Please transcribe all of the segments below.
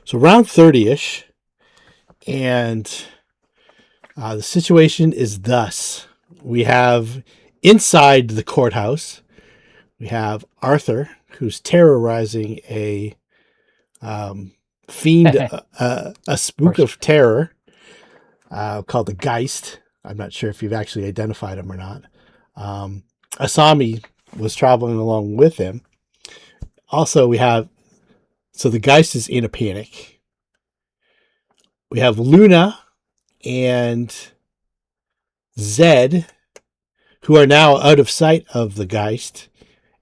So around 30-ish, and the situation is thus. We have inside the courthouse, we have Arthur, who's terrorizing a fiend, a spook of terror called the Geist. I'm not sure if you've actually identified him or not. Asami was traveling along with him. Also, so the Geist is in a panic. We have Luna and Zed, who are now out of sight of the Geist,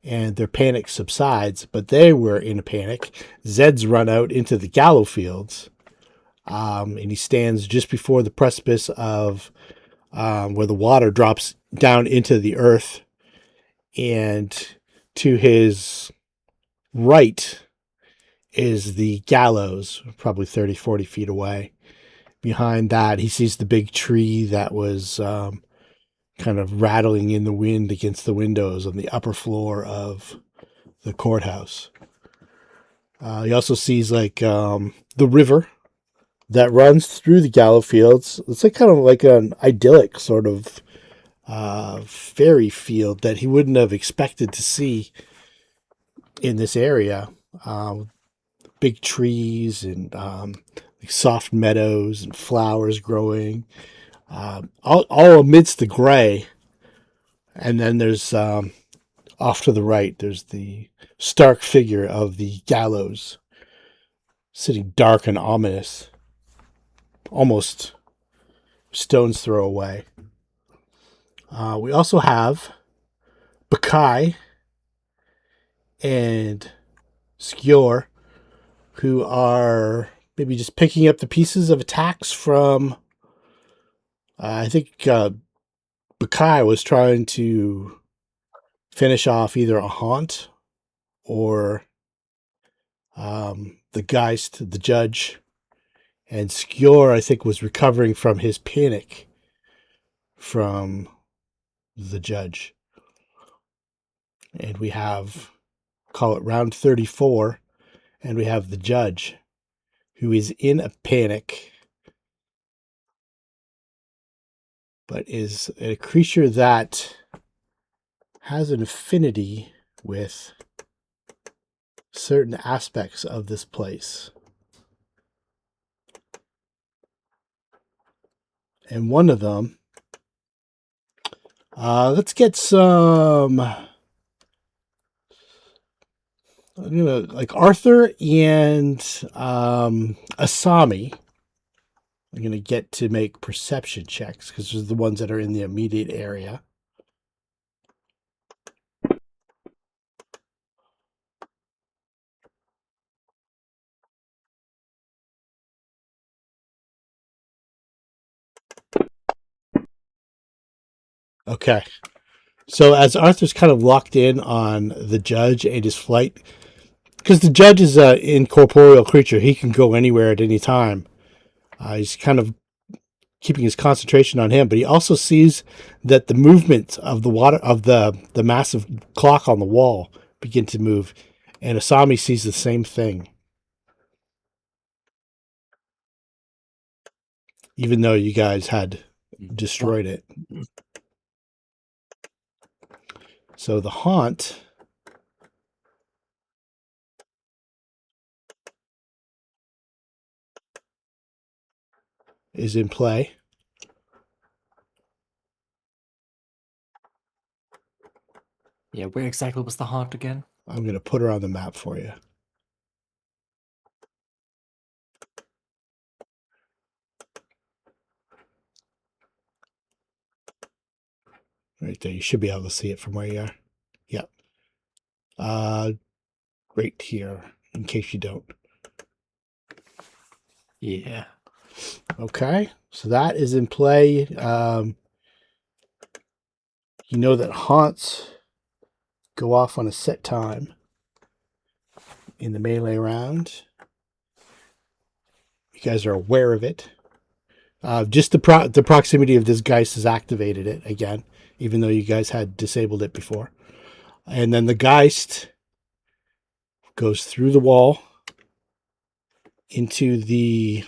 and their panic subsides, but they were in a panic. Zed's run out into the Gallow fields, and he stands just before the precipice of where the water drops down into the earth, and to his right is the gallows, probably 30, 40 feet away. Behind that, he sees the big tree that was kind of rattling in the wind against the windows on the upper floor of the courthouse. He also sees the river that runs through the Gallow fields. It's kind of like an idyllic sort of fairy field that he wouldn't have expected to see in this area. Big trees and soft meadows and flowers growing, all amidst the gray. And then there's off to the right, there's the stark figure of the gallows sitting dark and ominous, almost stone's throw away. We also have Baccae and Skjor, who are maybe just picking up the pieces of attacks from, I think Baccae was trying to finish off either a haunt or the Geist, the judge. And Skjor, I think, was recovering from his panic from the judge. And we have, call it round 34, and we have the judge, who is in a panic, but is a creature that has an affinity with certain aspects of this place. And one of them, let's get some, I'm gonna, like Arthur and Asami, I'm going to get to make perception checks because those are the ones that are in the immediate area. Okay. So as Arthur's kind of locked in on the judge and his flight, because the judge is an incorporeal creature, he can go anywhere at any time. He's kind of keeping his concentration on him, but he also sees that the movement of the water of the massive clock on the wall begin to move, and Asami sees the same thing, even though you guys had destroyed it. So the haunt is in play. Yeah, where exactly was the haunt again? I'm going to put her on the map for you. Right there. You should be able to see it from where you are. Yep. Right here, in case you don't. Yeah. Okay. So that is in play. You know that haunts go off on a set time in the melee round. You guys are aware of it. Just the proximity of this geist has activated it again, even though you guys had disabled it before. And then the geist goes through the wall into the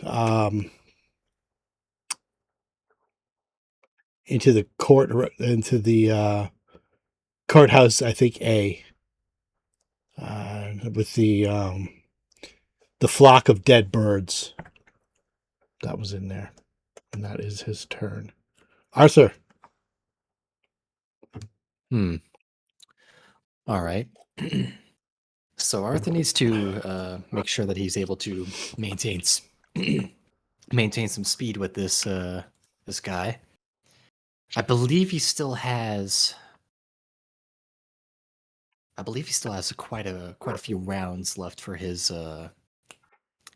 courthouse, I think A, with the flock of dead birds that was in there, and that is his turn. Arthur. All right. So Arthur needs to make sure that he's able to maintain maintain some speed with this this guy. I believe he still has. I believe he still has quite a few rounds left for his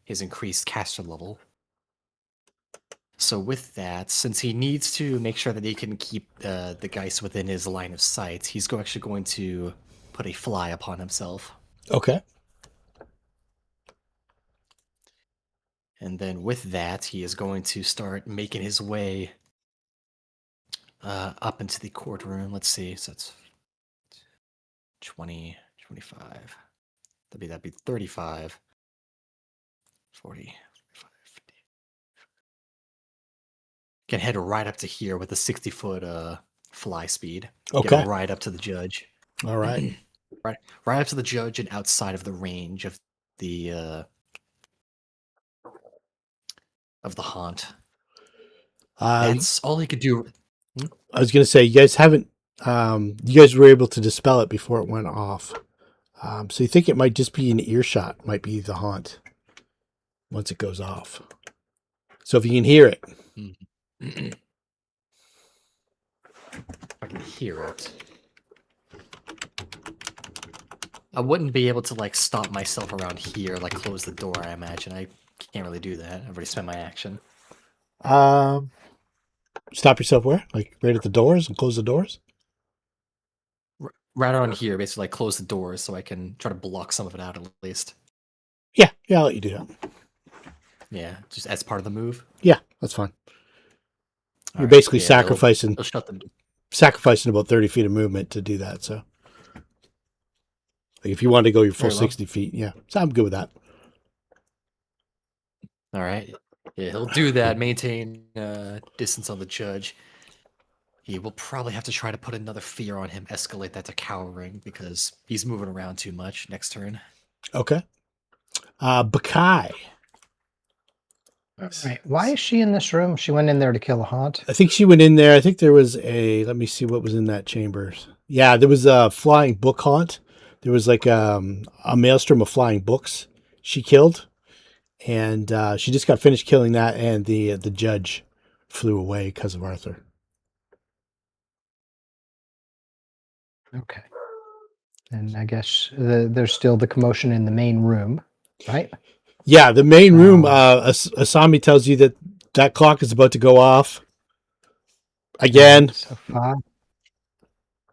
increased caster level. So with that, since he needs to make sure that he can keep the geist within his line of sight, he's actually going to put a fly upon himself. Okay. And then with that, he is going to start making his way up into the courtroom. Let's see. So that's 20, 25. That'd be 35, 40, 45, 50. Can head right up to here with a 60-foot fly speed. Okay. Get right up to the judge. All right. right up to the judge and outside of the range of the haunt. That's all he could do. I was going to say, you guys haven't. You guys were able to dispel it before it went off. So you think it might just be an earshot, might be the haunt once it goes off. So if you can hear it. I can hear it. I wouldn't be able to like stop myself around here, like close the door. I imagine I can't really do that. I've already spent my action. Stop yourself where? Like right at the doors and close the doors? Right around here, basically, like close the doors so I can try to block some of it out at least. Yeah, I'll let you do that. Yeah, just as part of the move. Yeah, that's fine. You're basically sacrificing he'll shut them. Sacrificing about 30 feet of movement to do that. So, like if you want to go your full 60 feet, yeah, so I'm good with that. All right, yeah, he'll do that. Maintain distance on the judge. He will probably have to try to put another fear on him, escalate that to cowering because he's moving around too much. Next turn. Okay. Baccae. Right. Why is she in this room? She went in there to kill a haunt. I think she went in there. I think there was let me see what was in that chamber. Yeah, there was a flying book haunt. There was like a maelstrom of flying books she killed. And she just got finished killing that, and the judge flew away because of Arthur. Okay. And I guess there's still the commotion in the main room, right? Yeah, the main room, Asami tells you that clock is about to go off. Again. So 5.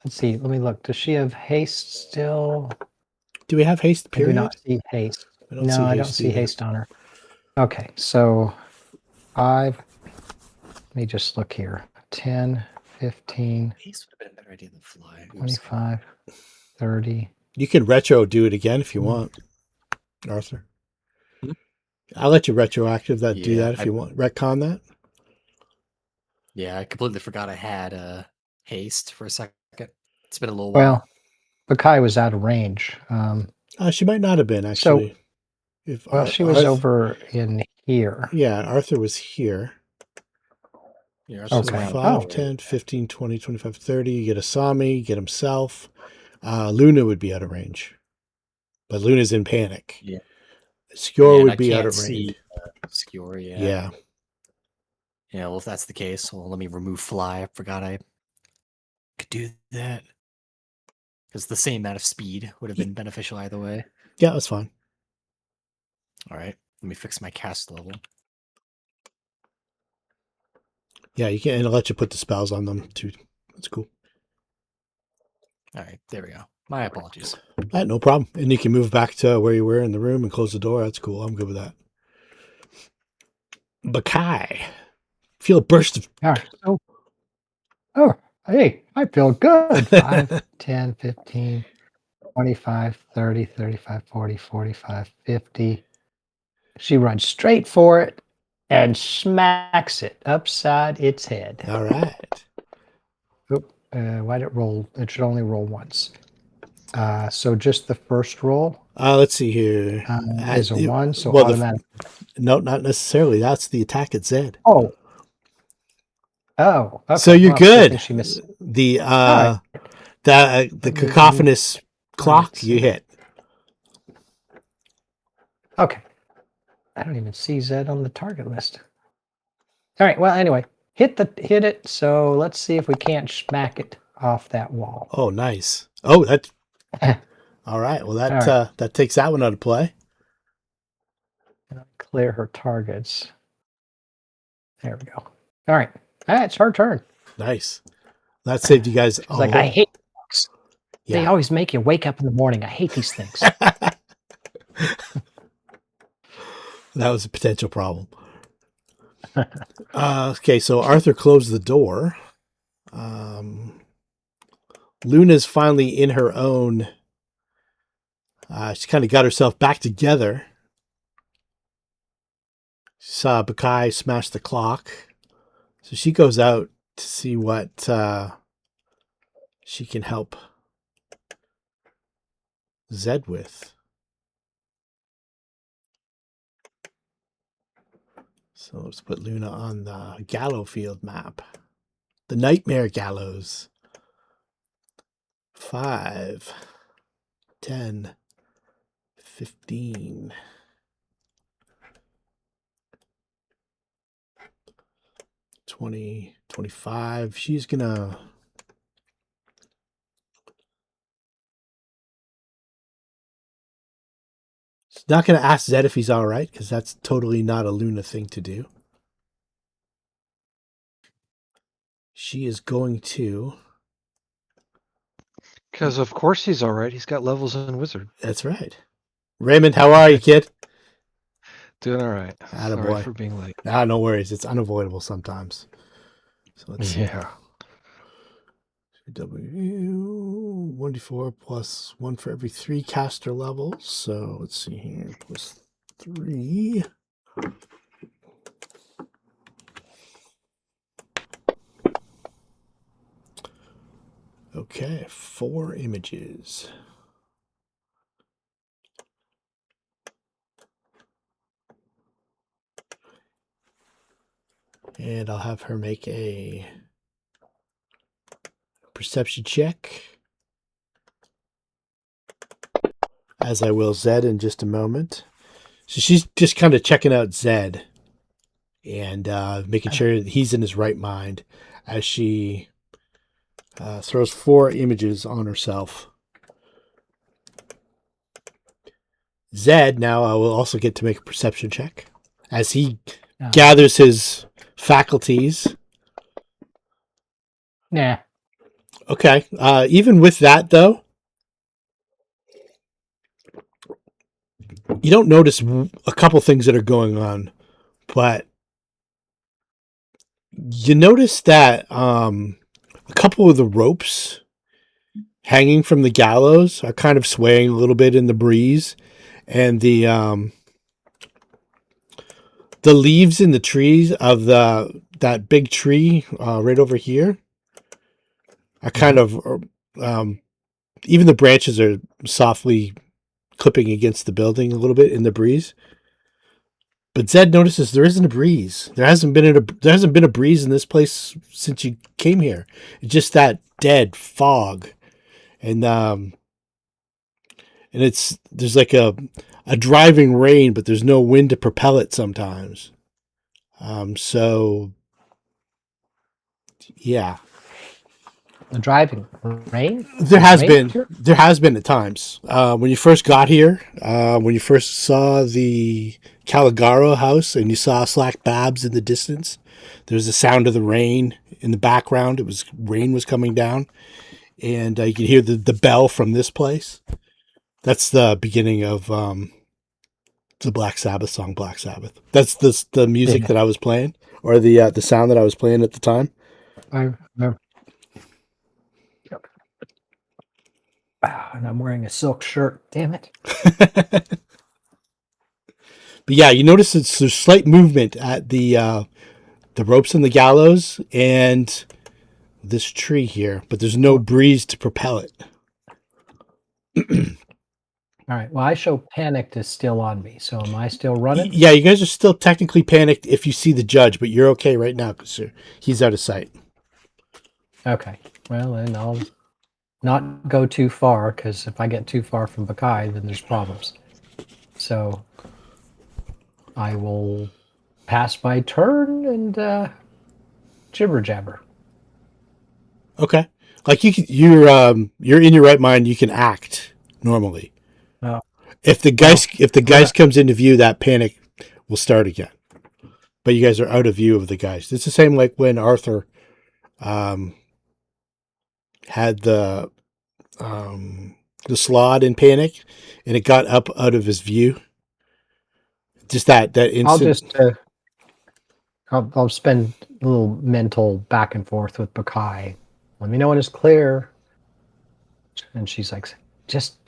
Let's see. Let me look. Does she have haste still? Do we have haste, period? I do not see haste. I don't see haste on her. Okay, so 5. Let me just look here. 10, 15. Haste would have been a better idea than fly. 25, 30. You can retro do it again if you want, Arthur. I'll let you retroactive do that if you want. Retcon that. Yeah, I completely forgot I had haste for a second. It's been a little while. Well, Baccae was out of range. She might not have been, actually. So, she was over in here. Yeah, Arthur was here. Yeah, okay. 5, 10, 15, 20, 25, 30. You get Asami, you get himself. Luna would be out of range. But Luna's in panic. Yeah. Skjor would be out of range. Skjor, yeah. Yeah. Yeah, well, if that's the case, well, let me remove fly. I forgot I could do that. Because the same amount of speed would have been beneficial either way. Yeah, that's fine. All right, let me fix my cast level. Yeah, you can, and I'll let you put the spells on them too. That's cool. All right, there we go. My apologies. No problem. And you can move back to where you were in the room and close the door. That's cool. I'm good with that. Baccae. Feel a burst of... All right. Oh, hey, I feel good. 5, 10, 15, 25, 30, 35, 40, 45, 50, She runs straight for it and smacks it upside its head. All right. Oop, why did it roll? It should only roll once. So just the first roll Let's see here. is a 1, so well, automatic. No, not necessarily. That's the attack at Zed. Oh. Okay. So you're good. She missed. The right. the cacophonous clock you hit. Okay. I don't even see Zed on the target list. All right. Well, anyway, hit it. So let's see if we can't smack it off that wall. Oh, nice. Oh, that. All right. Well, that takes that one out of play. Clear her targets. There we go. All right. It's her turn. Nice. That saved you guys. She's like, I hate books. Yeah. They always make you wake up in the morning. I hate these things. That was a potential problem. Okay, so Arthur closed the door. Luna's finally in her own. She kind of got herself back together. She saw Baccae smash the clock. So she goes out to see what she can help Zed with. So let's put Luna on the Gallow field map. The Nightmare Gallows. 5, 10, 15. 20, 25. She's gonna not gonna ask Zed if he's all right, because that's totally not a Luna thing to do. She is going to. Because of course he's all right. He's got levels in Wizard. That's right. Raymond, how are you, kid? Doing all right. Attaboy. Sorry for being late. No worries. It's unavoidable sometimes. So let's see. Yeah. W 1d4 plus 1 for every 3 caster levels. So let's see here. Plus 3. Okay, 4 images. And I'll have her make a perception check, as I will Zed in just a moment. So she's just kind of checking out Zed and making sure that he's in his right mind as she throws 4 images on herself. Zed now will also get to make a perception check as he gathers his faculties. Nah. Okay. Even with that, though, you don't notice a couple things that are going on, but you notice that a couple of the ropes hanging from the gallows are kind of swaying a little bit in the breeze, and the leaves in the trees of that big tree right over here are kind of even the branches are softly clipping against the building a little bit in the breeze. But Zed notices there isn't a breeze. There hasn't been a breeze in this place since you came here. It's just that dead fog, and there's like a driving rain, but there's no wind to propel it sometimes. So yeah. The driving rain? There has been at times. When you first got here, when you first saw the Caligaro house and you saw Slack Babs in the distance, there was the sound of the rain in the background. Rain was coming down, and you could hear the bell from this place. That's the beginning of the Black Sabbath song, Black Sabbath. That's the music that I was playing, or the sound that I was playing at the time. I remember. And I'm wearing a silk shirt. Damn it. But yeah, you notice there's slight movement at the ropes and the gallows and this tree here, but there's no breeze to propel it. All right. Well, I show panicked is still on me. So am I still running? Yeah, you guys are still technically panicked if you see the judge, but you're okay right now because he's out of sight. Okay. Well, then I'll not go too far, because if I get too far from Baccae, then there's problems. So I will pass my turn and jibber jabber. Okay, like you're in your right mind. You can act normally. Oh. If the geist comes into view, that panic will start again. But you guys are out of view of the geist. It's the same like when Arthur had the slot in panic, and it got up out of his view. Just that instant. I'll spend a little mental back and forth with Baccae. Let me know when it's clear. And she's like, just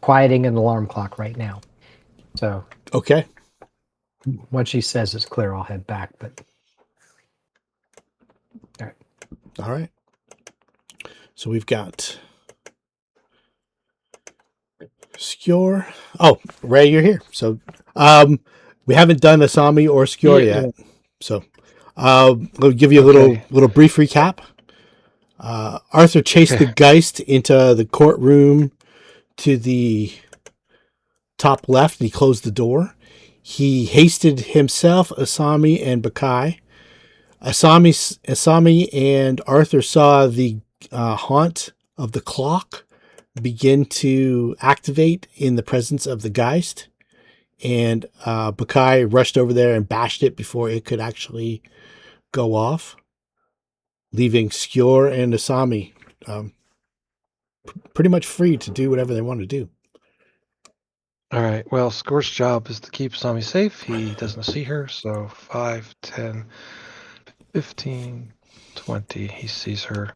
quieting an alarm clock right now. So Okay. when she says it's clear, I'll head back. But All right. So we've got Skjor. Oh, Ray, you're here. So we haven't done Asami or Skjor yet. So I'll give you a little brief recap. Arthur chased the geist into the courtroom to the top left, and he closed the door. He hasted himself, Asami, and Baccae. Asami and Arthur saw the haunt of the clock begin to activate in the presence of the geist, and Baccae rushed over there and bashed it before it could actually go off, leaving Skjor and Asami pretty much free to do whatever they want to do. All right. Well, Skjor's job is to keep Sami safe. He doesn't see her, so 5, 10, 15, 20. He sees her.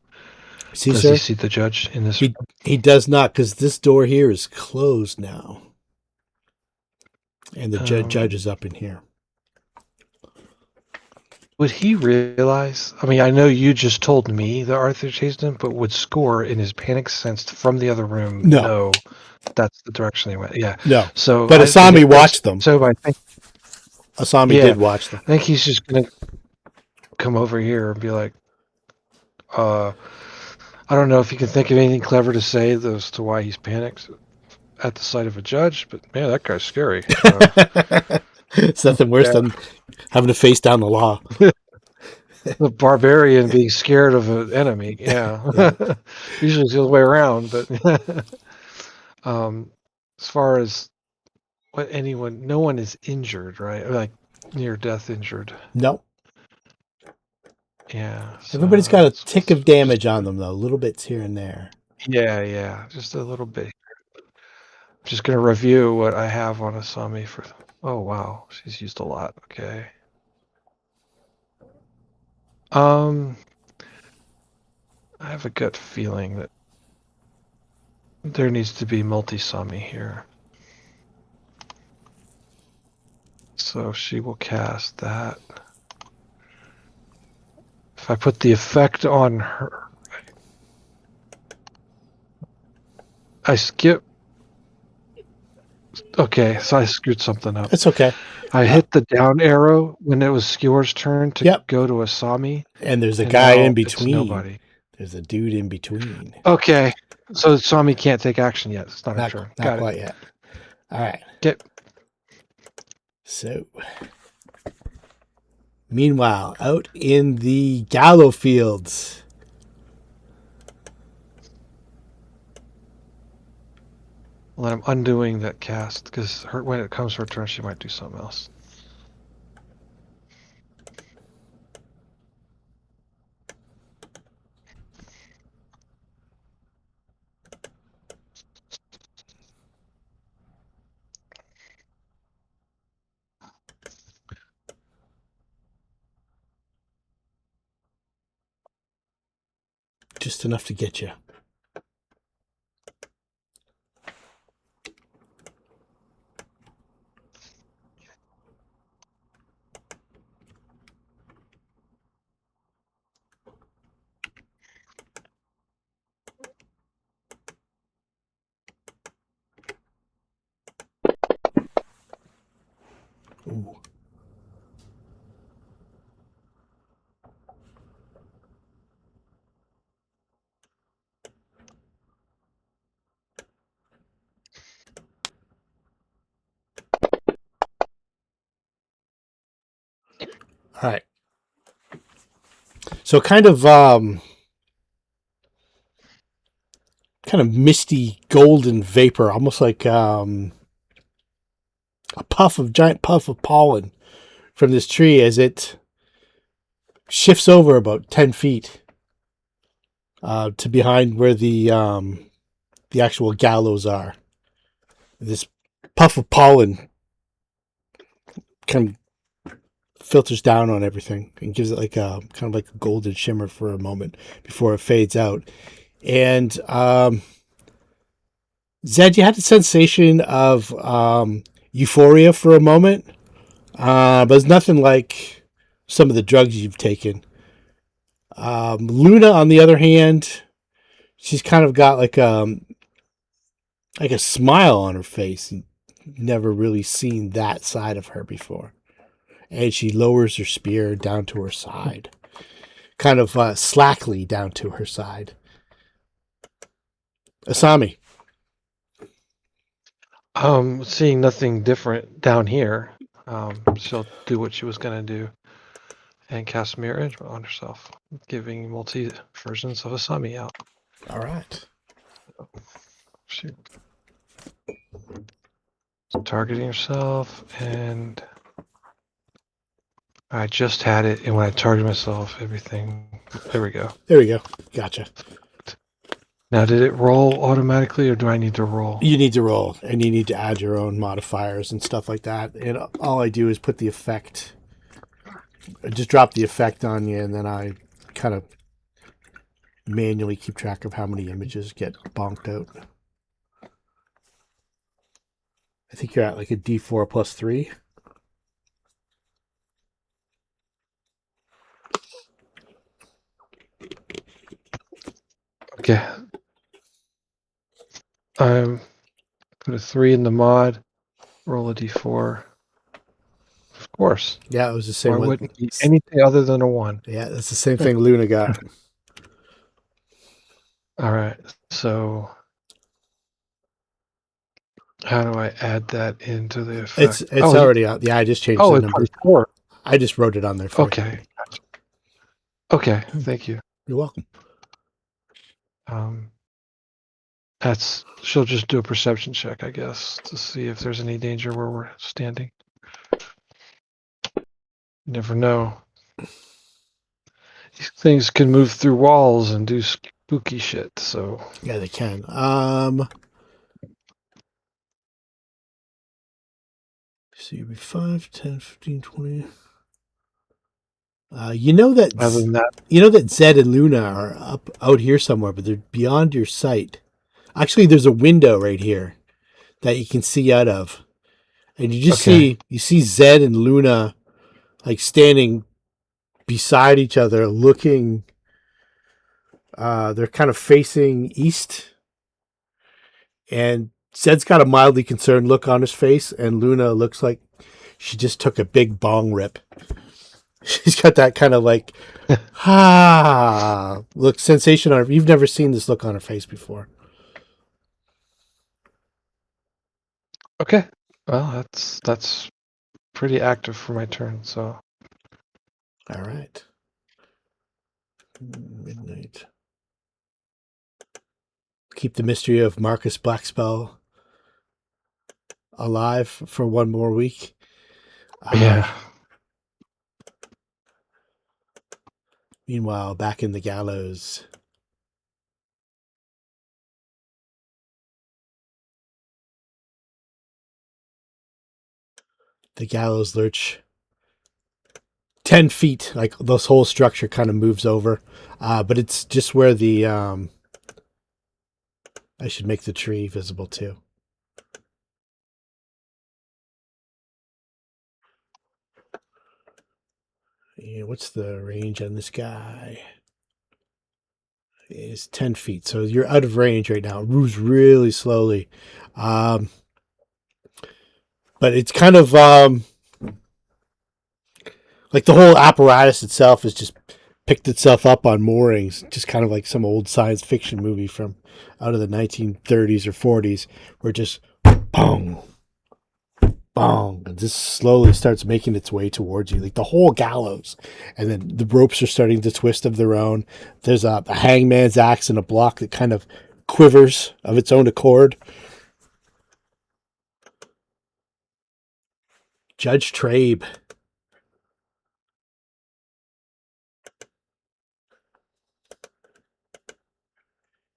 Does he see the judge in this? He does not, because this door here is closed now. And the judge is up in here. Would he realize? I mean, I know you just told me that Arthur chased him, but would Skjor, in his panic sense from the other room, know that's the direction they went? Yeah. No. So, but Asami watched them. So I think Asami did watch them. I think he's just gonna come over here and be like, I don't know if you can think of anything clever to say as to why he's panicked at the sight of a judge, but man, that guy's scary. It's nothing worse than having to face down the law. The barbarian being scared of an enemy. Yeah. Usually it's the other way around, but as far as no one is injured, right? Like near death injured. No. Yeah. Everybody's got a tick of damage on them, though. Little bits here and there. Yeah. Just a little bit. I'm just going to review what I have on Asami for... Oh, wow. She's used a lot. Okay. I have a gut feeling that there needs to be multi-Sami here. So she will cast that. If I put the effect on her... I skip... Okay, so I screwed something up. It's okay. I hit the down arrow when it was Skjor's turn to go to Asami. And there's a guy in between. Nobody. There's a dude in between. Okay. So Asami can't take action yet. It's not her turn. Not quite yet. All right. Okay. So, meanwhile, out in the Gallow fields. Well, I'm undoing that cast because when it comes to her turn, she might do something else. Just enough to get you. Ooh. All right. So kind of misty golden vapor, almost like a giant puff of pollen from this tree as it shifts over about 10 feet to behind where the actual gallows are. This puff of pollen kind of filters down on everything and gives it like a kind of like a golden shimmer for a moment before it fades out. And Zed, you had the sensation of euphoria for a moment, but it's nothing like some of the drugs you've taken. Luna, on the other hand, she's kind of got like a smile on her face. Never really seen that side of her before. And she lowers her spear down to her side, kind of slackly down to her side. Asami. Seeing nothing different down here, she'll do what she was gonna do and cast Mirror Image on herself, giving multi versions of Asami out. All right. Shoot. Targeting herself, and I just had it, and when I target myself, everything. There we go. There we go. Gotcha. Now, did it roll automatically, or do I need to roll? You need to roll, and you need to add your own modifiers and stuff like that. And all I do is put the effect. I just drop the effect on you, and then I kind of manually keep track of how many images get bonked out. I think you're at like a D4 plus 3. Okay. Put a 3 in the mod. Roll a d4. Of course. Yeah, it was the same Why one. wouldn't it be anything other than a 1? Yeah, that's the same thing Luna got. All right. So, how do I add that into the effect? It's already out. Yeah, I just changed the it's number. 24. I just wrote it on there for you. Okay. Gotcha. Okay. Thank you. You're welcome. She'll just do a perception check, I guess, to see if there's any danger where we're standing. Never know. These things can move through walls and do spooky shit, so. Yeah, they can. So you'll be 5, 10, 15, 20. You know that Other than that, Zed and Luna are up out here somewhere, but they're beyond your sight. Actually, there's a window right here that you can see out of, and you just see Zed and Luna like standing beside each other, looking. They're kind of facing east, and Zed's got a mildly concerned look on his face, and Luna looks like she just took a big bong rip. She's got that kind of like, look, sensation on her. You've never seen this look on her face before. okay. Well, that's pretty active for my turn, so. All right. Midnight. Keep the mystery of Marcus Blackspell alive for one more week. Yeah. Meanwhile, back in the gallows. The gallows lurch 10 feet, like this whole structure kind of moves over. But it's just where the, I should make the tree visible too. Yeah, what's the range on this guy? It's 10 feet. So you're out of range right now. It moves really slowly. But it's kind of Like the whole apparatus itself has just picked itself up on moorings, just kind of like some old science fiction movie from out of the 1930s or 40s, where just boom, boom, and just slowly starts making its way towards you, like the whole gallows. And then the ropes are starting to twist of their own. There's a hangman's axe and a block that kind of quivers of its own accord. Judge Trabe.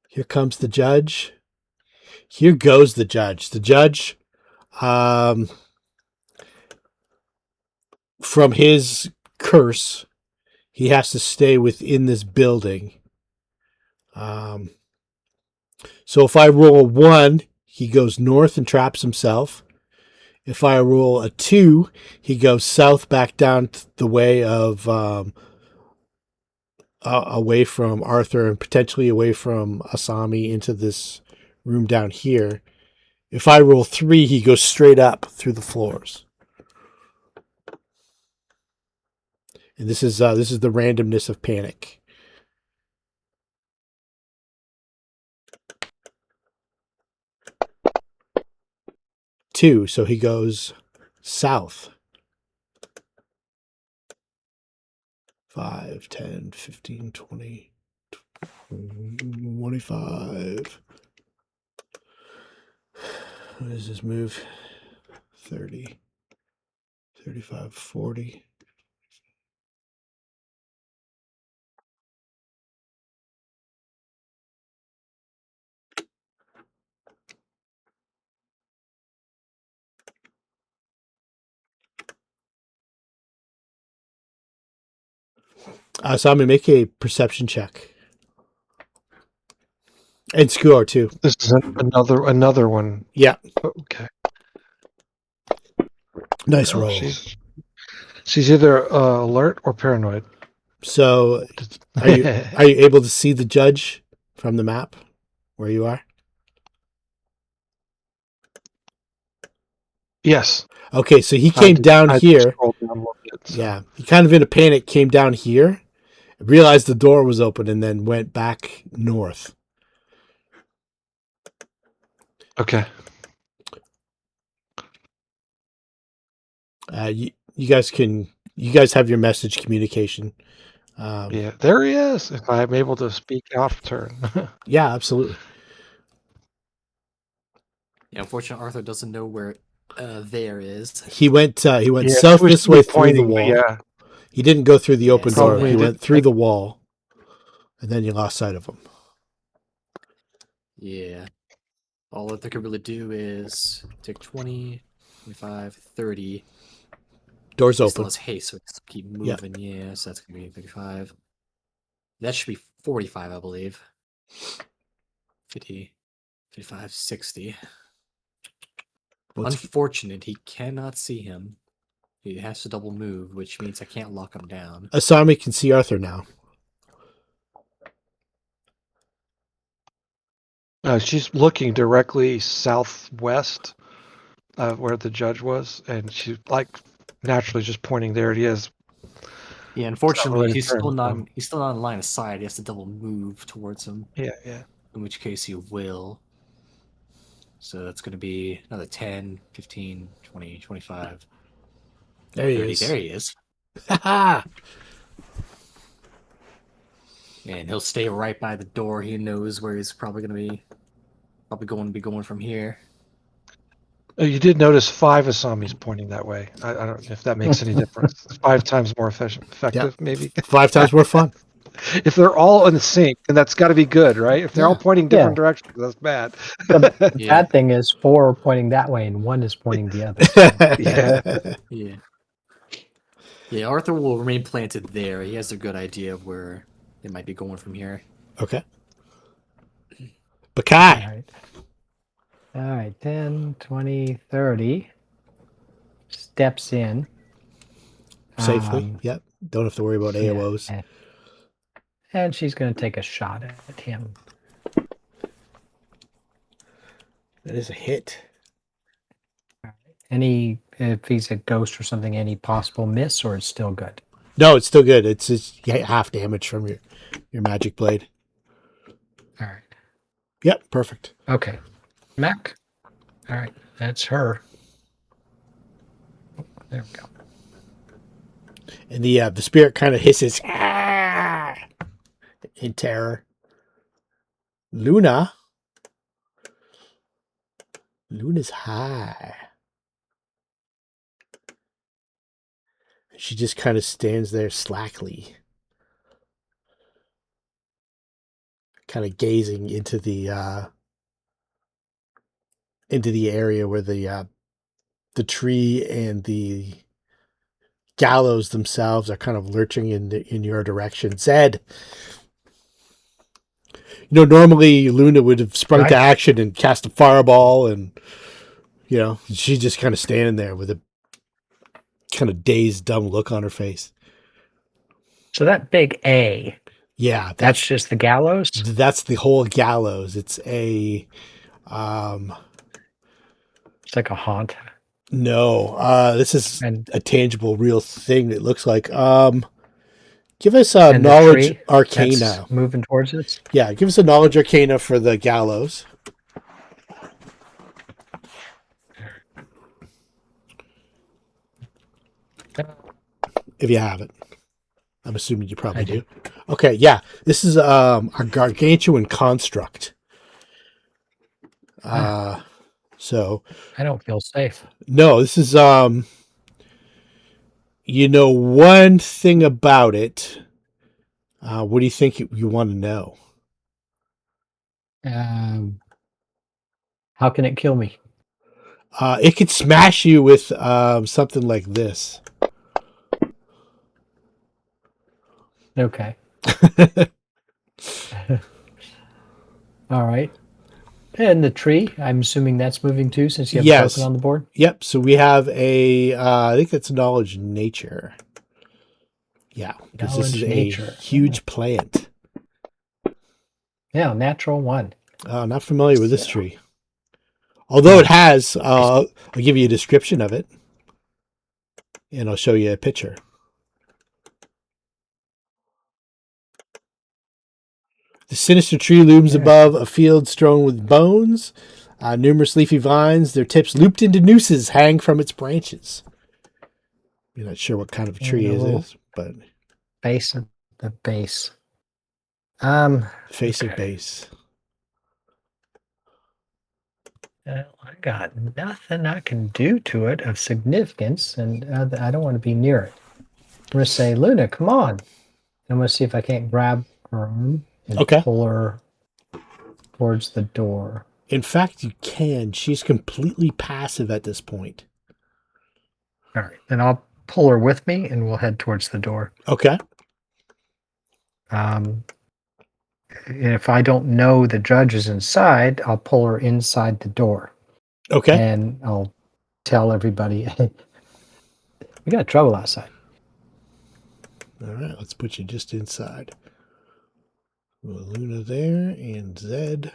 Here comes the judge. Here goes the judge. The judge, from his curse, he has to stay within this building. So if I roll a 1, he goes north and traps himself. If I roll a 2, he goes south back down the way of away from Arthur and potentially away from Asami into this room down here. If I roll 3, he goes straight up through the floors. And this is the randomness of panic. Two, so he goes south. 5, 10, 15, 20, 25. What does this move? 30, 35, 40. So I'm going to make a perception check. And Skjor too. This is another one. Yeah. Okay. Nice Oh, roll. She's either alert or paranoid. So are you able to see the judge from the map where you are? Yes. Okay, so he came down here. Yeah, he kind of in a panic came down here, realized the door was open, and then went back north. Okay. You guys have your message communication. Yeah, there he is. If I'm able to speak off turn. Yeah, absolutely. Yeah, unfortunately, Arthur doesn't know where there is. He went Yeah, south he was this way through the pointing, wall. yeah. He didn't go through the open door. Probably He went didn't through think- the wall, and then you lost sight of him. Yeah. All that they could really do is take 20, 25, 30. Doors He still open. has haste, so he can still keep Yeah. moving. Yeah, so that's going to be 35. That should be 45, I believe. 50, 55, 60. Unfortunate, he cannot see him. He has to double move, which means I can't lock him down. Asami can see Arthur now. She's looking directly southwest where the judge was, and she's like naturally just pointing there. He is. Yeah, unfortunately, really he's fair, still not so- he's still not in line of sight. He has to double move towards him, Yeah. in which case he will. So that's going to be another 10, 15, 20, 25, There he 30. is. There he is. Ha And he'll stay right by the door. He knows where he's probably going to be going from here. You did notice 5 Asamis pointing that way. I don't know if that makes any difference. 5 times more effective, maybe. 5 times more fun. If they're all in sync, then that's got to be good, right? If they're all pointing different directions, that's bad. The Yeah. bad thing is 4 are pointing that way and 1 is pointing the other. So. Yeah. Yeah, Arthur will remain planted there. He has a good idea of where they might be going from here. Okay. Baccae. Alright. Alright, 10, 20, 30. Steps in. Safely. Yep. Don't have to worry about AOs. Yeah, and she's going to take a shot at him. That is a hit. If he's a ghost or something, any possible miss, or it's still good? No, it's still good. It's just half damage from your magic blade. All right. Yep, perfect. Okay. Mac. All right. That's her. There we go. And the spirit kind of hisses "Ah!" in terror. Luna's high. She just kind of stands there slackly, kind of gazing into the area where the tree and the gallows themselves are kind of lurching in your direction. Zed, normally Luna would have sprung to action and cast a fireball, and she's just kind of standing there with a kind of dazed, dumb look on her face. So that big A. Yeah, that's just the gallows. That's the whole gallows. It's a. It's like a haunt. No, this is a tangible, real thing. It looks like. Give us a and knowledge arcana. Moving towards it. Yeah, give us a knowledge arcana for the gallows. If you have it. I'm assuming you probably do. Okay, yeah. This is a gargantuan construct. So I don't feel safe. No, this is one thing about it. What do you think you want to know? How can it kill me? It could smash you with something like this. Okay. All right. And the tree, I'm assuming that's moving too, since you have a token on the board? Yep. So we have I think that's knowledge nature. Yeah, because this is nature. A huge plant. Yeah, natural 1. Not familiar with this tree. Although it has, I'll give you a description of it. And I'll show you a picture. The sinister tree looms above a field strewn with bones. Numerous leafy vines, their tips looped into nooses, hang from its branches. You're not sure what kind of tree it is, but base of the base. Face of base. I got nothing I can do to it of significance, and I don't want to be near it. I'm going to say, Luna, come on. I'm going to see if I can't grab her arm and pull her towards the door. In fact, you can. She's completely passive at this point. All right. Then I'll pull her with me, and we'll head towards the door. Okay. If I don't know the judge is inside, I'll pull her inside the door. Okay. And I'll tell everybody, we got trouble outside. All right, let's put you just inside. Well, Luna there and Zed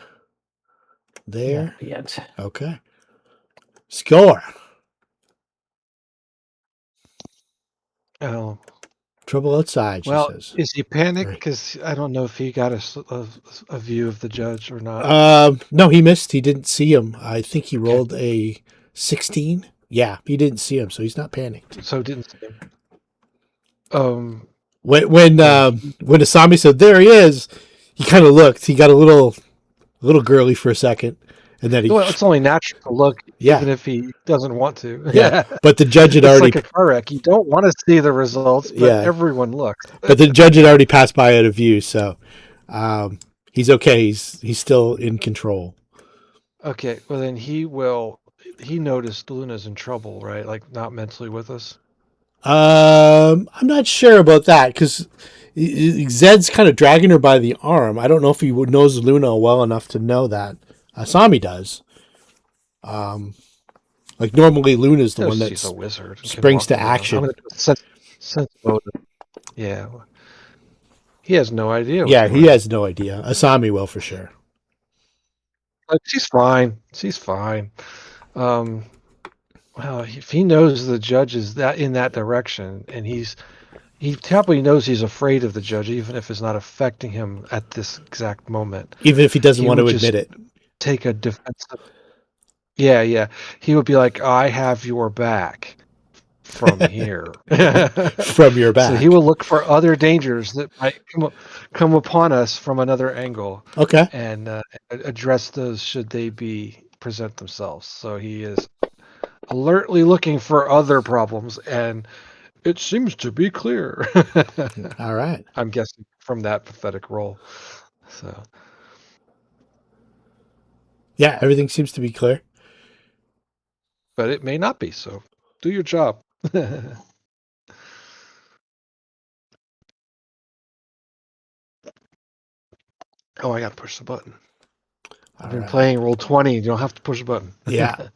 there. Yet. Okay. Skjor. Oh. Trouble outside, she says. Is he panicked? Because I don't know if he got a view of the judge or not. No, he missed. He didn't see him. I think he rolled a 16. Yeah, he didn't see him, so he's not panicked. So didn't see him. When Asami said, "There he is," he kind of looked. He got a little girly for a second, and then well, it's only natural to look, even if he doesn't want to. Yeah, but the judge had already. It's like a car wreck. You don't want to see the results, but everyone looks. But the judge had already passed by out of view, so he's okay. He's still in control. Okay, well then he noticed Luna's in trouble, right? Like not mentally with us. I'm not sure about that because Zed's kind of dragging her by the arm. I don't know if he knows Luna well enough to know that. Asami does. Like normally Luna's the one that's a wizard. Springs to action. Yeah. He has no idea. Yeah, he has no idea. Asami will for sure. She's fine. She's fine. Well, if he knows the judge is in that direction and he's He probably knows he's afraid of the judge, even if it's not affecting him at this exact moment. Even if he doesn't He want to would just admit it. take a defensive. Yeah. He would be like, "I have your back from here." From your So he back. will look for other dangers that might come upon us from another angle, Okay. and address those should they present themselves. So he is alertly looking for other problems, and it seems to be clear. All right. I'm guessing from that pathetic roll. So Yeah, everything seems to be clear. but it may not be. So do your job. Oh, I got to push the button. I've been playing Roll20. You don't have to push a button. Yeah.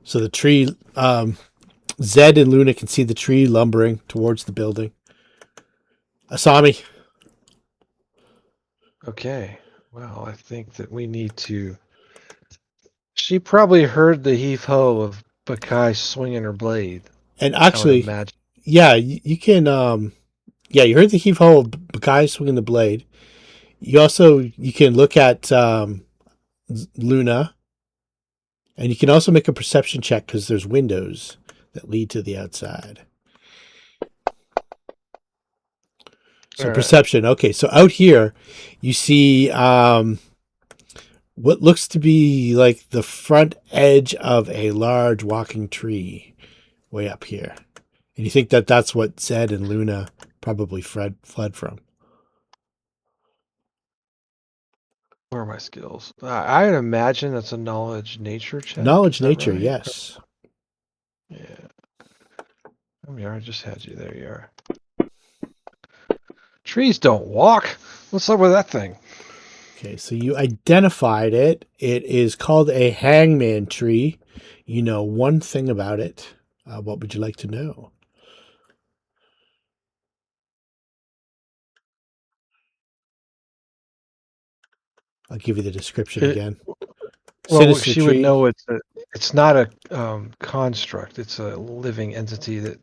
So the tree, Zed and Luna can see the tree lumbering towards the building. Asami. Okay. Well, I think that we need to. She probably heard the heave ho of Baccae swinging her blade. And I would actually, imagine. yeah, you can, yeah, you heard the heave ho of the guy swinging the blade. You can look at Luna, and you can also make a perception check because there's windows that lead to the outside. So All right. perception. Okay, so out here, you see what looks to be like the front edge of a large walking tree way up here. And you think that that's what Zed and Luna probably fled from. Where are my skills? I would imagine that's a knowledge nature check. Knowledge Is that nature, right? yes. Yeah. Oh, yeah, I just had you. There you are. Trees don't walk. What's up with that thing? Okay, so you identified it. It is called a hangman tree. You know one thing about it. What would you like to know? I'll give you the description again. Well, Sinister she would tree. know it's not a construct. It's a living entity that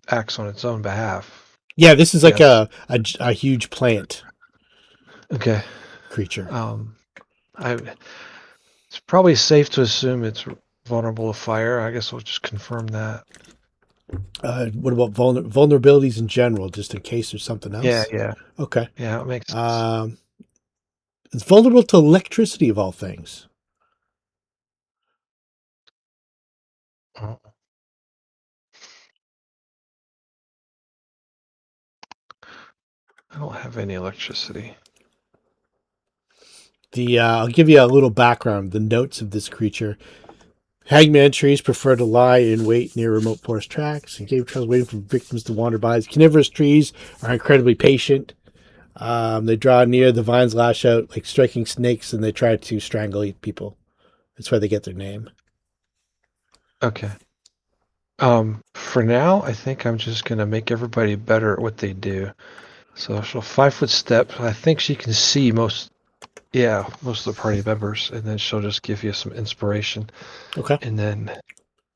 acts on its own behalf. Yeah, this is like Yes. a huge plant Okay. creature. It's probably safe to assume it's vulnerable to fire. I guess we'll just confirm that. What about vulnerabilities in general, just in case there's something else? Yeah. Okay. Yeah, it makes sense. It's vulnerable to electricity of all things. Oh. I don't have any electricity. I'll give you a little background. The notes of this creature. Hangman trees prefer to lie in wait near remote forest tracks and cave trails, waiting for victims to wander by. Carnivorous trees are incredibly patient. They draw near, the vines lash out like striking snakes, and they try to strangle people. That's why they get their name. Okay. For now, I think I'm just gonna make everybody better at what they do. So she'll 5-foot step. I think she can see most of the party members, and then she'll just give you some inspiration. Okay. And then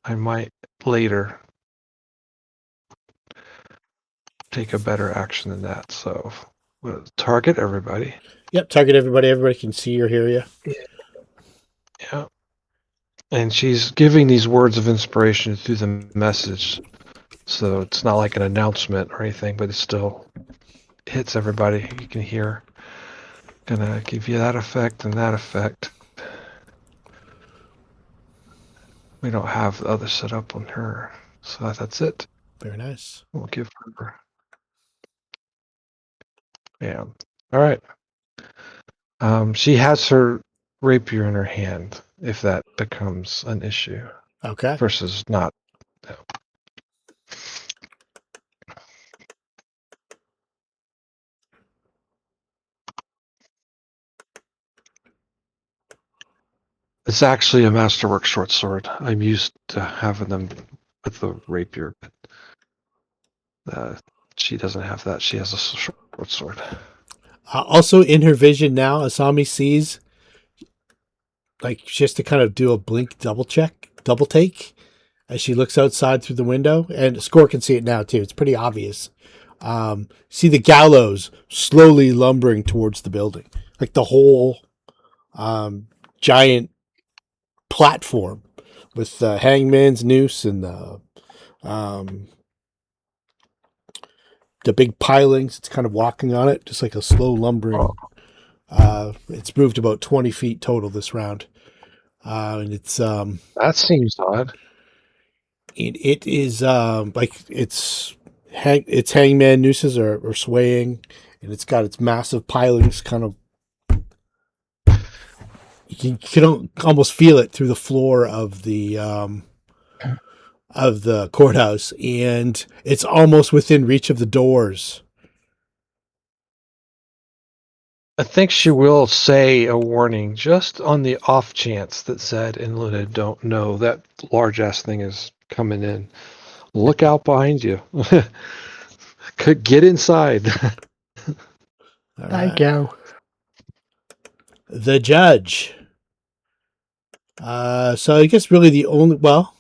I might later take a better action than that. So we'll target everybody. Yep. Target everybody. Everybody can see or hear you. Yeah. And she's giving these words of inspiration through the message. So it's not like an announcement or anything, but it still hits everybody. You can hear. Gonna give you that effect and that effect. We don't have the other set up on her. So that's it. Very nice. We'll give her. Yeah. All right. She has her rapier in her hand, if that becomes an issue. Okay. Versus not. No. It's actually a masterwork short sword. I'm used to having them with the rapier, but she doesn't have that. She has a short sword. Also in her vision now, Asami sees, like, she has to kind of do a blink double take as she looks outside through the window. And Skjor can see it now too. It's pretty obvious. See the gallows slowly lumbering towards the building. Like the whole giant platform with the hangman's noose and the big pilings. It's kind of walking on it, just like a slow lumbering. It's moved about 20 feet total this round. And it's That seems odd. it is like its hangman nooses are swaying, and it's got its massive pilings kind of. You can almost feel it through the floor of the courthouse, and it's almost within reach of the doors. I think she will say a warning just on the off chance that Zed and Luna don't know that large ass thing is coming in. Look out behind you. Could get inside. All I right. go. The judge. So I guess really the only, well,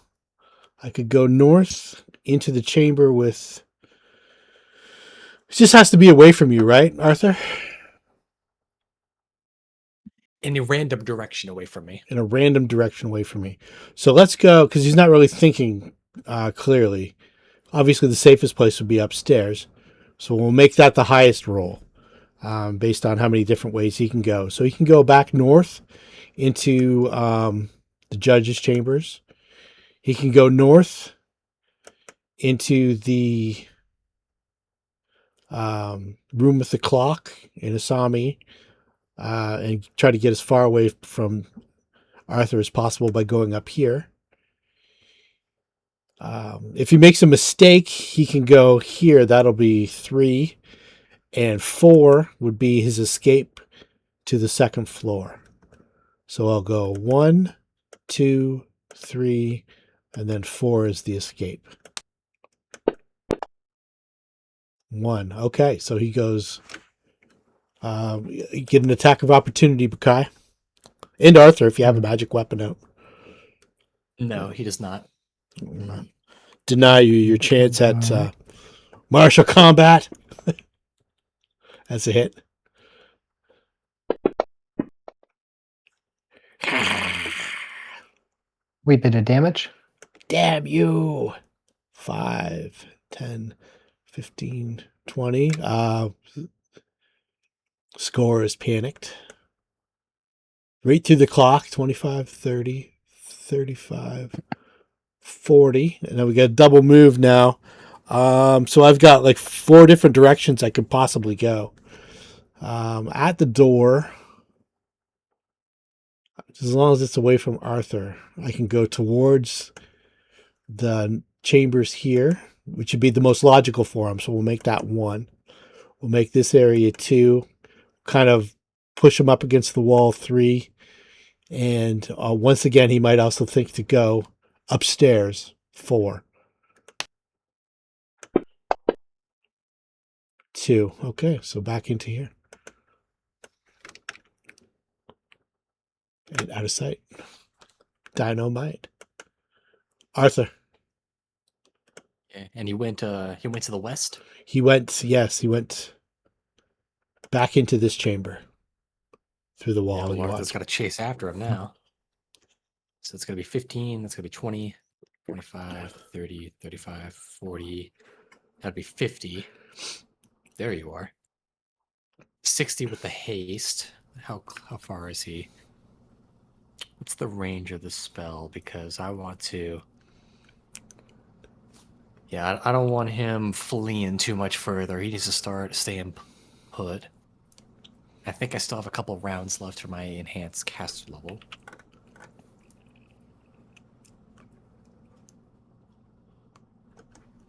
I could go north into the chamber with. It just has to be away from you, right, Arthur? In a random direction away from me. In a random direction away from me. So let's go, because he's not really thinking clearly. Obviously, the safest place would be upstairs. So we'll make that the highest roll based on how many different ways he can go. So he can go back north into the judge's chambers. He can go north into the room with the clock in Asami and try to get as far away from Arthur as possible by going up here. If he makes a mistake, he can go here. That'll be 3. And 4 would be his escape to the second floor. So I'll go 1, 2, 3, and then 4 is the escape. 1. Okay, so he goes. Get an attack of opportunity, Baccae. And Arthur, if you have a magic weapon out. No, he does not. Deny you your chance at martial combat. That's a hit. Wee bit of damage. Damn you. 5, 10, 15, 20. Skjor is panicked. Right through the clock. 25, 30, 35, 40. And then we got a double move now. So I've got like 4 different directions I could possibly go. At the door, as long as it's away from Arthur, I can go towards the chambers here, which would be the most logical for him. So we'll make that 1. We'll make this area 2, kind of push him up against the wall 3. And once again, he might also think to go upstairs 4. 2. Okay, so back into here. And out of sight. Dynamite. Arthur. Okay. And he went to the west. He went back into this chamber. Through the wall. Yeah, Arthur's got to chase after him now. So it's going to be 15. That's going to be 20, 25, 30, 35, 40. That'd be 50. There you are. 60 with the haste. How far is he? What's the range of the spell? Because I want to... Yeah, I don't want him fleeing too much further. He needs to start staying put. I think I still have a couple rounds left for my enhanced cast level.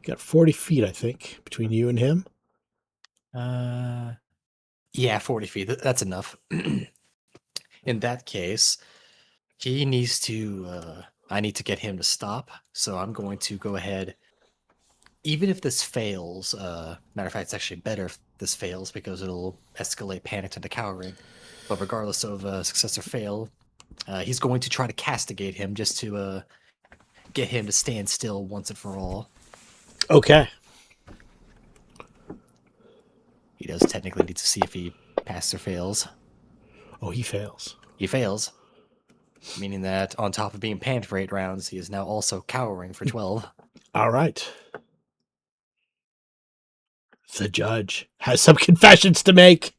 Got 40 feet, I think, between you and him. Yeah, 40 feet. That's enough. In that case, he needs to... I need to get him to stop. So I'm going to go ahead... Even if this fails... matter of fact, it's actually better if this fails because it'll escalate panic into cowering. But regardless of success or fail, he's going to try to castigate him just to get him to stand still once and for all. Okay. He does technically need to see if he passes or fails. Oh, he fails. He fails, meaning that on top of being panicked for 8 rounds, he is now also cowering for 12. All right. The judge has some confessions to make.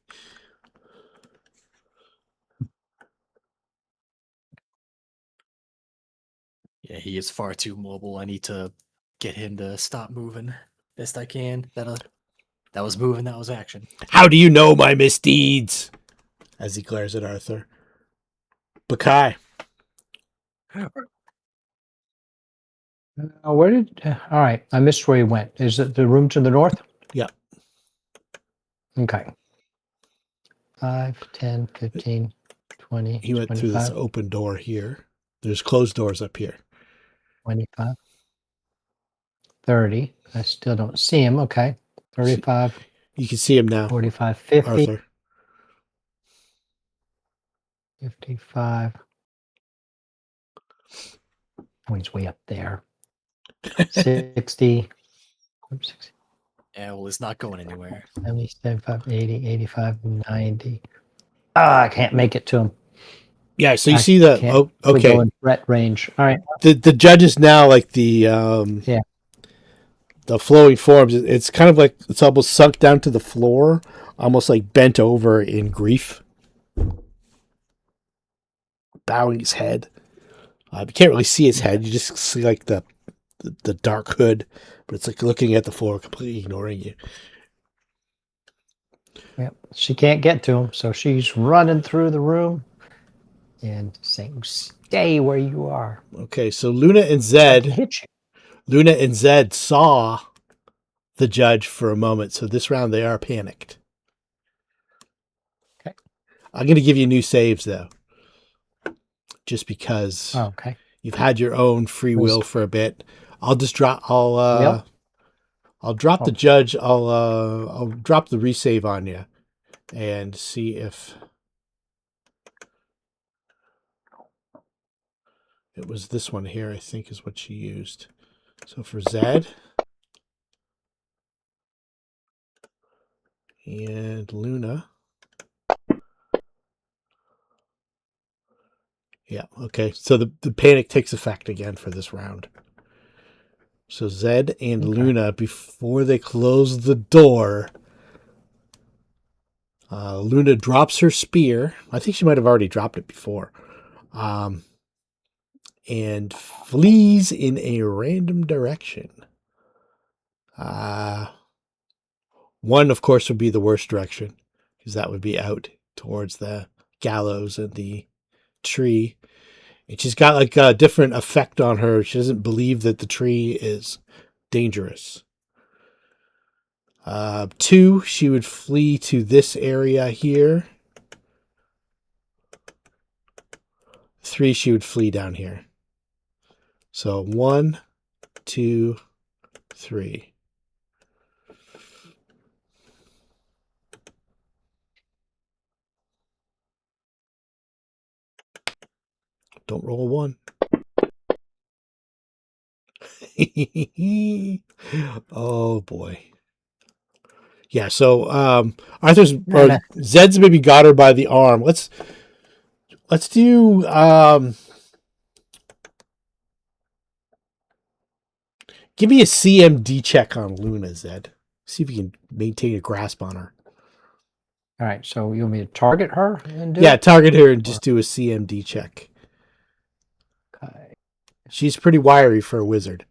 Yeah, he is far too mobile. I need to get him to stop moving best I can. That was moving, that was action. How do you know my misdeeds? As he glares at Arthur. Baccae. Where did... all right, I missed where he went. Is it the room to the north? Yep. Okay. 5, 10, 15, 20, He went through this open door here. There's closed doors up here. 25, 30. I still don't see him. Okay. 35, You can see him now, 45, 50, Arthur. 55. Oh, he's way up there. 60. Oops, 60, Yeah, well, it's not going anywhere. 70, 75, 80, 85, 90. Ah, I can't make it to him. Yeah, so you I see the... can't Oh, really okay. go in threat range. All right. The judge is now like the... The flowing forms. It's kind of like it's almost sunk down to the floor, almost like bent over in grief. Bowing his head. You can't really see his head. You just see like the dark hood, but it's like looking at the floor, completely ignoring you. Yep. She can't get to him, so she's running through the room and saying, "Stay where you are." Okay, so Luna and I can Zed hit you. Luna and Zed saw the judge for a moment, so this round they are panicked. Okay. I'm going to give you new saves, though. Just because Oh, okay. you've had your own free will for a bit. I'll just drop... I'll drop the judge. I'll drop the resave on you and see if it was this one here, I think is what she used. So for Zed and Luna. Yeah, okay. So the panic takes effect again for this round. So Zed and Luna, before they close the door, Luna drops her spear. I think she might have already dropped it before. And flees in a random direction. One, of course, would be the worst direction, because that would be out towards the gallows and the tree. And she's got like a different effect on her. She doesn't believe that the tree is dangerous. 2, she would flee to this area here. 3, she would flee down here. So 1, 2, 3. Don't roll a 1. Oh boy. Yeah, so Arthur's or Zed's maybe got her by the arm. Let's do give me a CMD check on Luna, Zed. See if you can maintain a grasp on her. All right, so you want me to target her? And do Yeah, it? target her and just do a CMD check. Okay. She's pretty wiry for a wizard.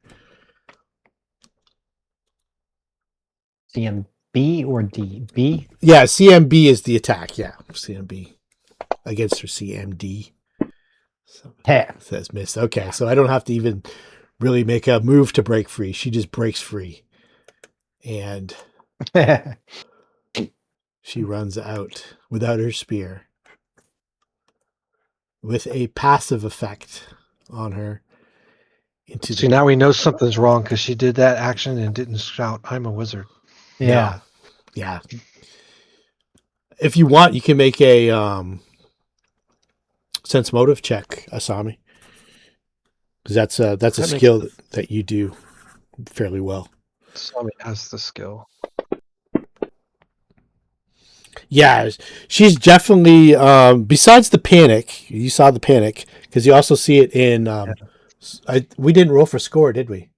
CMB or D? B? Yeah, CMB is the attack. Yeah, CMB against her CMD. So Yeah. says miss. Okay, so I don't have to even really make a move to break free. She just breaks free. And she runs out without her spear. With a passive effect on her. See, now we know something's wrong because she did that action and didn't shout, "I'm a wizard." Yeah. Yeah. If you want, you can make a sense motive check, Asami, because that's a That makes skill that you do fairly well. Asami has the skill. Yeah, she's definitely. Besides the panic, you saw the panic because you also see it in. We didn't roll for score, did we?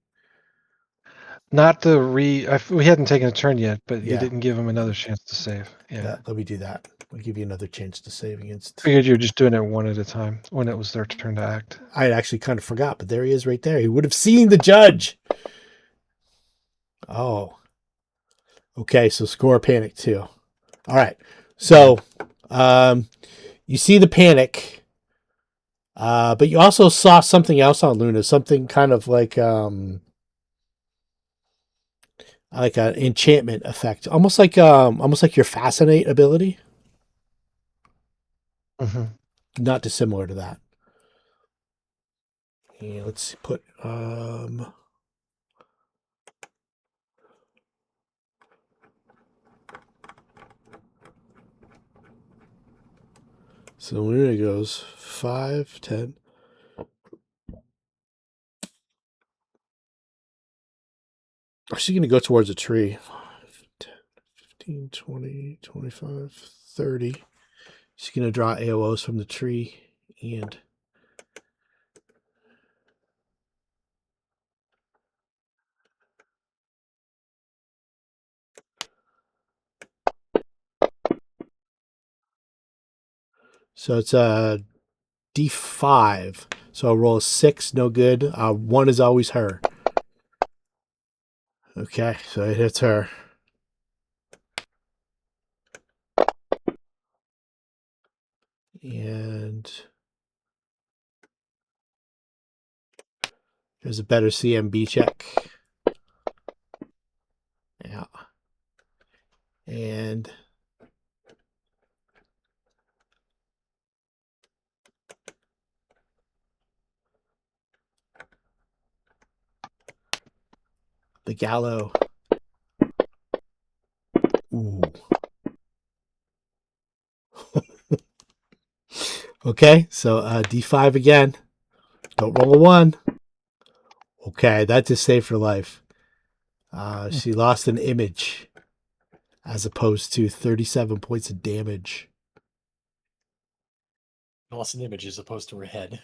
Not the we hadn't taken a turn yet, but Yeah. you didn't give him another chance to save. Yeah. Let me do that. I'll give you another chance to save against. Figured you were just doing it one at a time when it was their turn to act. I actually kind of forgot, but there he is right there. He would have seen the judge. Oh. Okay, so score panic too. All right. So you see the panic, but you also saw something else on Luna, something kind of like an enchantment effect, almost like your fascinate ability. Mm-hmm. Not dissimilar to that. Yeah, let's put so Luna goes 5, 10. She's going to go towards a tree. 5, 10, 15, 20, 25, 30. She's going to draw AOs from the tree and so it's a D5. So I'll roll a 6, no good. 1 is always her. Okay, so it hits her. And there's a better CMB check. Yeah. And the Gallow. Ooh. Okay, so D5 again. Don't roll a 1. Okay, that just saved her life. She lost an image as opposed to 37 points of damage. Lost an image as opposed to her head.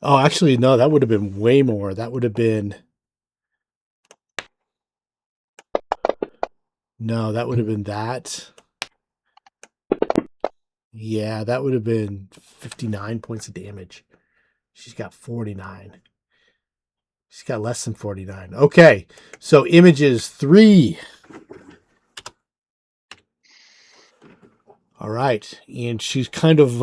Oh, actually, no, that would have been way more. That would have been... No, that would have been that. Yeah, that would have been 59 points of damage. She's got 49. She's got less than 49. Okay, so images 3. All right, and she's kind of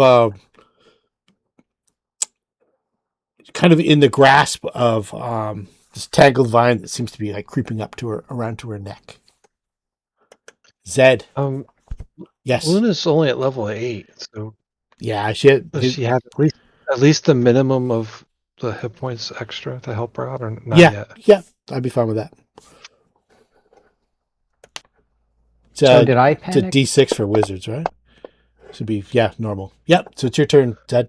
in the grasp of this tangled vine that seems to be like creeping up to her, around to her neck. Zed. Yes. Luna's only at level 8, so yeah, she had at least the minimum of the hit points extra to help her out, or not yet? Yeah, I'd be fine with that. So did I panic? It's a D6 for wizards, right? Should be normal. Yep. So it's your turn, Zed.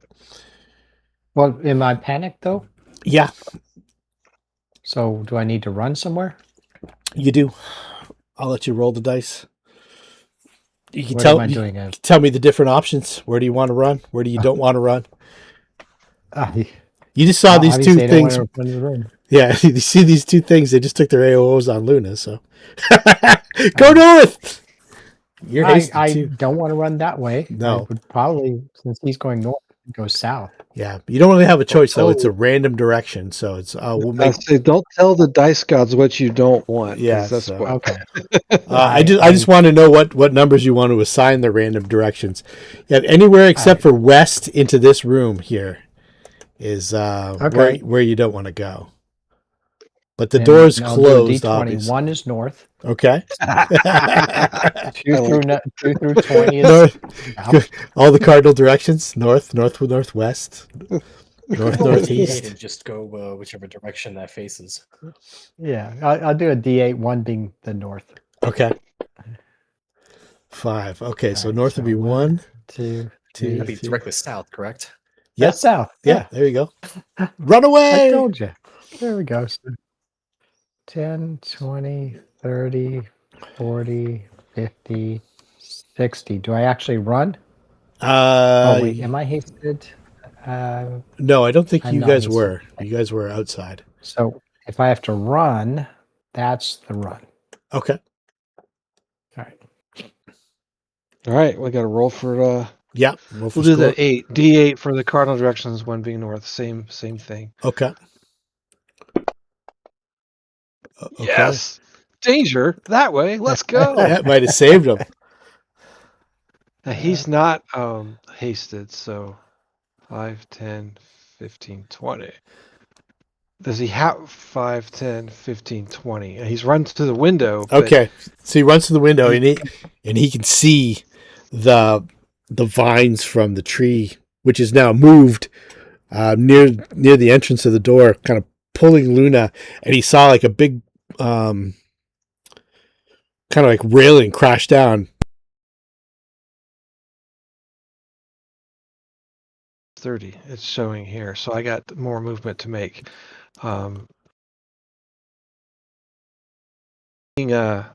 Well, am I panicked though? Yeah, So do I need to run somewhere? you do. I'll let you roll the dice. You can What am I doing? tell me the different options. Where do you want to run? Where do you don't want to run? You just saw these two things. Yeah, you see these two things. They just took their AOs on Luna, so go north. You're hasty I too. don't want to run that way. No. I would probably, since he's going north, go south. Yeah, you don't really have a choice though. It's a random direction, so it's we'll I make. say, don't tell the dice gods what you don't want. 'cause Yeah, that's so- what. Okay. I just want to know what numbers you want to assign the random directions. Yeah, anywhere except for west into this room here is Okay. where you don't want to go. But the And door's I'll do closed. D20. Obviously. 1 is north. Okay. 2 through 20 is North, south. all the cardinal directions: north, northwest, north, Roll a D8 northeast. and just go whichever direction that faces. Yeah, I'll do a D8, 1 being the north. Okay. 5. Okay, so Alright, north would be 1, 2, 2, That'd be 3. directly south, correct? Yep. That's south. Yeah, there you go. Run I away! told you. There we go. So 10, 20, 30, 40, 50, 60. Do I actually run? Oh, wait. Am I hasted? No, I don't think I'm you not guys hasted. were. You guys were outside. So if I have to run, that's the run. Okay. All right. All right, we got to roll for. Yeah. Roll for We'll do score. the 8. D8 for the cardinal directions, 1 being north. Same thing. Okay. Okay. Yes. Danger that way. Let's go. That might have saved him. Now, he's not hasted, so 5, 10, 15, 20. Does he have 5, 10, 15, 20? And he's run to the window. But Okay. So he runs to the window and he can see the vines from the tree, which is now moved near the entrance of the door, kind of pulling Luna, and he saw like a big kind of like railing crash down. 30, it's showing here. So I got more movement to make. Being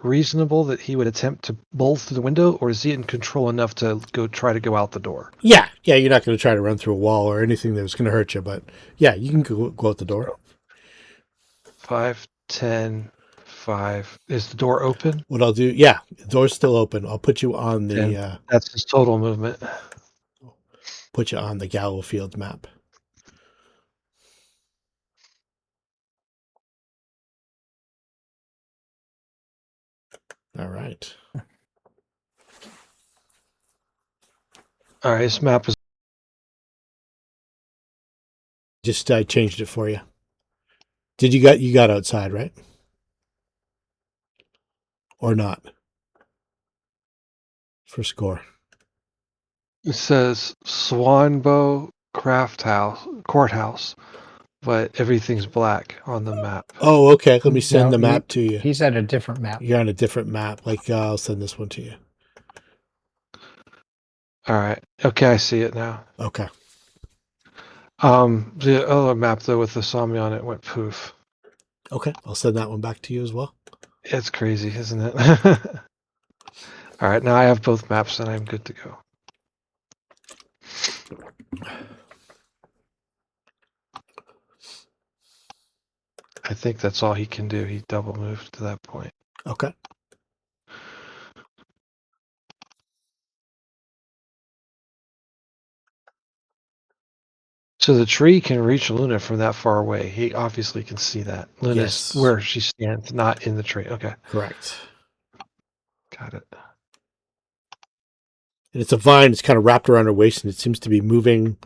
reasonable that he would attempt to bolt through the window, or is he in control enough to try to go out the door? Yeah, you're not going to try to run through a wall or anything that was going to hurt you, but yeah, you can go out the door. 5, 10, 5. Is the door open? What I'll do, yeah, the door's still open. I'll put you on the And that's his total movement. Gallow Fields map. All right. All right, this map is. Just I changed it for you. You got outside, right? Or not? For score. It says Swanbow Courthouse, but everything's black on the map. Oh, okay. Let me send No, the map to you. He's at a different map. You're on a different map. Like I'll send this one to you. All right. Okay, I see it now. Okay. The other map though with the Asami on it went poof. Okay. I'll send that one back to you as well. It's crazy, isn't it? All right, now I have both maps and I'm good to go. I think that's all he can do. He double moved to that point. Okay. So the tree can reach Luna from that far away. He obviously can see that. Luna's Yes. where she stands, not in the tree. Okay. Correct. Got it. And it's a vine. It's kind of wrapped around her waist, and it seems to be moving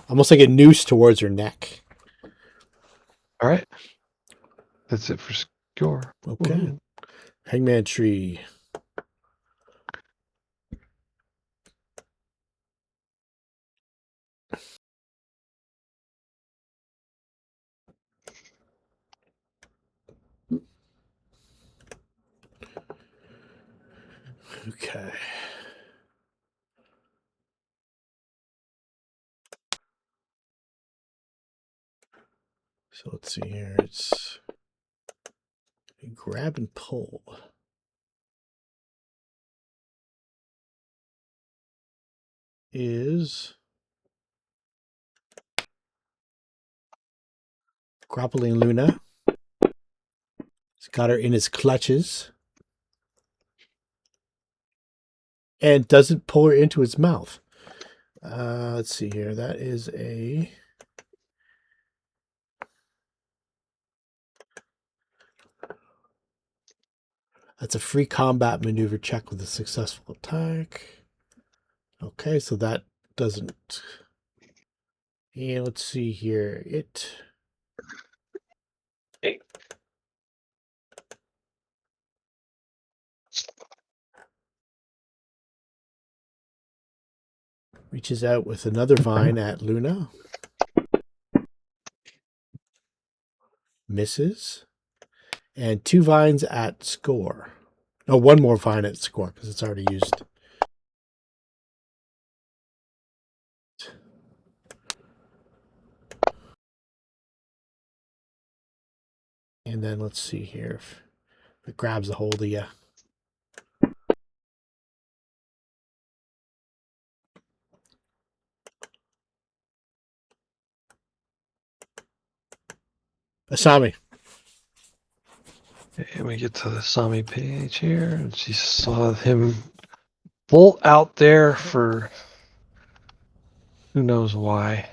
almost like a noose towards her neck. All right. That's it for Skjor. Okay. Ooh. Hangman tree. Okay. So let's see here. It's grab and pull. Is grappling Luna. He's got her in his clutches. And doesn't pull her into his mouth. Let's see here. That is a... That's a free combat maneuver check with a successful attack. Okay, so that doesn't... Yeah, let's see here. It... reaches out with another vine at Luna. Misses. and 2 vines at Skjor. No, 1 more vine at Skjor because it's already used. And then let's see here if it grabs a hold of you. Asami. And we get to the Asami page here, and she saw him bolt out there for who knows why.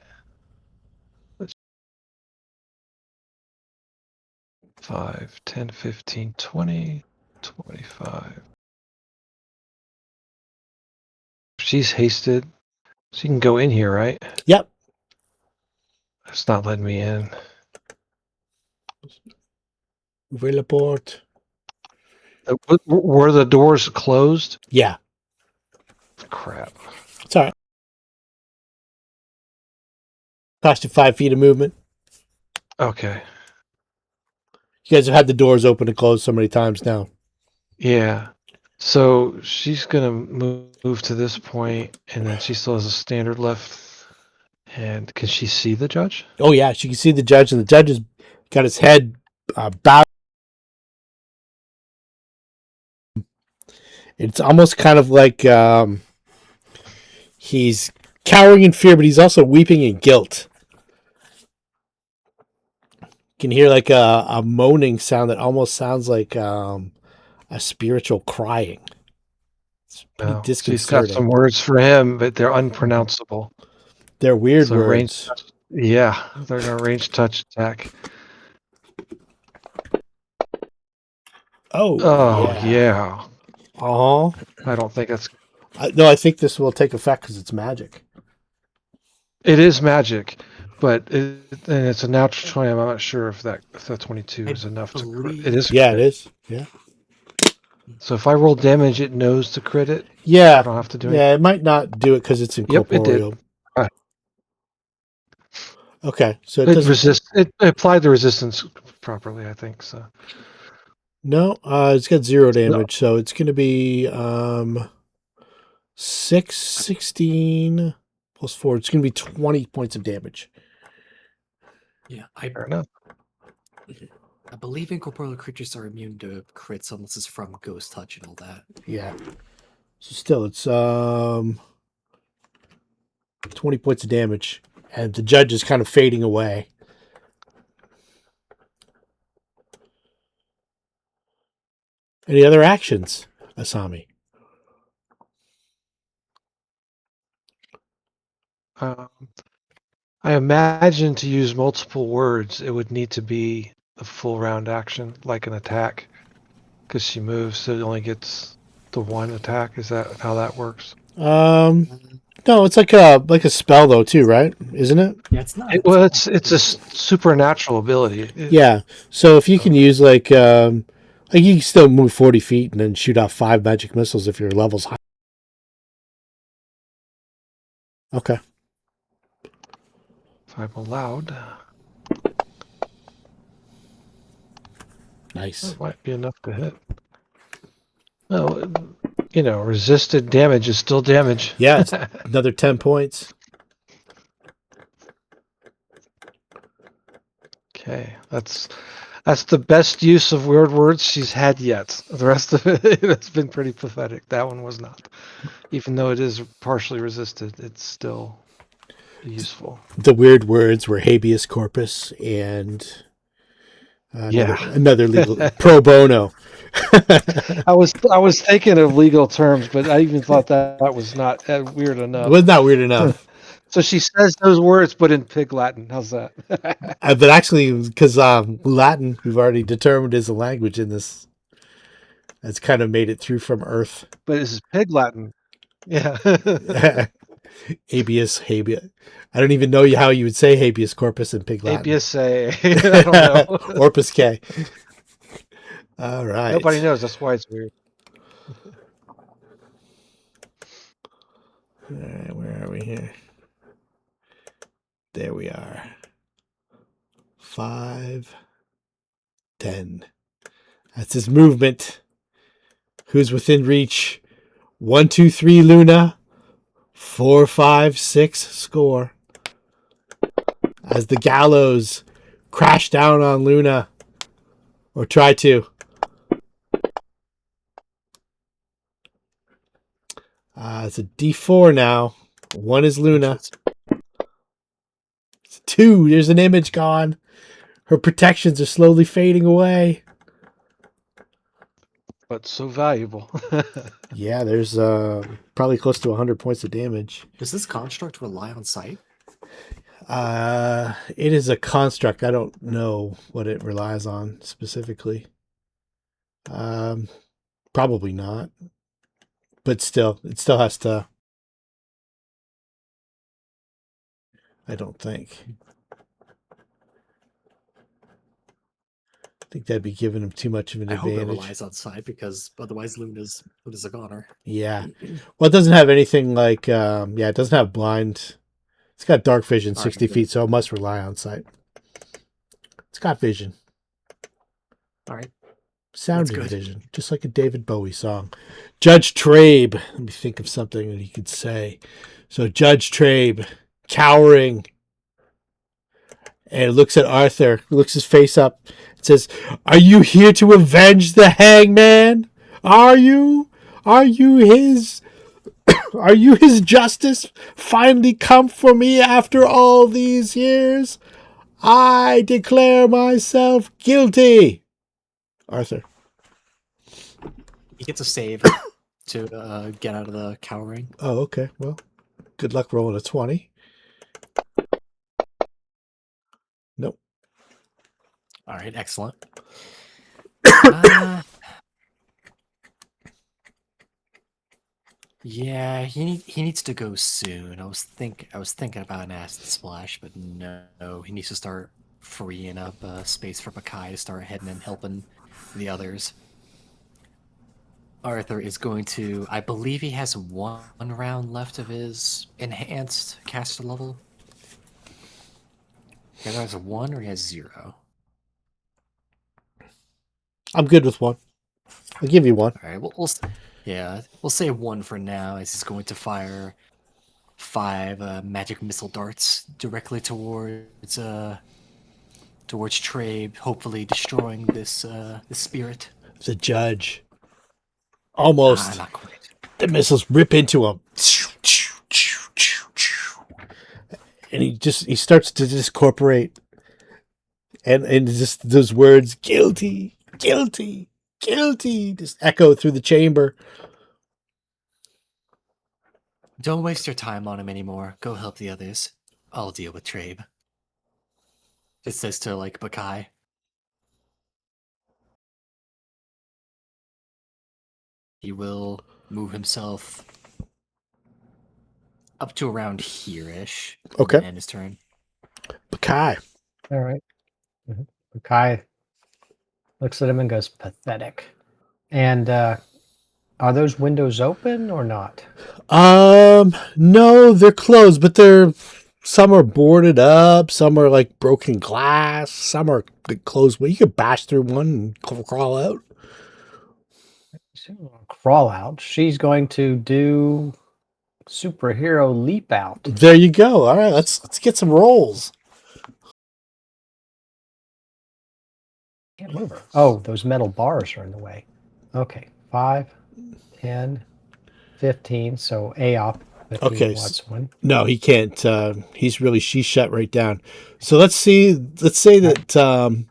5, 10, 15, 20, 25. She's hasted. She can go in here, right? Yep. It's not letting me in. Ouvrez la porte. Were the doors closed? Yeah. Crap. It's all right. Cost you 5 feet of movement. Okay. You guys have had the doors open and closed so many times now. Yeah. So she's gonna move to this point, and then she still has a standard left. And can she see the judge? Oh, yeah. She can see the judge, and the judge has got his head bowed. It's almost kind of like he's cowering in fear, but he's also weeping in guilt. You can hear like a moaning sound that almost sounds like a spiritual crying. It's pretty No. She's got disconcerting. some words for him, but they're unpronounceable. They're weird So words. Yeah, they're gonna range touch attack. Oh, yeah. Uh-huh. I don't think that's. No, I think this will take effect because it's magic. It is magic, but and it's a natural 20. I'm not sure if that 22 is enough to. believe- It is. Yeah, crit. it is. Yeah. So if I roll damage, it knows to crit it. I Yeah. don't have to do anything. Yeah, it might not do it because it's Yep, it did. incorporeal. Right. Okay, so it It doesn't. It applied the resistance properly, I think. So No, it's got 0 damage, so it's going to be 6, 16 plus 4. It's going to be 20 points of damage. Yeah, fair enough. I believe incorporeal creatures are immune to crits unless it's from ghost touch and all that. Yeah. So still, it's 20 points of damage, and the judge is kind of fading away. Any other actions, Asami? I imagine to use multiple words, it would need to be a full round action, like an attack, because she moves, so it only gets the 1 attack. Is that how that works? No, it's like a spell though too, right? Isn't it? Yeah, it's not. Well, it's a supernatural ability. Yeah. So if you can use like you can still move 40 feet and then shoot off 5 magic missiles if your level's high. Okay. If I'm allowed, Nice. that might be enough to hit. Well, resisted damage is still damage. Yeah, it's another 10 points. Okay, that's the best use of weird words she's had yet. The rest of it has been pretty pathetic. That one was not. Even though it is partially resisted, it's still useful. The weird words were habeas corpus and another legal pro bono. I was thinking of legal terms, but I even thought that was not weird enough. It was not weird enough. So she says those words, but in Pig Latin. How's that? But actually, because Latin, we've already determined is a language in this. That's kind of made it through from Earth. But this is Pig Latin. Yeah. Habeas. I don't even know how you would say habeas corpus in Pig Latin. Habeas I don't know. Orpus K. All right. Nobody knows. That's why it's weird. All right, where are we here? There we are. 5, 10. That's his movement. Who's within reach? 1, 2, 3, Luna. 4, 5, 6, Skjor. As the gallows crash down on Luna. Or try to. It's a D4 now. 1 is Luna. 2, there's an image gone. Her protections are slowly fading away. But so valuable. Yeah, there's probably close to 100 points of damage. Does this construct rely on sight? It is a construct. I don't know what it relies on specifically. Probably not. But still, it still has to. I don't think. I think that'd be giving him too much of an I hope it advantage. relies on sight because otherwise Luna's a goner. Yeah. Well, it doesn't have anything like. It doesn't have blind. It's got dark vision, All right, 60 good. feet, so it must rely on sight. It's got vision. All right. Sound That's and good. vision, just like a David Bowie song. Judge Trabe. Let me think of something that he could say. So Judge Trabe, cowering, and looks at Arthur, looks his face up, and says, "Are you here to avenge the hangman? Are you? Are you his? Are you his justice finally come for me after all these years? I declare myself guilty." Arthur. He gets a save to get out of the cowering. Oh, okay. Well, good luck rolling a 20. Nope. All right, excellent. Yeah, he needs to go soon. I was thinking about an acid splash, but no, he needs to start freeing up space for Baccae to start heading and helping the others. Arthur is going to. I believe he has 1 round left of his enhanced caster level. He either has 1 or he has 0. I'm good with 1. I'll give you 1. All right, we'll say 1 for now, as he's going to fire 5 magic missile darts directly towards Trabe, hopefully destroying this spirit. The judge. Almost. Not quite. The missiles rip into him. And he starts to discorporate. And just those words, guilty, guilty, guilty, just echo through the chamber. Don't waste your time on him anymore. Go help the others. I'll deal with Trabe. It says to Baccae. He will move himself up to around here-ish. Okay. And end his turn. Baccae. All right. Baccae looks at him and goes, pathetic. And are those windows open or not? No, they're closed, but some are boarded up, some are like broken glass, some are closed. Well, you could bash through one and crawl out. Crawl out. She's going to do superhero leap out. There you go. All right, let's get some rolls. Can't move her. Oh, those metal bars are in the way. Okay, 5, 10, 15. So AOP. If Okay, he wants one. No, he can't. She's shut right down. So let's say that on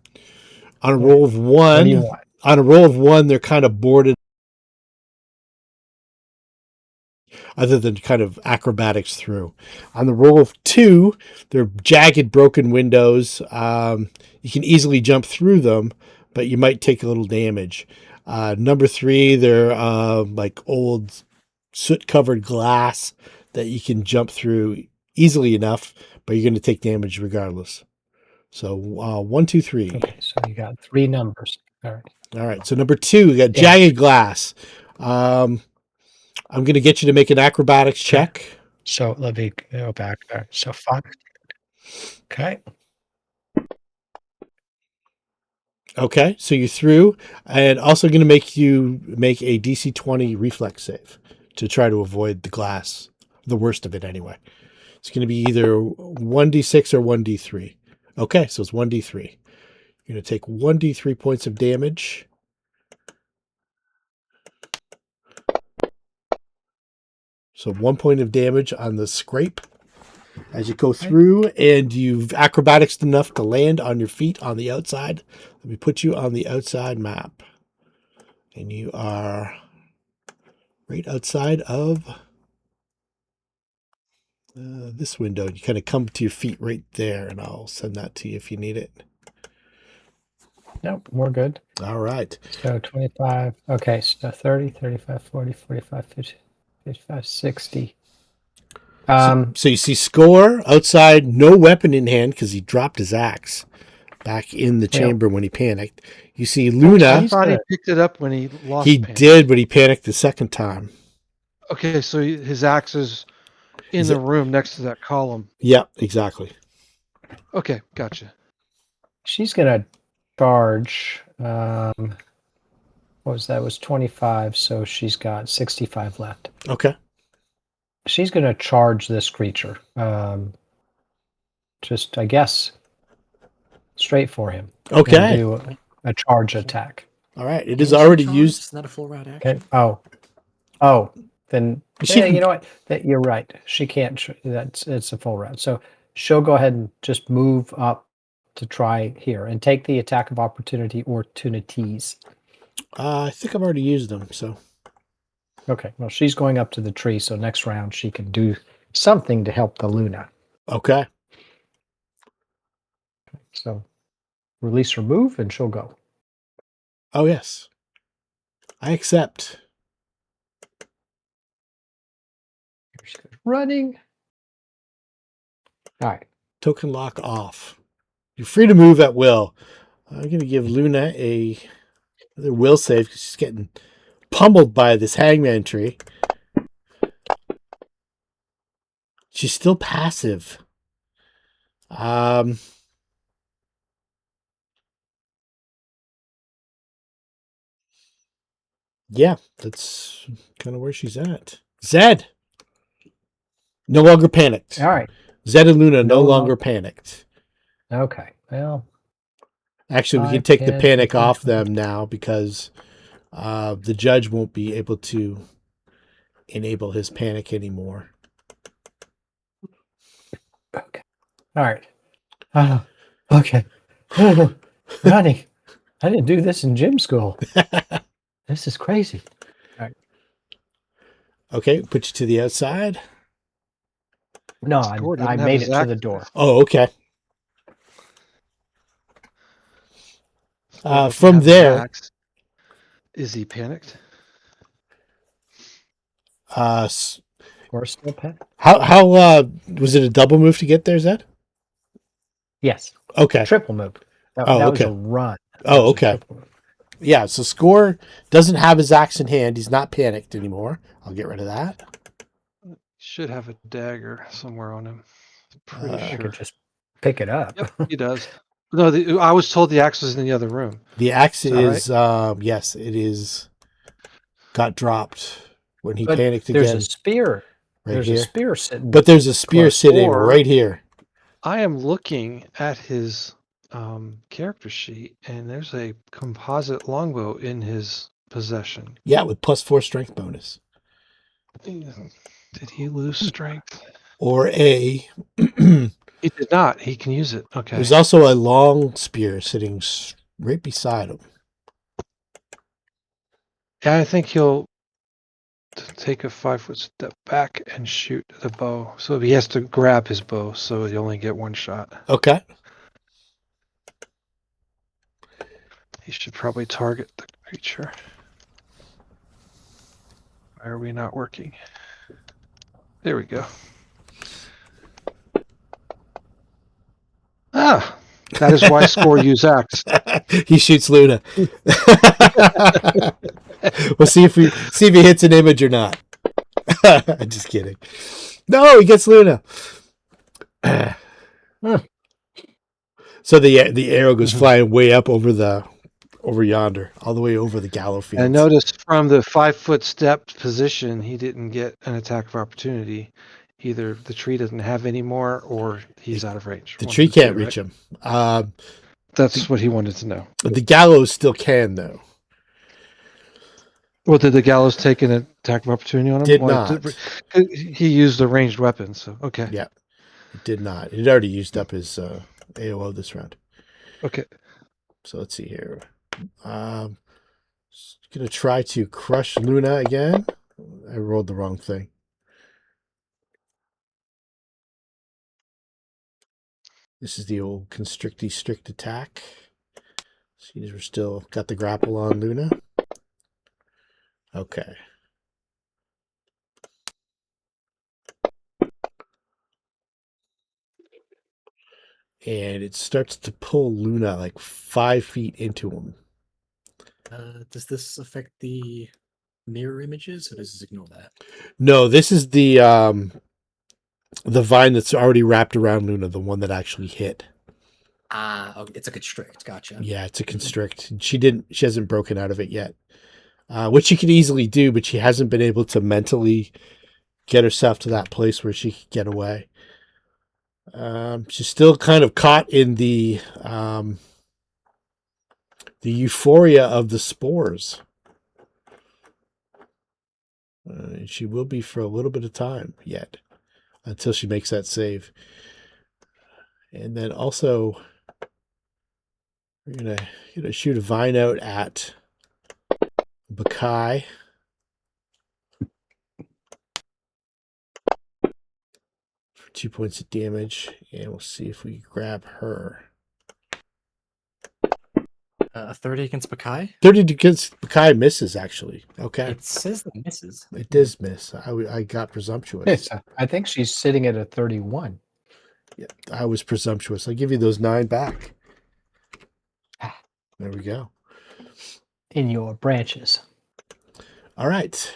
a roll of 1, What do you want? on a roll of 1, they're kind of boarded. Other than kind of acrobatics through. On the roll of 2, they're jagged, broken windows. You can easily jump through them, but you might take a little damage. Number 3, they're like old soot-covered glass that you can jump through easily enough, but you're going to take damage regardless. So 1, 2, 3. Okay, so you got 3 numbers. All right. All right. So number 2, we got jagged glass. I'm going to get you to make an acrobatics check. So let me go back there. So 5. Okay. Okay, so you're through, and also going to make you make a DC 20 reflex save to try to avoid the glass, the worst of it anyway. It's going to be either 1d6 or 1d3. Okay, so it's 1d3. You're going to take 1d3 points of damage. So 1 point of damage on the scrape as you go through, and you've acrobatics enough to land on your feet on the outside. Let me put you on the outside map. And you are right outside of this window. You kind of come to your feet right there, and I'll send that to you if you need it. Nope, we're good. All right. So 25. Okay, so 30, 35, 40, 45, 50, 55, 60. So you see Skjor outside, no weapon in hand because he dropped his axe back in the chamber when he panicked. You see Luna. I thought he picked it up when he lost. He did, but he panicked the second time. Okay, so his axe is in the room next to that column. Yep, exactly. Okay, gotcha. She's gonna charge. What was that? It was 25, so she's got 65 left. Okay. She's gonna charge this creature. Just, I guess, straight for him. Okay. And do a charge attack. All right. It is already used. It's not a full round action. Okay. Oh. Then you know what? You're right. She can't. It's a full round. So she'll go ahead and just move up to try here and take the attack of opportunity or opportunities. I think I've already used them. So. Okay. Well, she's going up to the tree, so next round she can do something to help the Luna. Okay. So release her move, and she'll go. Oh yes. I accept. She goes running. All right. Token lock off. You're free to move at will. I'm going to give Luna another will save because she's getting pummeled by this hangman tree. She's still passive. Yeah, that's kind of where she's at. Zed! No longer panicked. All right. Zed and Luna no longer panicked. Okay. Well. Actually, we can take the panic off them now because the judge won't be able to enable his panic anymore. Okay. All right. Okay. Running. I didn't do this in gym school. This is crazy. All right. Okay, put you to the outside. No, I made it to the door. Oh, okay. From there, is he panicked? Or still pet? How was it a double move to get there, Zed? Yes. Okay. Triple move. That was a run. Oh, okay. Yeah, so Skjor doesn't have his axe in hand. He's not panicked anymore. I'll get rid of that. Should have a dagger somewhere on him. Pretty sure. I could just pick it up. Yep, he does. No, I was told the axe was in the other room. The axe is, right? Yes, it is. Got dropped when he panicked again. There's a spear. There's a spear sitting. But there's a spear sitting right here. I am looking at his character sheet, and there's a composite longbow in his possession. Yeah, with +4 strength bonus. Did he lose strength? Or a... He did not. He can use it. Okay. There's also a long spear sitting right beside him. Yeah, I think he'll take a 5-foot step back and shoot the bow. So he has to grab his bow, so you only get one shot. Okay. He should probably target the creature. Why are we not working? There we go. Ah, that is why Skjor use axe. He shoots Luna. We'll see if he hits an image or not. I'm just kidding. No, he gets Luna. So the arrow goes flying way up over the over yonder, all the way over the Gallow fields. And notice from the 5-foot step position, he didn't get an attack of opportunity. Either the tree doesn't have any more, or he's out of range. The One tree of the can't two, reach right? him. That's what he wanted to know. The Gallows still can, though. Well, did the Gallows take an attack of opportunity on him? Did Well, not. He used a ranged weapon, so okay. Yeah, it did not. He'd already used up his AOO this round. Okay. So let's see here. Gonna try to crush Luna again. I rolled the wrong thing. This is the old constricty strict attack. See, we're still got the grapple on Luna. Okay. And it starts to pull Luna like 5 feet into him. Does this affect the mirror images, or does this ignore that? No, this is the vine that's already wrapped around Luna, the one that actually hit. Ah, okay, it's a constrict. Gotcha. Yeah, it's a constrict. She hasn't broken out of it yet. Which she could easily do, but she hasn't been able to mentally get herself to that place where she could get away. She's still kind of caught in the euphoria of the spores. She will be for a little bit of time yet, until she makes that save. And then also, we're gonna shoot a vine out at Baccae. For 2 points of damage, and we'll see if we grab her. A 30 against Baccae? 30 against Baccae misses, actually. Okay. It says that misses. It does miss. I got presumptuous. I think she's sitting at a 31. Yeah, I was presumptuous. I'll give you those 9 back. There we go. In your branches. All right.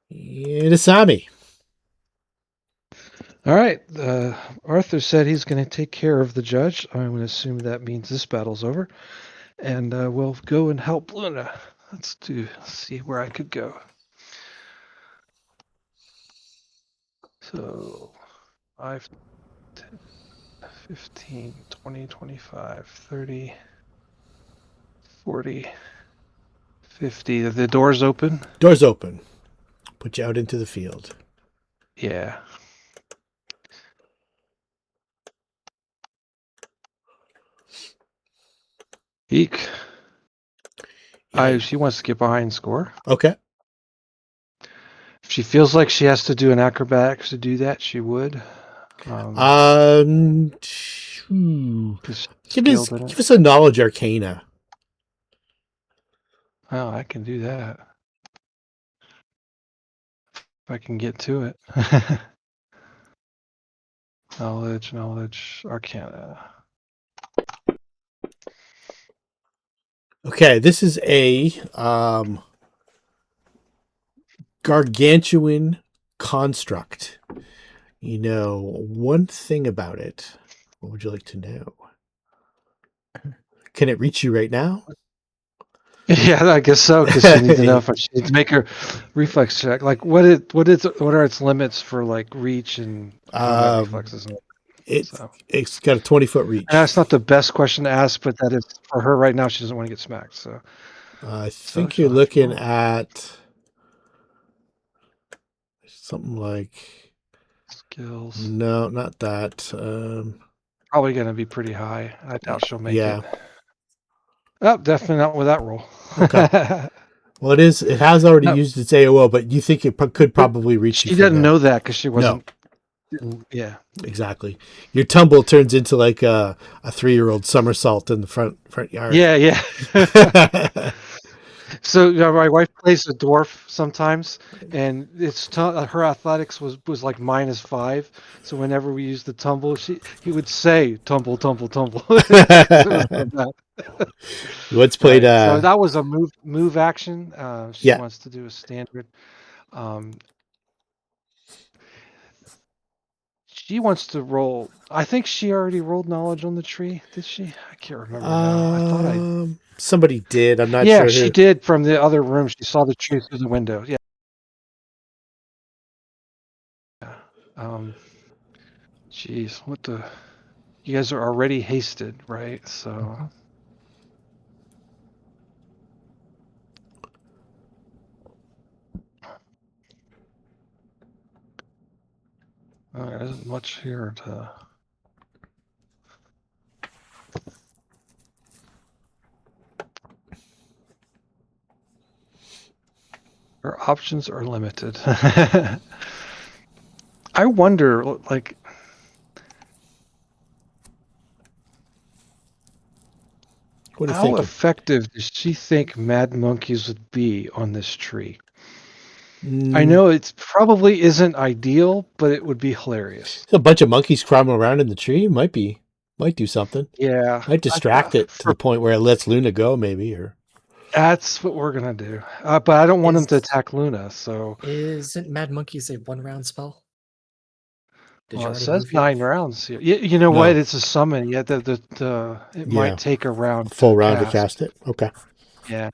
And Asami. All right. Arthur said he's going to take care of the judge. I'm going to assume that means this battle's over. And we'll go and help Luna. Let's see where I could go. So 5, 10, 15, 20, 25, 30, 40, 50. The door's open? Door's open. Put you out into the field. Yeah. Eek. She wants to get behind Skjor. Okay. If she feels like she has to do an acrobatics to do that, she would. Give us a knowledge arcana. Oh, I can do that. If I can get to it. knowledge, arcana. Okay, this is a gargantuan construct. You know one thing about it. What would you like to know? Can it reach you right now? Yeah, I guess so. Because she needs to know if she needs to make her reflex check. Like, what are its limits for like reach and reflexes? It's got a 20-foot reach. And that's not the best question to ask, but that is for her right now. She doesn't want to get smacked. So I think you're looking at something like skills. No, not that. Probably going to be pretty high. I doubt she'll make yeah. it. Oh, definitely not with that roll. Okay. Well, it has already used its AOO, but you think it could probably reach you. She doesn't know that because she wasn't. No. Yeah. Exactly. Your tumble turns into like a 3-year-old somersault in the front yard. Yeah. So my wife plays a dwarf sometimes, and her athletics was like -5. So whenever we used the tumble, he would say tumble, tumble, tumble. What's played? So that was a move action. She wants to do a standard. She wants to roll. I think she already rolled knowledge on the tree. Did she? I can't remember now. I thought I. Somebody did. I'm not Yeah, sure she who. did from the other room. She saw the tree through the window. Yeah. Jeez, what the? You guys are already hasted, right? So. There isn't much here to. Our options are limited. I wonder, like, What are you how thinking? effective does she think mad monkeys would be on this tree? I Mm, know it probably isn't ideal, but it would be hilarious. a bunch of monkeys crawling around in the tree might do something. Yeah, Might distract it to the point where it lets Luna go, maybe. Or that's what we're gonna do. But I don't want him to Is- attack Luna. So, Isn't Mad Monkeys a 1-round spell? Did you well, it already says move yet? 9 rounds here. You know No. what? It's a summon. Yeah, it Yeah. might take a round. full to round to cast it. Okay. Yeah.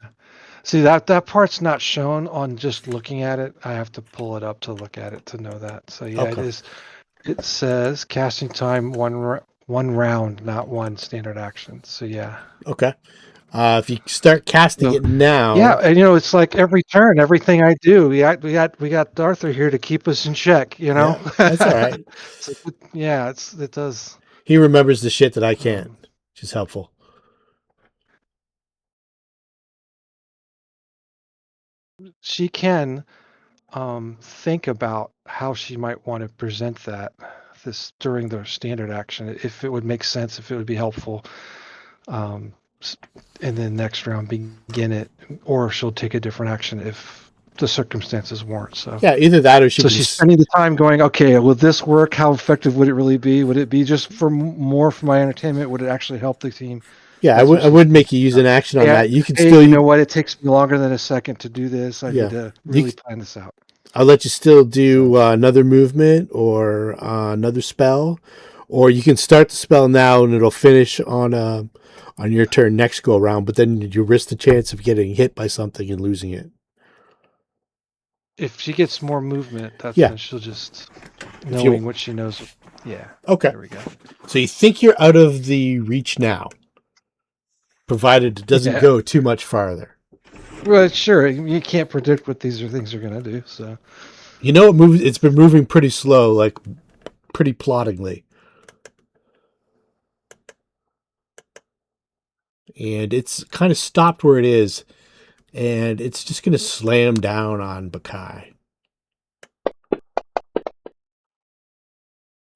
See, that part's not shown on just looking at it. I have to pull it up to look at it to know that. So yeah, it Okay. is. It says casting time one round, not one standard action. So yeah. Okay. If you start casting So, it now, yeah, and it's like every turn, everything I do, we got Arthur here to keep us in check. yeah, that's all right. So, yeah, it does. He remembers the shit that I can't, which is helpful. She can think about how she might want to present this during the standard action, if it would make sense, if it would be helpful. And then next round begin it, or she'll take a different action if the circumstances warrant. So Yeah, either that or she so can. she's spending the time going, okay, will this work? How effective would it really be? Would it be just for more for my entertainment? Would it actually help the team? Yeah, That's what I would make you use an action on Yeah, that. You can hey, still. you know what? It takes me longer than a second to do this. I Yeah. need to You really c- plan this out. I'll let you still do another movement or another spell, or you can start the spell now and it'll finish on your turn next go around. But then you risk the chance of getting hit by something and losing it. If she gets more movement, that's Yeah. when she'll just you- knowing what she knows. Yeah. Okay. There we go. So you think you're out of the reach now, provided it doesn't Yeah. go too much farther. Well, sure. You can't predict what these things are going to do. So You know, it's been moving pretty slow, like pretty ploddingly. And it's kind of stopped where it is, and it's just going to slam down on Baccae.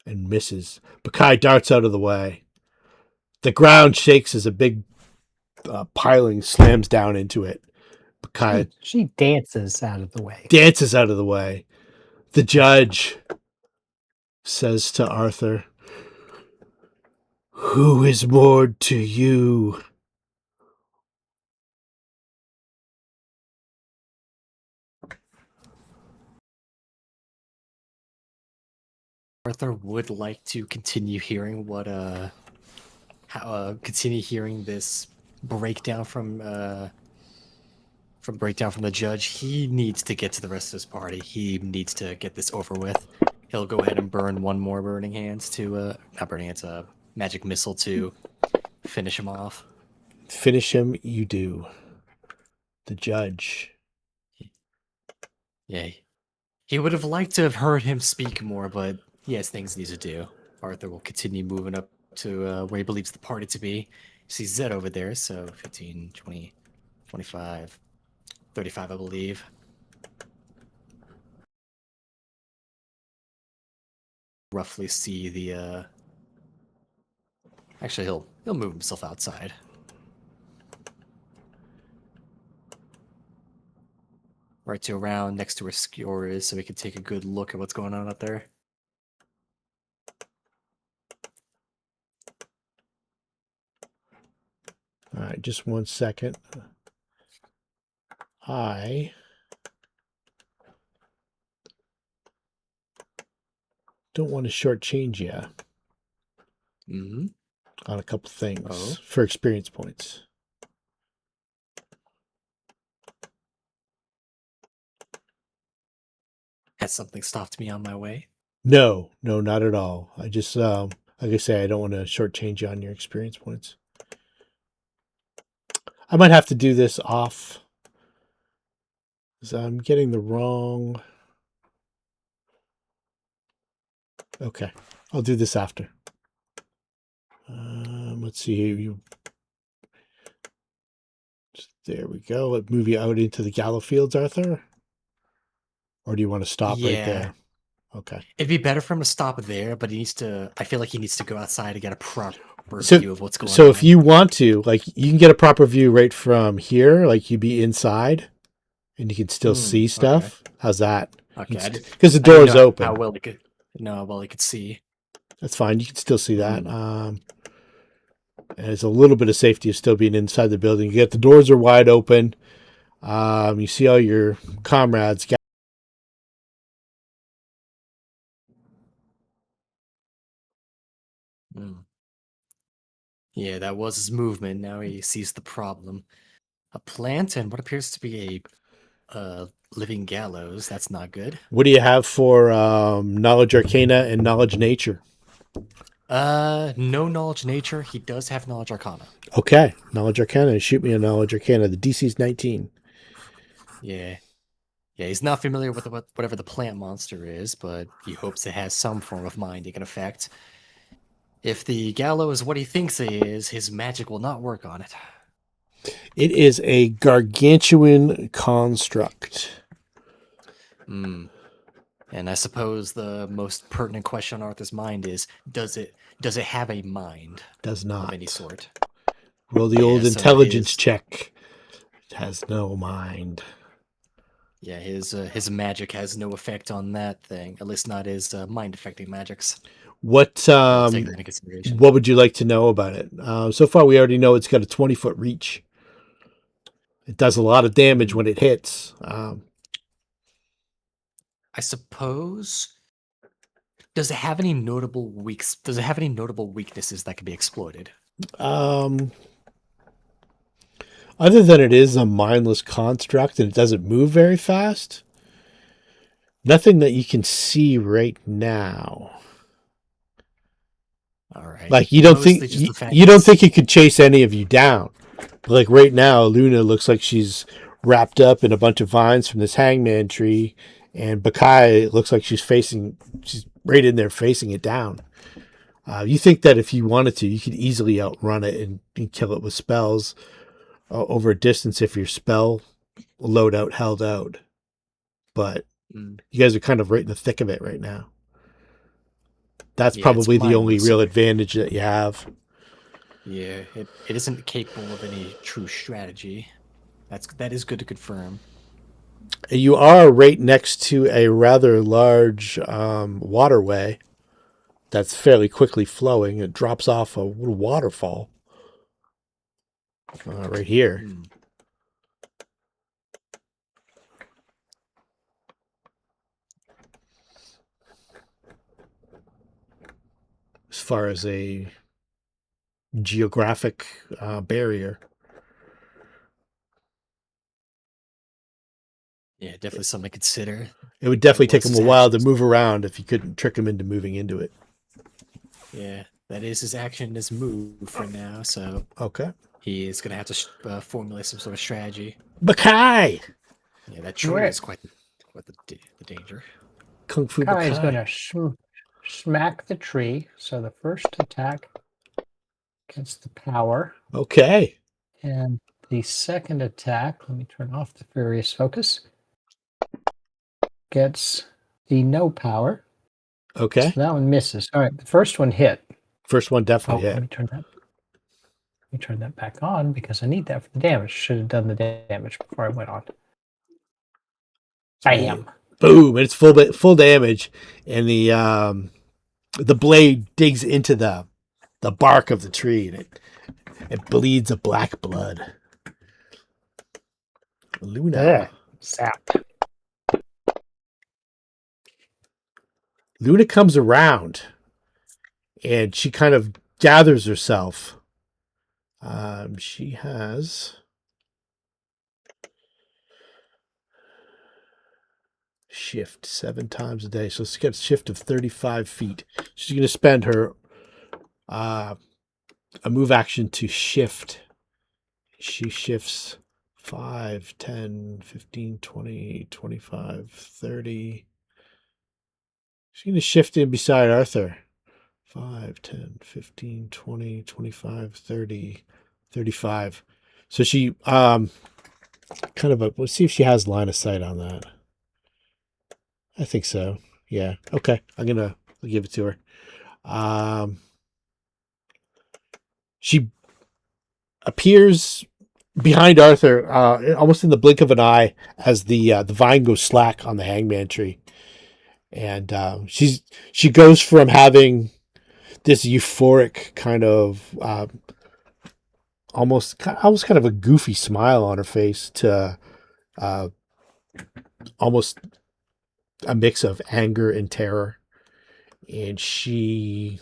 And misses. Baccae darts out of the way. The ground shakes as a big piling slams down into it. Baccae She dances out of the way. dances out of the way. The judge says to Arthur, "Who is moored to you?" Arthur would like to continue hearing continue hearing this breakdown from the judge. He needs to get to the rest of his party. He needs to get this over with. He'll go ahead and burn one more burning hands to not burning hands, magic missile to finish him off. Finish him, you do. The judge. Yeah. He would have liked to have heard him speak more, but he has things he needs to do. Arthur will continue moving up to where he believes the party to be. He sees Zed over there, so 15, 20, 25, 35, I believe. Roughly see the actually he'll move himself outside. Right to around next to where Skjor is, so we can take a good look at what's going on out there. All right, just 1 second. I don't want to shortchange you Mm-hmm. on a couple things Oh. for experience points. Has something stopped me on my way? No, not at all. I just, like I say, I don't want to shortchange you on your experience points. I might have to do this off, because I'm getting the wrong. Okay, I'll do this after. Let's see here. There we go. Let move you out into the Gallow fields, Arthur. Or do you want to stop right Yeah. there? Okay. It'd be better for him to stop there, but he needs to. I feel like he needs to go outside to get a proper So- view of what's going on. So if you want to, like, you can get a proper view right from here, like you'd be inside, and you can still see stuff. How's that? Okay, Because the I didn't door is know open. How well he could? No, how well he could see. That's fine. You can still see that. And there's a little bit of safety of still being inside the building. You get the doors are wide open. You see all your comrades. Mm. Yeah, that was his movement. Now he sees the problem. A plant and what appears to be a living gallows. That's not good. What do you have for knowledge arcana and knowledge nature? No knowledge nature. He does have knowledge arcana. Okay, knowledge arcana. Shoot me a knowledge arcana. The DC's 19. Yeah. Yeah, he's not familiar with whatever the plant monster is, but he hopes it has some form of mind it can affect. If the Gallow is what he thinks it is, his magic will not work on it. It is a gargantuan construct. And I suppose the most pertinent question on Arthur's mind is, does it have a mind Does not. of any sort? Roll the Yeah, old so intelligence his- check. It has no mind. Yeah, his magic has no effect on that thing. At least not his mind-affecting magics. What I'll take that into consideration. what would you like to know about it? So far, we already know it's got a 20-foot reach. It does a lot of damage when it hits. I suppose. Does it have any notable Does it have any notable weaknesses that can be exploited? Other than it is a mindless construct and it doesn't move very fast, nothing that you can see right now. All right. Like you don't Mostly think just the fact you don't it's- think it could chase any of you down. But like right now, Luna looks like she's wrapped up in a bunch of vines from this hangman tree, and Baccae looks like she's right in there facing it down. You think that if you wanted to, you could easily outrun it and kill it with spells over a distance if your spell loadout held out. But Mm, you guys are kind of right in the thick of it right now. That's Yeah, it's probably the only mindless. real advantage that you have. yeah, it isn't capable of any true strategy. That is good to confirm. And you are right next to a rather large waterway that's fairly quickly flowing. It drops off a little waterfall right here. Mm. As far as a geographic barrier. Yeah, definitely something to consider. It would definitely What's take him his a while to actions? move around if you couldn't trick him into moving into it. Yeah, that is his action, his move for now. So Okay. he is going to have to formulate some sort of strategy. Baccae! Yeah, that tree Right. is quite the danger. Kung Fu Kai is Baccae. going to smack the tree. So the first attack gets the power. Okay. And the second attack, let me turn off the Furious Focus, gets the no power. Okay. So that one misses. All right, the first one hit. First one Oh, definitely let hit. me turn that back on because I need that for the damage. Should have done the damage before I went on. Bam. Boom! And it's full damage, and the blade digs into the bark of the tree, and it bleeds a black blood. Luna. Yeah. Zap. Luna comes around and she kind of gathers herself. She has shift 7 times a day. So she gets a shift of 35 feet. She's going to spend her a move action to shift. She shifts 5, 10, 15, 20, 25, 30. She's going to shift in beside Arthur. 5, 10, 15, 20, 25, 30, 35. So she let's see if she has line of sight on that. I think so. Yeah. Okay. I'll give it to her. She appears behind Arthur, almost in the blink of an eye, as the vine goes slack on the hangman tree, and she goes from having this euphoric kind of almost kind of a goofy smile on her face to almost a mix of anger and terror. And she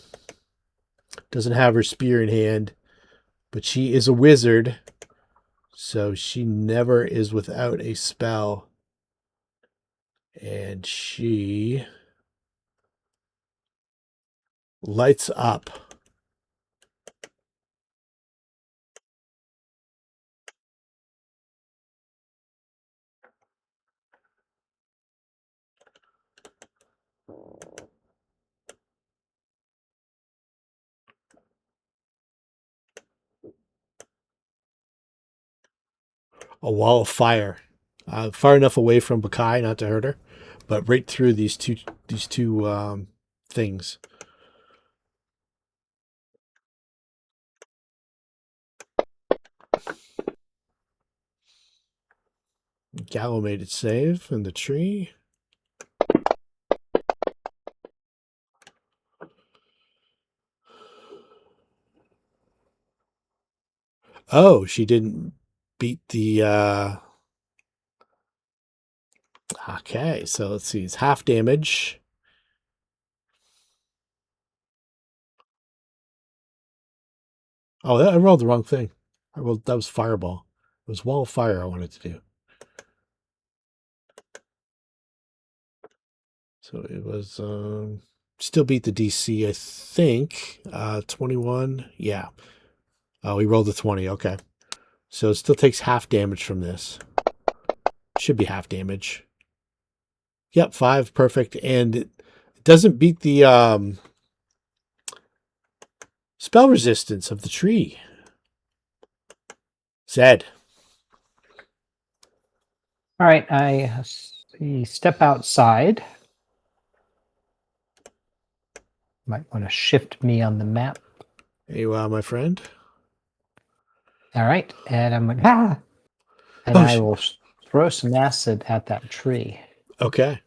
doesn't have her spear in hand, but she is a wizard, so she never is without a spell. And she lights up a wall of fire, far enough away from Baccae not to hurt her, but right through these two things. Gallow made it save in the tree. Oh, she didn't beat the okay, so let's see, it's half damage. Oh, I rolled the wrong thing. That was fireball. It was wall of fire I wanted to do. So it was still beat the DC, I think. 21. Yeah. Oh, he rolled a 20. Okay. So it still takes half damage from this. Should be half damage. Yep, 5, perfect. And it doesn't beat the spell resistance of the tree. Zed. All right, I step outside. Might want to shift me on the map. There you are, my friend. All right, and I'm like, ah! And I will throw some acid at that tree. Okay.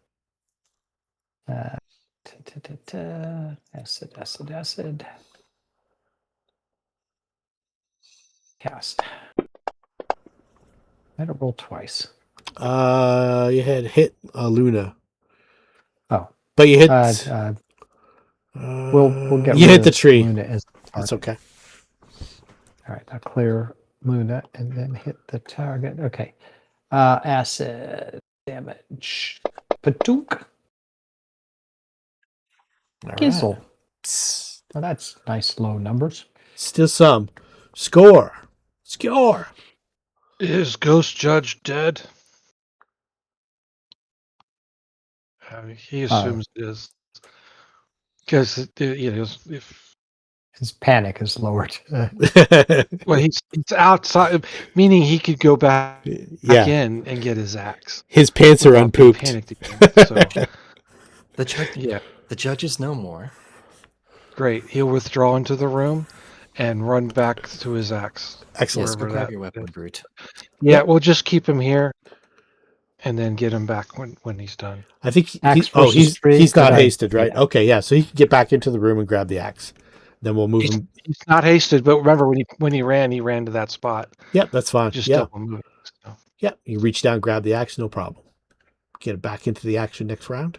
Acid. Cast. I had to roll twice. You had hit Luna. Oh. But you hit... we'll get you rid hit of the tree. Luna as the target. That's okay. All right, I'll clear Luna and then hit the target. Okay. Acid damage. Patunk. Gizzle. Right. Well, that's nice low numbers. Still some. Skjor. Is Ghost Judge dead? He assumes it is. Because, if... His panic is lowered. Well, he's outside, meaning he could go back in and get his axe. His pants are without being unpooped. panicked again. So, The judge is no more. great. He'll withdraw into the room and run back to his axe. Excellent. Yes, go wherever grab that your weapon, is. brute. Yeah, we'll just keep him here and then get him back when he's done. I think Axe he's not hasted, right? Yeah. Okay, yeah. So he can get back into the room and grab the axe. Then we'll move him. He's not hasted, but remember when he ran to that spot. Yep, that's fine. Just Yeah. still moving. So. Yep. You reach down, grab the axe, no problem. Get it back into the action next round.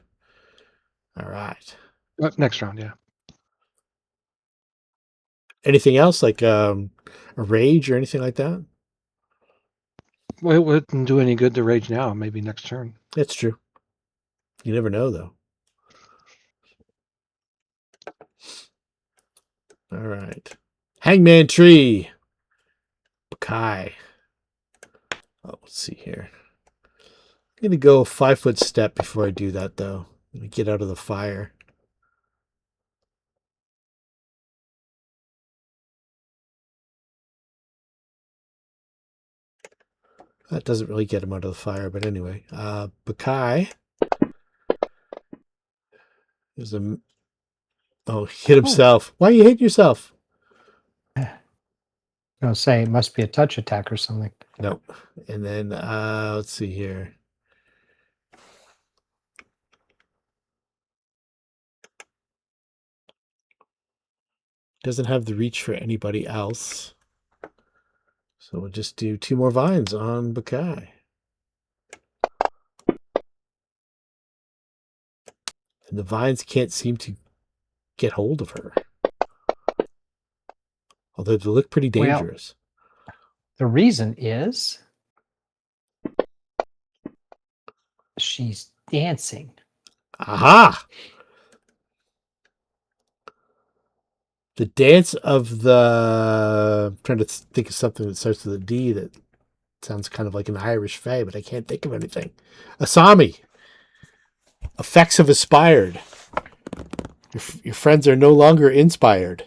All right. Next round, yeah. Anything else like a rage or anything like that? Well, it wouldn't do any good to rage now. Maybe next turn. That's true. You never know, though. All right. Hangman Tree. Baccae. Oh, let's see here. I'm going to go 5-foot step before I do that, though. I'm going to get out of the fire. That doesn't really get him out of the fire, but anyway. Baccae. There's a... Oh, he hit himself. Why are you hitting yourself? I was say it must be a touch attack or something. Nope. And then, let's see here. Doesn't have the reach for anybody else. So we'll just do 2 more vines on Baccae. And the vines can't seem to get hold of her. Although they look pretty dangerous. Well, the reason is she's dancing. Aha! The dance of the... I'm trying to think of something that starts with a D that sounds kind of like an Irish fae, but I can't think of anything. Asami. Effects have aspired. Your friends are no longer inspired.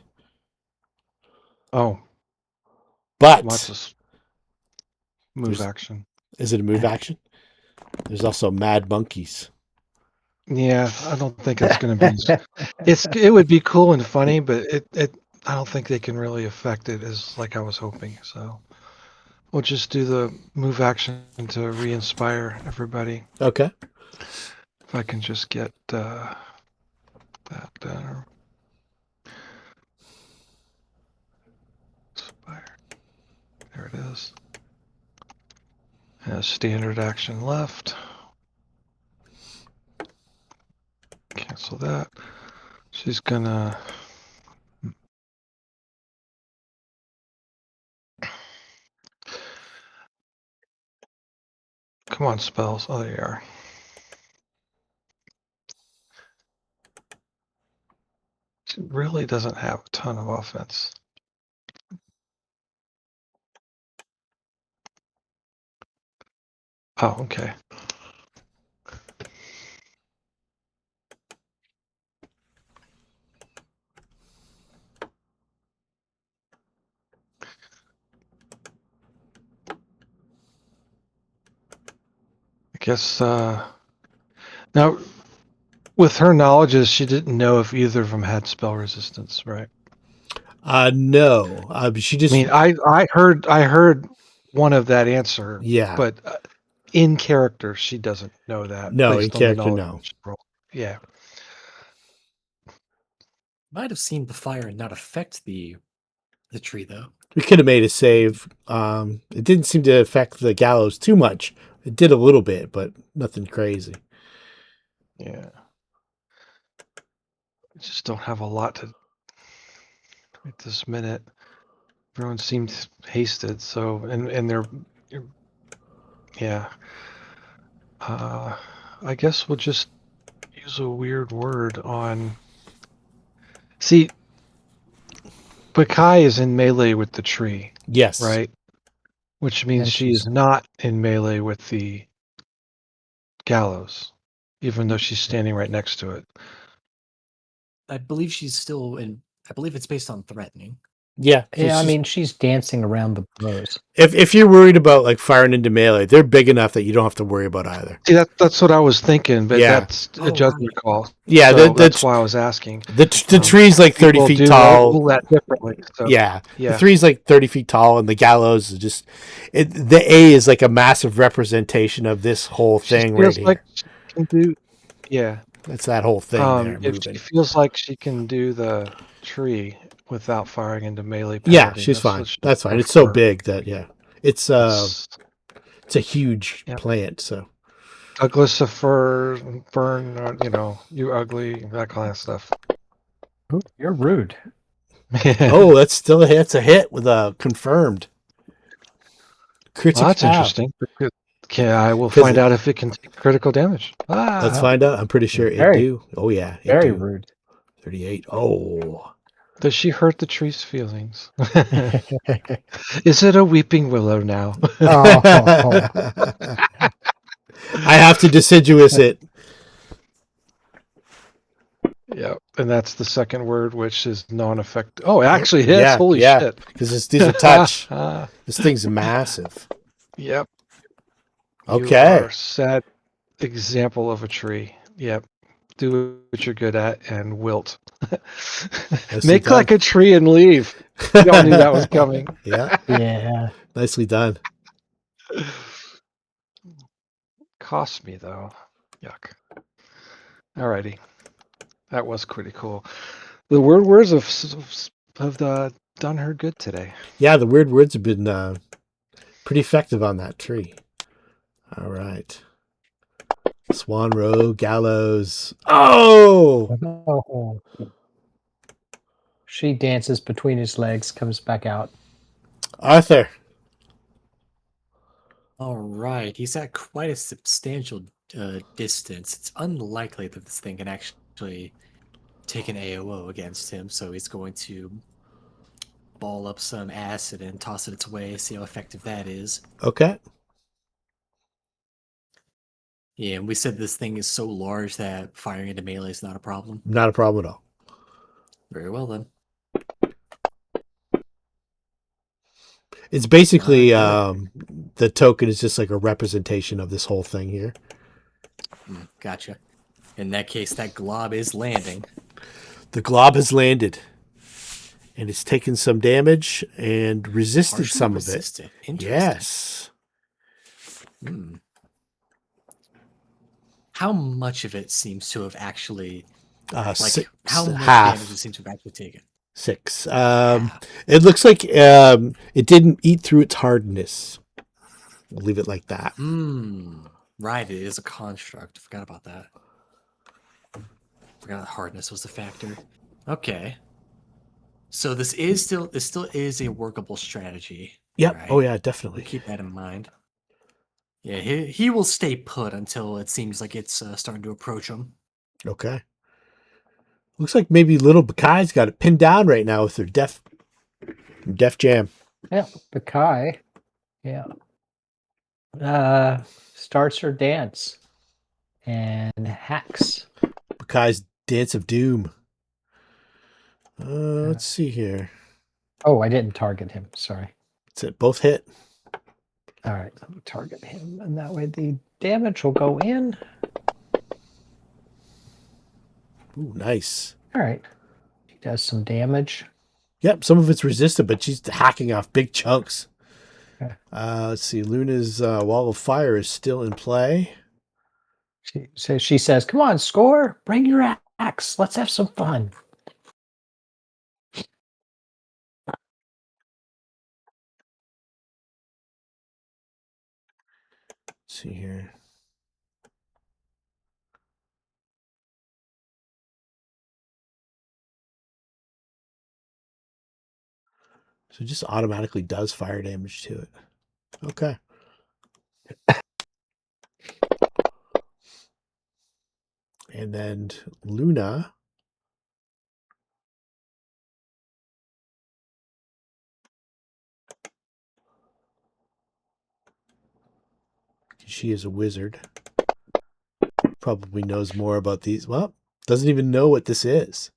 Oh, But... lots of move action. Is it a move action? There's also mad monkeys. Yeah, I don't think it's going to be. It would be cool and funny, but I don't think they can really affect it as like I was hoping. So we'll just do the move action to re-inspire everybody. Okay. If I can just get that done. Inspire. There it is. And a standard action left. Cancel that. She's gonna... Come on, spells. Oh, there you are. She really doesn't have a ton of offense. Oh, okay. I guess now with her knowledge, she didn't know if either of them had spell resistance, right? No. She just... I mean, I heard one of that answer. Yeah. But in character, she doesn't know that. No, based in on the character, knowledge no. she rolled. Yeah. Might have seen the fire not affect the tree though. We could have made a save. It didn't seem to affect the gallows too much. It did a little bit, but nothing crazy. Yeah. I just don't have a lot to at this minute. Everyone seemed hasted, so and they're yeah. I guess we'll just use a weird word on. See, Baccae is in melee with the tree, Yes. right? Which means And she is not in melee with the gallows, even though she's standing right next to it. I believe she's still in. I believe it's based on threatening. Yeah. Yeah, I mean, she's dancing around the bros. If you're worried about like firing into melee, they're big enough that you don't have to worry about either. See, that's what I was thinking, but Yeah. that's a judgment call. Yeah, So that's why I was asking. The tree's like 30 People feet do tall. rule that differently. So, Yeah. yeah. The tree's like 30 feet tall, and the gallows is just... the A is like a massive representation of this whole thing she feels right here. like she can do. Yeah. That's that whole thing there If moving. she feels like she can do the tree without firing into melee. Yeah, penalty, she's that's fine. what she's That's fine. going It's so for. big that, yeah. It's a huge Yep. plant, so... Douglas a Fern, you ugly, that kind of stuff. Ooh, you're rude. Oh, that's still a hit. It's a hit with a confirmed. Critical. Well, that's interesting. Okay, I will 'Cause find it- out if it can take critical damage. Let's Ah, find out. I'm pretty sure it Very- do. Oh yeah, it Very do. rude. 38. Oh. does she hurt the tree's feelings? Is it a weeping willow now? Oh. I have to deciduous it. Yeah, and that's the second word, which is non-effective. Oh, it actually hits. Yeah, Holy yeah. shit! Because these are touch. This thing's massive. Yep. Okay. You are sad example of a tree. Yep. Do what you're good at and wilt. Make done. like a tree and leave. You all knew that was coming. Yeah. Yeah. Nicely done. Cost me though. Yuck. Alrighty. That was pretty cool. The weird words have done her good today. Yeah, the weird words have been pretty effective on that tree. All right. Swan Row, Gallows. Oh! Oh. She dances between his legs, comes back out. Arthur. All right, he's at quite a substantial distance. It's unlikely that this thing can actually take an AOO against him, so he's going to ball up some acid and toss it its way, see how effective that is. Okay. Yeah, and we said this thing is so large that firing into melee is not a problem. Not a problem at all. Very well then. It's basically the token is just like a representation of this whole thing here. Gotcha. In that case, that glob is landing. The glob has landed. And it's taken some damage and resisted Partially some resisted. of it. Interesting. Yes. How much of it seems to have actually, Six, how much half. damage it seems to have actually taken? 6. It looks like it didn't eat through its hardness. We'll leave it like that. Right, it is a construct. Forgot about that. Forgot that hardness was a factor. Okay. So this still is a workable strategy. Yep. Right? Oh yeah, definitely. Keep that in mind. Yeah, he will stay put until it seems like it's starting to approach him. Okay. Looks like maybe little Baccae's got it pinned down right now with their def jam. Yeah, Baccae. Yeah. Starts her dance and hacks. Baccae's Dance of Doom. Let's see here. Oh, I didn't target him. Sorry. That's it. Both hit. All right, let me target him, and that way the damage will go in. Ooh, nice. All right. He does some damage. Yep, some of it's resistant, but she's hacking off big chunks. Okay. Let's see. Luna's Wall of Fire is still in play. She says, "Come on, Skjor, bring your axe. Let's have some fun." Let's see here. So it just automatically does fire damage to it. Okay. And then Luna. She is a wizard. Probably knows more about these. Well, doesn't even know what this is.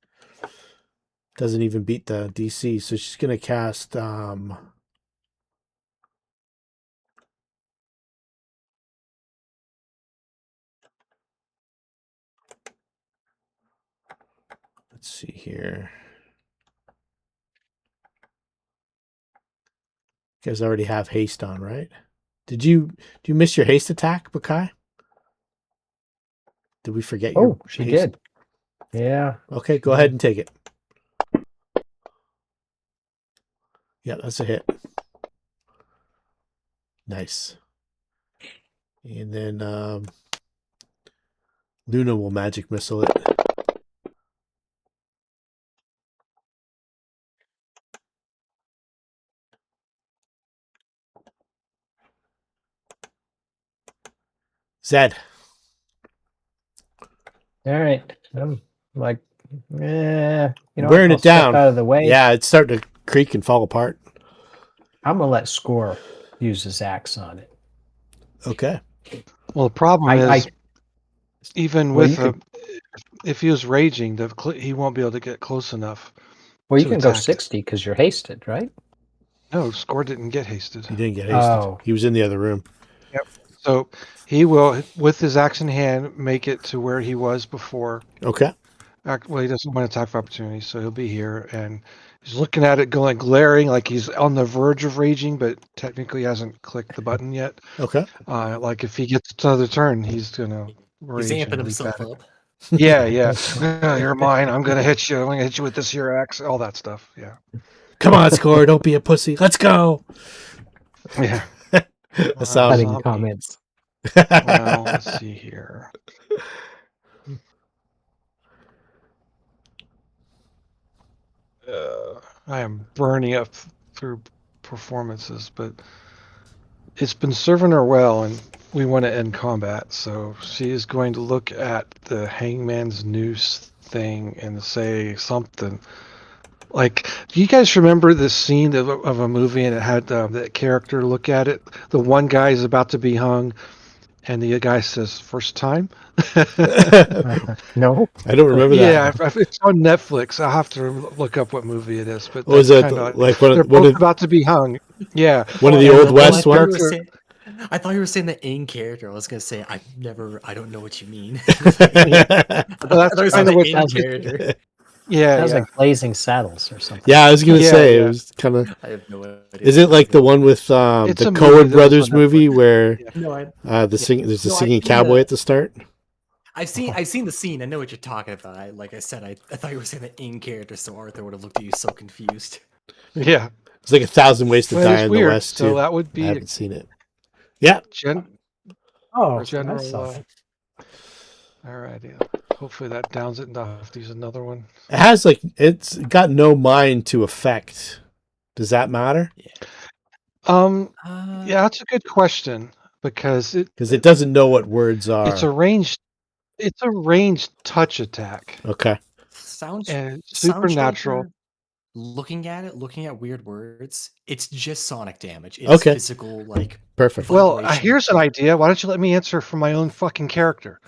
Doesn't even beat the DC. So she's going to cast... let's see here. You guys already have haste on, right? Do you miss your haste attack, Baccae? Did we forget your Oh, she haste? did. Yeah. Okay, go ahead and take it. Yeah, that's a hit. Nice. And then Luna will magic missile it. Zed. All right. I'm like, you know, Wearing I'll it step down. out of the way. Yeah, it's starting to creak and fall apart. I'm gonna let Skjor use his axe on it. Okay. Well, the problem I is, even well, with you could, if he was raging, he won't be able to get close enough. well, you to can go attack. 60 because you're hasted, right? No, Skjor didn't get hasted. He didn't get hasted. Oh. He was in the other room. So he will, with his axe in hand, make it to where he was before. Okay. Well, he doesn't want to attack for opportunity, so he'll be here, and he's looking at it, going glaring, like he's on the verge of raging, but technically hasn't clicked the button yet. Okay. Like if he gets another turn, he's gonna rage He's and amping leap himself at it. up. Yeah. You're mine. I'm gonna hit you. I'm gonna hit you with this here axe. All that stuff. Yeah. Come on, Skjor. Don't be a pussy. Let's go. Yeah. Asami. Cutting Zombie. comments. Well, let's see here. I am burning up through performances, but it's been serving her well, and we want to end combat. So she is going to look at the hangman's noose thing and say something like, do you guys remember this scene of a movie, and it had that character look at it? The one guy is about to be hung, and the guy says, "First time." No. I don't remember Yeah, that. it's on Netflix. I'll have to look up what movie it is. But What was that's that? kinda, Like they're one both of about to be hung. Yeah, one of the And old the West one ones? character- I thought you were saying the in character. I was gonna say I don't know what you mean. Well, I that's thought you were saying kinda the what- in character. Yeah, Sounds yeah. like Blazing Saddles or something. Yeah, I was gonna Yeah, say yeah. it was kind of. I have no idea. Is it like the one with It's the a movie that Coen was Brothers on movie Netflix. where Yeah. No, I, there's a No, I've singing seen cowboy the- at the start? I've seen the scene. I know what you're talking about. Like I said, I thought you were saying the in character, so Arthur would have looked at you so confused. Yeah. It's like 1,000 Ways to Well, Die it's in weird. the West So too. that would I be haven't seen it. Yeah. Oh, general. I saw it. Alrighty. Hopefully that downs it, and I'll have to use another one. It has it's got no mind to affect. Does that matter? Yeah, that's a good question because Because it doesn't know what words are. it's a ranged touch attack Okay. Sounds and sounds supernatural. shaper. Looking at weird words, it's just sonic damage. It's Okay. physical, like Perfect. Well, vibration. here's an idea. Why don't you let me answer from my own fucking character?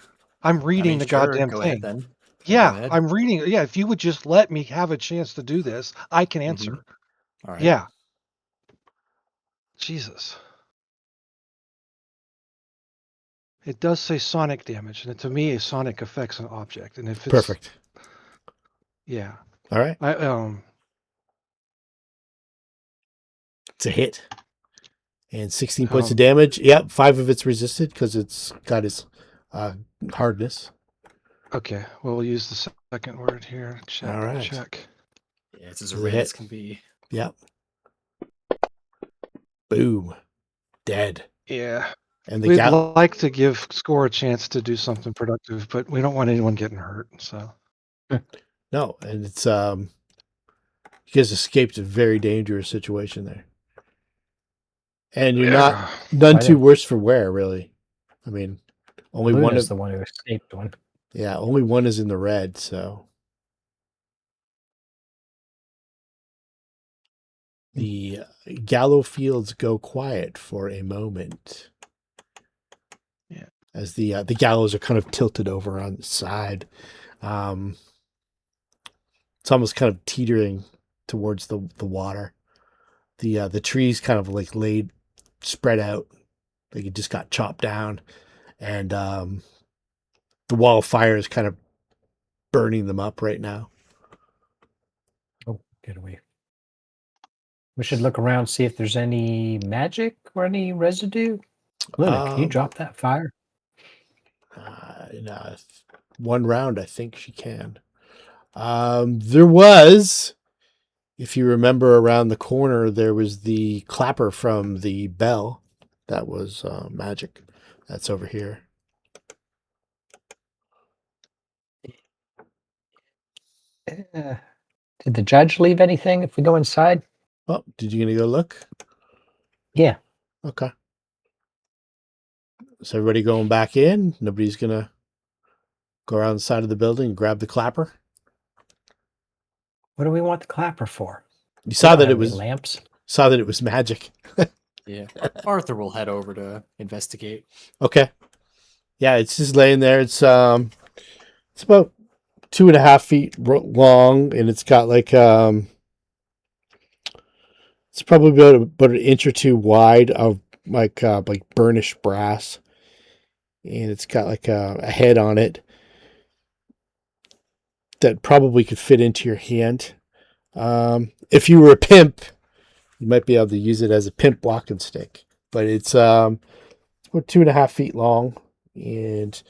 I'm I reading mean, the sure, goddamn go thing. ahead then. Yeah, go ahead. I'm reading. Yeah, if you would just let me have a chance to do this, I can answer. All right. Yeah. Jesus. It does say sonic damage, and to me, a sonic affects an object, and if it's Perfect. yeah, All right. It's a hit. And 16 points of damage. Yep. 5 of it's resisted because it's got its hardness. Okay, well, we'll use the second word here. Check. All right. Check. Yeah, it's as Does it red hit? as can be. Yep. Boom. Dead. Yeah. And the We'd gal. like to give Skjor a chance to do something productive, but we don't want anyone getting hurt. So No, and it's you guys escaped a very dangerous situation there. And you're not none Quite too a- worse for wear, really. I mean, only one Luna's of the one who escaped one. yeah, only one is in the red, so the Gallow fields go quiet for a moment. Yeah. As the gallows are kind of tilted over on the side. It's almost kind of teetering towards the water. The trees kind of like spread out, like it just got chopped down, and the wall of fire is kind of burning them up right now. Oh, get away. We should look around, see if there's any magic or any residue. Luna, can you drop that fire? In one round, I think she can. There was, if you remember, around the corner, there was the clapper from the bell. That was magic. That's over here. Did the judge leave anything if we go inside? Oh, did you gonna go look? Yeah. Okay. Is everybody going back in? Nobody's gonna go around the side of the building and grab the clapper? What do we want the clapper for? You We saw don't that have it any was lamps. magic. Yeah. Arthur will head over to investigate. Okay. Yeah, it's just laying there. It's about 2.5 feet long, and it's got like it's probably about an inch or two wide of like burnished brass, and it's got like a head on it that probably could fit into your hand. If you were a pimp, you might be able to use it as a pimp walking stick. But it's about 2.5 feet long, and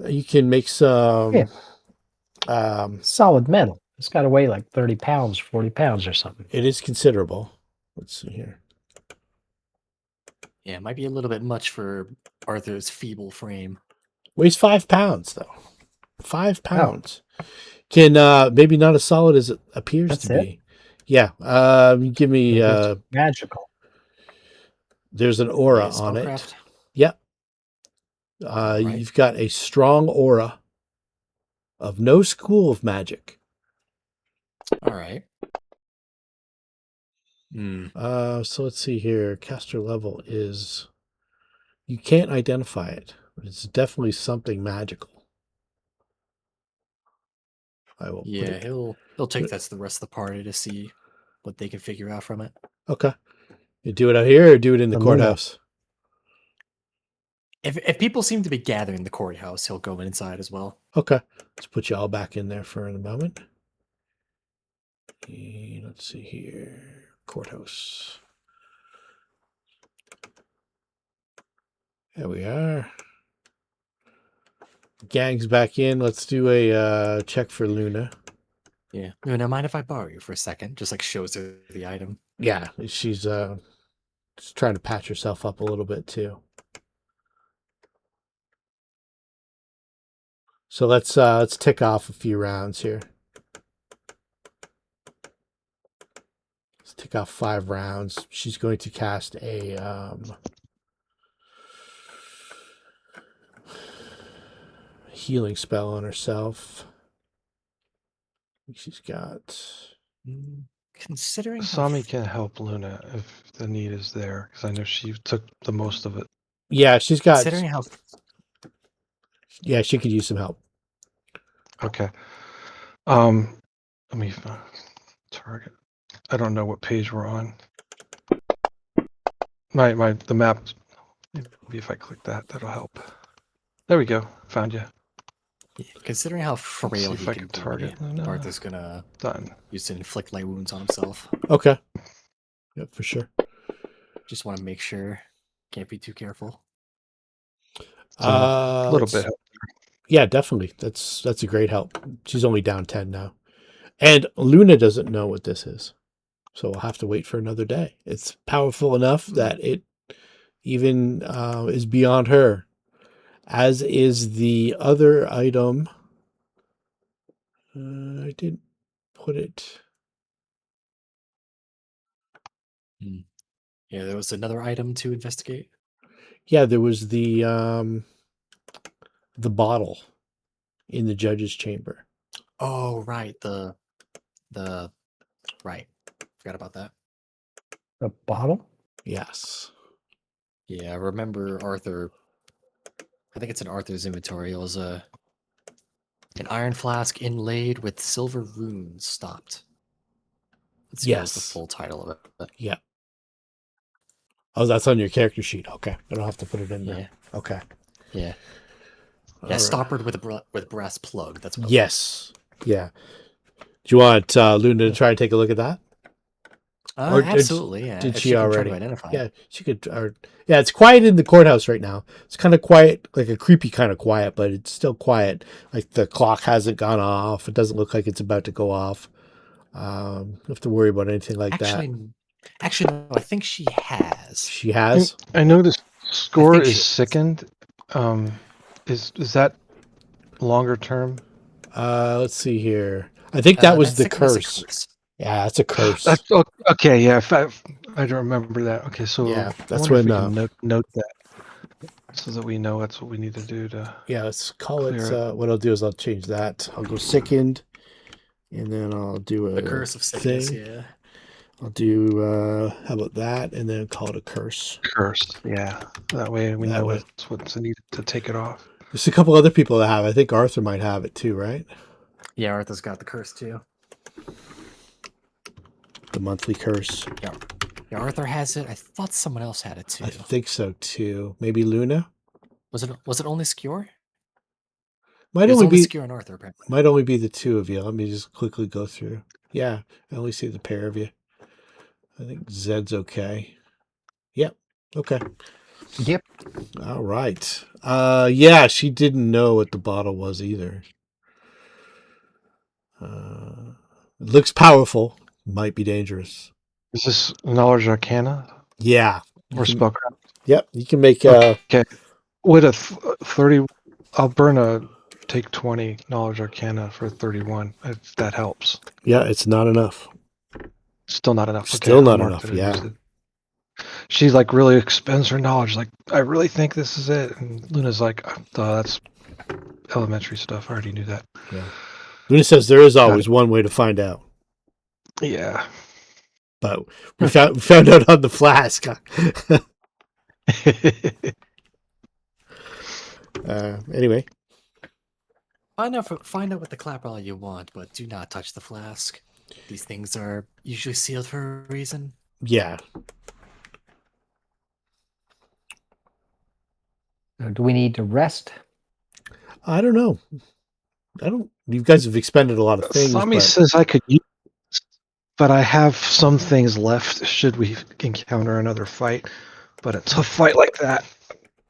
you can make some. Solid metal. It's got to weigh like 30 pounds, 40 pounds or something. It is considerable. Let's see here. Yeah, it might be a little bit much for Arthur's feeble frame. Weighs 5 pounds though. 5 pounds. Can maybe not as solid as it appears That's to it? be. Yeah. You give me. Maybe it's magical. There's an aura Yeah, on it. spellcraft? Yep. Right. You've got a strong aura of no school of magic. All right. Hmm. So let's see here. Caster level is. You can't identify it. It's definitely something magical. I will. Yeah, Put it. he'll take that to the rest of the party to see what they can figure out from it. Okay. You do it out here or do it in the The Luna. courthouse? If people seem to be gathering in the courthouse, he'll go inside as well. Okay. Let's put you all back in there for a moment. And let's see here. Courthouse. There we are. Gang's back in. Let's do a check for Luna. Yeah. Luna, mind if I borrow you for a second? Just like shows her the item. Yeah, she's just trying to patch herself up a little bit too. So let's tick off a few rounds here. Let's tick off 5 rounds. She's going to cast a healing spell on herself. She's got. Considering how Asami can help Luna if the need is there, because I know she took the most of it. Yeah, she's got. considering how Yeah, she could use some help. Okay. Let me target. I don't know what page we're on. The map. Maybe if I click that, that'll help. There we go. Found you. considering how Let's see frail if he I can can be, target Luna. Arthur's gonna Done. use to inflict light wounds on himself. Okay. Yep, for sure. Just want to make sure. Can't be too careful. A little let's- bit. Yeah, definitely. That's a great help. She's only down 10 now. And Luna doesn't know what this is. So we'll have to wait for another day. It's powerful enough that it even is beyond her. As is the other item. I didn't put it. Yeah, there was another item to investigate. Yeah, there was the bottle in the judge's chamber. Oh, right. The right. Forgot about that. A bottle? Yes. Yeah, I remember Arthur. I think it's in Arthur's inventory. It was an iron flask inlaid with silver runes stopped. Let's see what was the Yes. full title of it. Yeah. Oh, that's on your character sheet. Okay. I don't have to put it in Yeah, there. Okay. yeah, All yeah. right. Stoppered with a brass plug. That's what. Yes. Yeah. Do you want Luna to try and take a look at that? Or did- Absolutely. Yeah. did if she can already? Try to identify. Yeah, she could. Yeah, it's quiet in the courthouse right now. It's kind of quiet, like a creepy kind of quiet, but it's still quiet. Like the clock hasn't gone off. It doesn't look like it's about to go off. You don't have to worry about anything like that. Actually, no. I think she has. She has. I know this score think is she- sickened. Is that longer term? Let's see here. I think that was the sickness curse. curse. Yeah, that's a curse. That's okay. Yeah, I don't remember that. Okay, so Yeah, I that's wonder if when, we can note that so that we know that's what we need to do to. yeah, let's call it. Clear it. What I'll do is I'll change that. I'll go sickened, and then I'll do The a curse of sickness, thing. yeah. I'll do how about that, and then call it a curse. Cursed. Yeah, that way we That know way. what's needed to take it off. There's a couple other people that have. I think Arthur might have it too, right? Yeah, Arthur's got the curse too. The monthly curse. Yeah, Arthur has it. I thought someone else had it too. I think so too. Maybe Luna. Was it only Skjor? Might It was only only be Skjor and Arthur, apparently. might only be the two of you. Let me just quickly go through. Yeah, I only see the pair of you. I think Zed's okay. Yep. Okay. Yep. All right. Yeah, she didn't know what the bottle was either. It looks powerful. Might be dangerous. Is this knowledge arcana Yeah. or spellcraft? Yep. You can make Okay. With a 30, I'll take 20 knowledge arcana for 31 if that helps. yeah, it's not enough. Still not enough. Okay, Still I'll not mark enough, that as yeah. wasted. She like really expends her knowledge. Like, I really think this is it. And Luna's like, oh, that's elementary stuff. I already knew that. Yeah. Luna says there is Got always one way to find out. Yeah. But we found out on the flask. Anyway. Find out what the clapper all you want, but do not touch the flask. These things are usually sealed for a reason. Yeah. Do we need to rest? I don't know. You guys have expended a lot of things. Sami But says I could use this, but I have some things left should we encounter another fight. But a tough fight like that,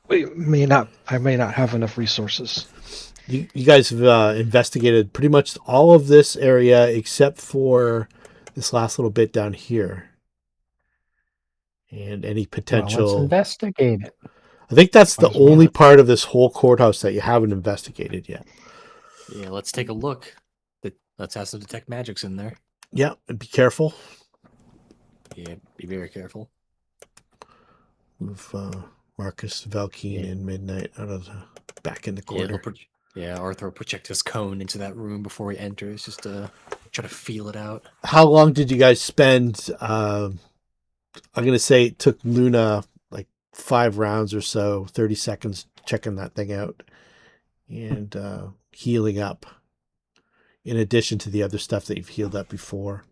I may not have enough resources. you guys have investigated pretty much all of this area except for this last little bit down here. And any Well, potential. let's investigate it. I think that's the Might as well. only part of this whole courthouse that you haven't investigated yet. Yeah, let's take a look. Let's have some detect magics in there. Yeah, and be careful. Yeah, be very careful. Move Marcus, Valkeen, and Midnight out of back in the corner. Arthur will project his cone into that room before he enters, just to try to feel it out. How long did you guys spend? I'm going to say it took Luna like 5 rounds or so, 30 seconds checking that thing out and healing up, in addition to the other stuff that you've healed up before.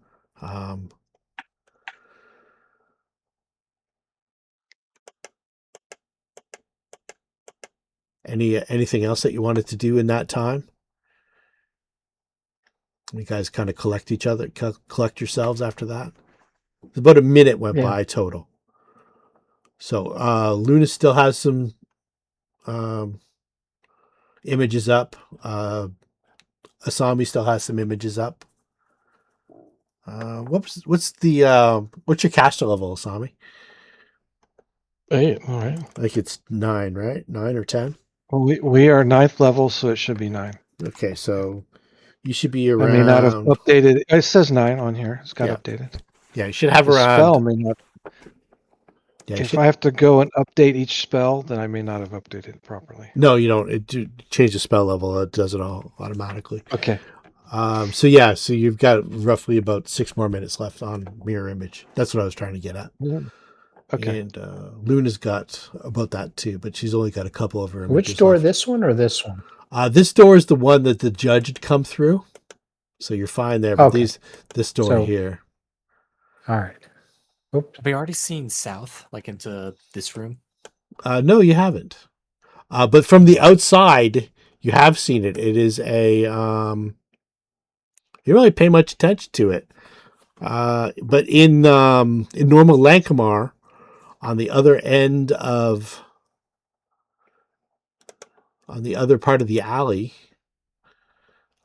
Anything else that you wanted to do in that time? You guys kind of collect yourselves after that. About a minute went by total. So Luna still has some images up. Asami still has some images up. What's your caster level, Asami? 8, all right. I think it's 9, right? 9 or 10? Well, we are 9th level, so it should be 9. Okay, so you should be around. I may not have updated. It says 9 on here. It's got updated. Yeah, you should have The around. spell may not. Yeah, If I have to go and update each spell, then I may not have updated it properly. No, you don't. Change the spell level. It does it all automatically. Okay. So you've got roughly about 6 more minutes left on mirror image. That's what I was trying to get at. Yeah. Okay. And Luna's got about that too, but she's only got a couple of her images. Which door, left. this one or this one? This door is the one that the judge had come through, so you're fine there. But Okay. this door here. All right. Oops. Have we already seen south, like into this room? No, you haven't. But from the outside, you have seen it. It is a. You don't really pay much attention to it. But in normal Lankhmar, on the other part of the alley,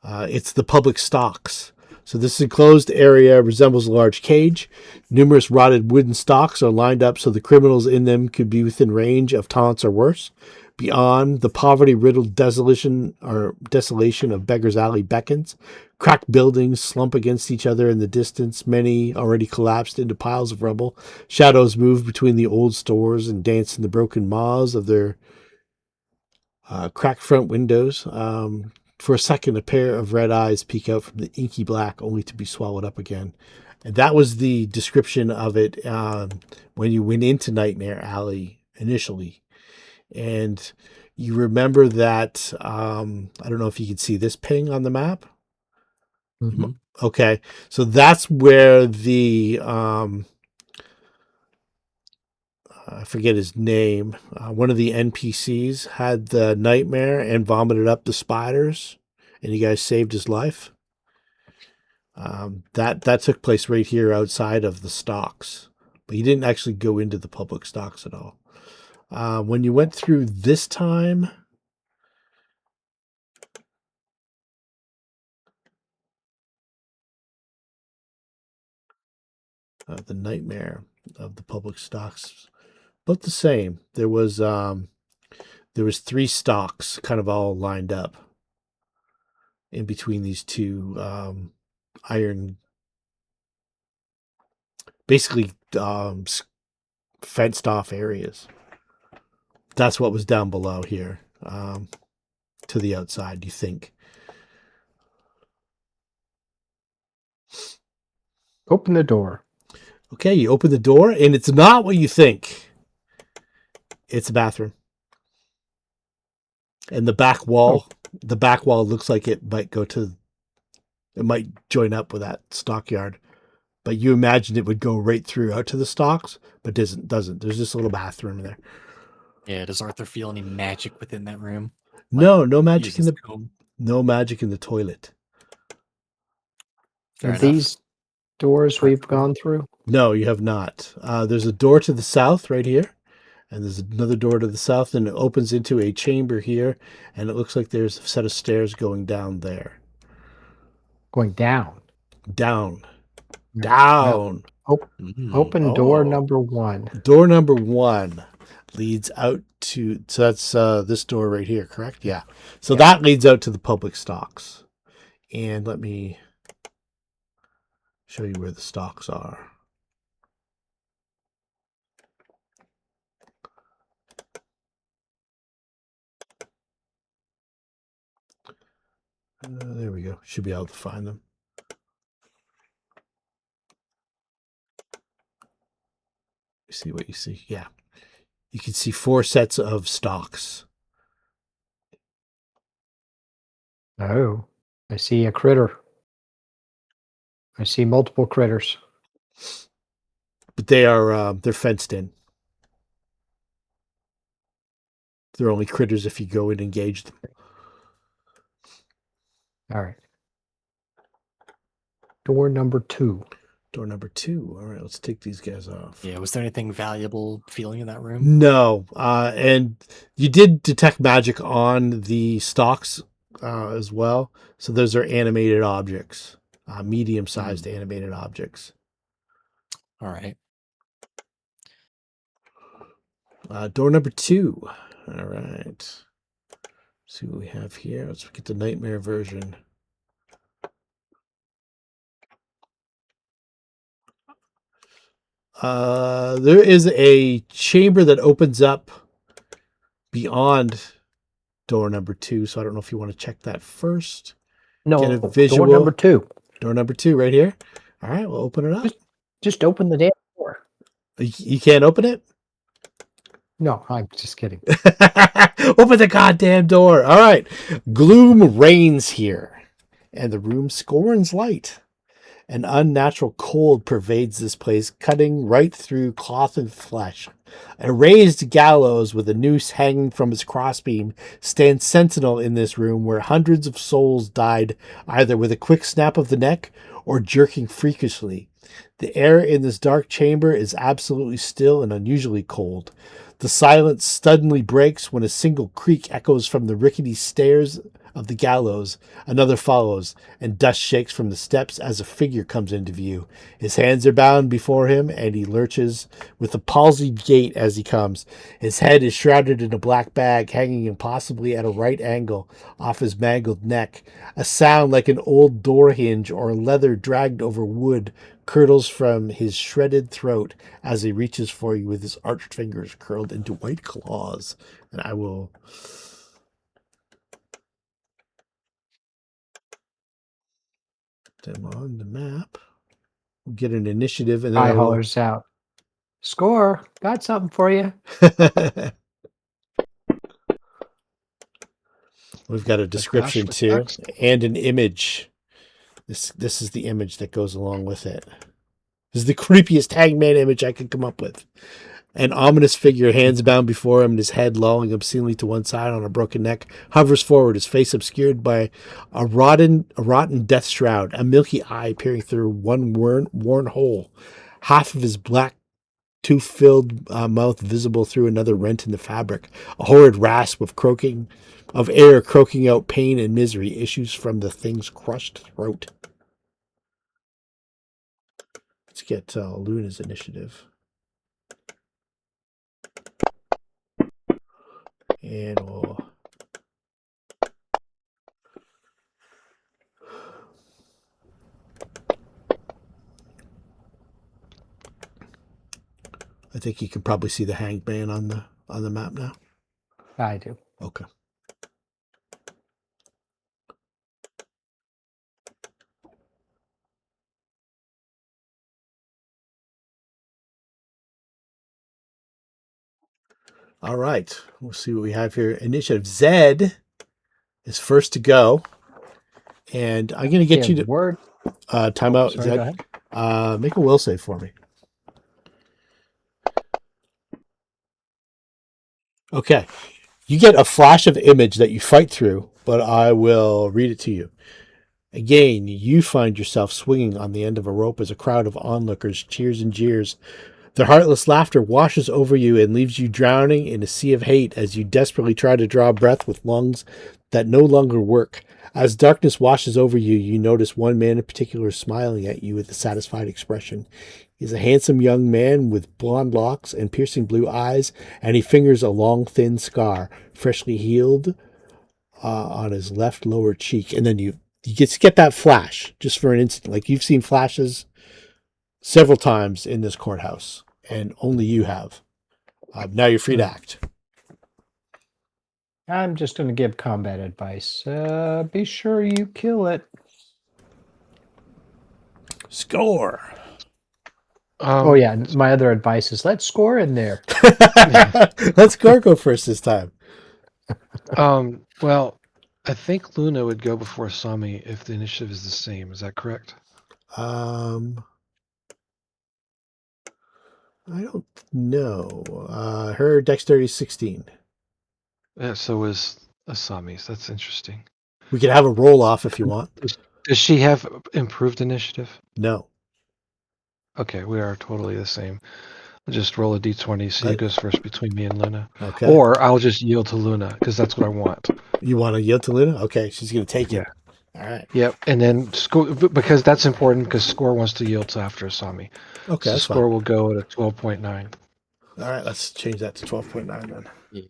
it's the public stocks. So this enclosed area resembles a large cage. Numerous rotted wooden stocks are lined up so the criminals in them could be within range of taunts or worse. Beyond, the poverty-riddled desolation of Beggar's Alley beckons. Cracked buildings slump against each other in the distance, many already collapsed into piles of rubble. Shadows move between the old stores and dance in the broken maws of their cracked front windows. For a second, a pair of red eyes peek out from the inky black, only to be swallowed up again. And that was the description of it when you went into Nightmare Alley initially. And you remember that, I don't know if you can see this ping on the map. Mm-hmm. Okay, so that's where the I forget his name. One of the NPCs had the nightmare and vomited up the spiders, and you guys saved his life. That took place right here outside of the stocks, but you didn't actually go into the public stocks at all. When you went through this time. The nightmare of the public stocks, but the same. There was 3 stocks kind of all lined up in between these two iron, basically fenced off areas. That's what was down below here, to the outside, you think. Open the door. Okay, you open the door, and it's not what you think. It's a bathroom. And the back wall looks like it might join up with that stockyard. But you imagine it would go right through out to the stocks, but doesn't. There's just a little bathroom there. Yeah, does Arthur feel any magic within that room? No magic in uses the comb? no magic in the toilet. Fair Are enough. these doors we've gone through? No, you have not. There's a door to the south right here, and there's another door to the south, and it opens into a chamber here, and it looks like there's a set of stairs going down there. Going down. Down. Open door number 1. Door number 1 leads out to, so that's this door right here, correct? Yeah. So that leads out to the public stocks. And let me show you where the stocks are. There we go. Should be able to find them. See what you see. Yeah. You can see 4 sets of stocks. Oh, I see a critter. I see multiple critters. But they're fenced in. They're only critters if you go and engage them. All right. Door number 2. Door number 2. All right, let's take these guys off. Yeah, was there anything valuable feeling in that room? No. And you did detect magic on the stocks as well. So those are animated objects, medium-sized animated objects. All right. Door number 2. All right. See what we have here. Let's get the nightmare version. There is a chamber that opens up beyond door number 2, so I don't know if you want to check that first. No, Get a visual. door number 2. Door number 2 right here. All right, we'll open it up. Just open the damn door. You can't open it? No, I'm just kidding. Open the goddamn door. All right. Gloom reigns here, and the room scorns light. An unnatural cold pervades this place, cutting right through cloth and flesh. A raised gallows with a noose hanging from its crossbeam stands sentinel in this room where hundreds of souls died either with a quick snap of the neck or jerking freakishly. The air in this dark chamber is absolutely still and unusually cold. The silence suddenly breaks when a single creak echoes from the rickety stairs of the gallows. Another follows, and dust shakes from the steps as a figure comes into view. His hands are bound before him, and he lurches with a palsied gait as he comes. His head is shrouded in a black bag, hanging impossibly at a right angle off his mangled neck. A sound like an old door hinge or leather dragged over wood curdles from his shredded throat as he reaches for you with his arched fingers curled into white claws. And I will put them on the map. We'll get an initiative, and then I I will... hollers out, "Score! Got something for you." We've got a description with too, text. and an image. This is the image that goes along with it. This is the creepiest hangman image I could come up with. An ominous figure, hands bound before him, and his head lolling obscenely to one side on a broken neck, hovers forward, his face obscured by a rotten death shroud, a milky eye peering through one worn hole, half of his black tooth-filled mouth visible through another rent in the fabric. A horrid rasp of air croaking out pain and misery issues from the thing's crushed throat. Let's get Luna's initiative. And we'll... I think you can probably see the hanged man on the map now. I do. Okay. All right. We'll see what we have here. Initiative. Zed is first to go. And I'm going to get you to... word. time out, Sorry, Zed. go ahead. Make a will save for me. Okay. You get a flash of image that you fight through, but I will read it to you. Again, you find yourself swinging on the end of a rope as a crowd of onlookers cheers and jeers. Their heartless laughter washes over you and leaves you drowning in a sea of hate as you desperately try to draw breath with lungs that no longer work. As darkness washes over you, you notice one man in particular smiling at you with a satisfied expression. He's a handsome young man with blonde locks and piercing blue eyes, and he fingers a long, thin scar, freshly healed, on his left lower cheek. And then you get that flash just for an instant. Like you've seen flashes several times in this courthouse, and only you have. Now you're free to act. I'm just going to give combat advice. Be sure you kill it. Score. Oh yeah, my other advice is let's score in there. Let's go first this time. Well, I think Luna would go before Asami if the initiative is the same. Is that correct? I don't know. Her dexterity is 16. Yeah, so is Asami's. That's interesting. We could have a roll off if you want. Does she have improved initiative? No. Okay, we are totally the same. I'll just roll a d20, see who goes first between me and Luna. Okay. Or I'll just yield to Luna, because that's what I want. You want to yield to Luna? Okay, she's going to take it. Yeah. All right. Yep, and then score, because that's important, because Score wants to yield to after Asami. Okay, So that's Score fine. will go at a 12.9. All right, let's change that to 12.9 then. Yeah.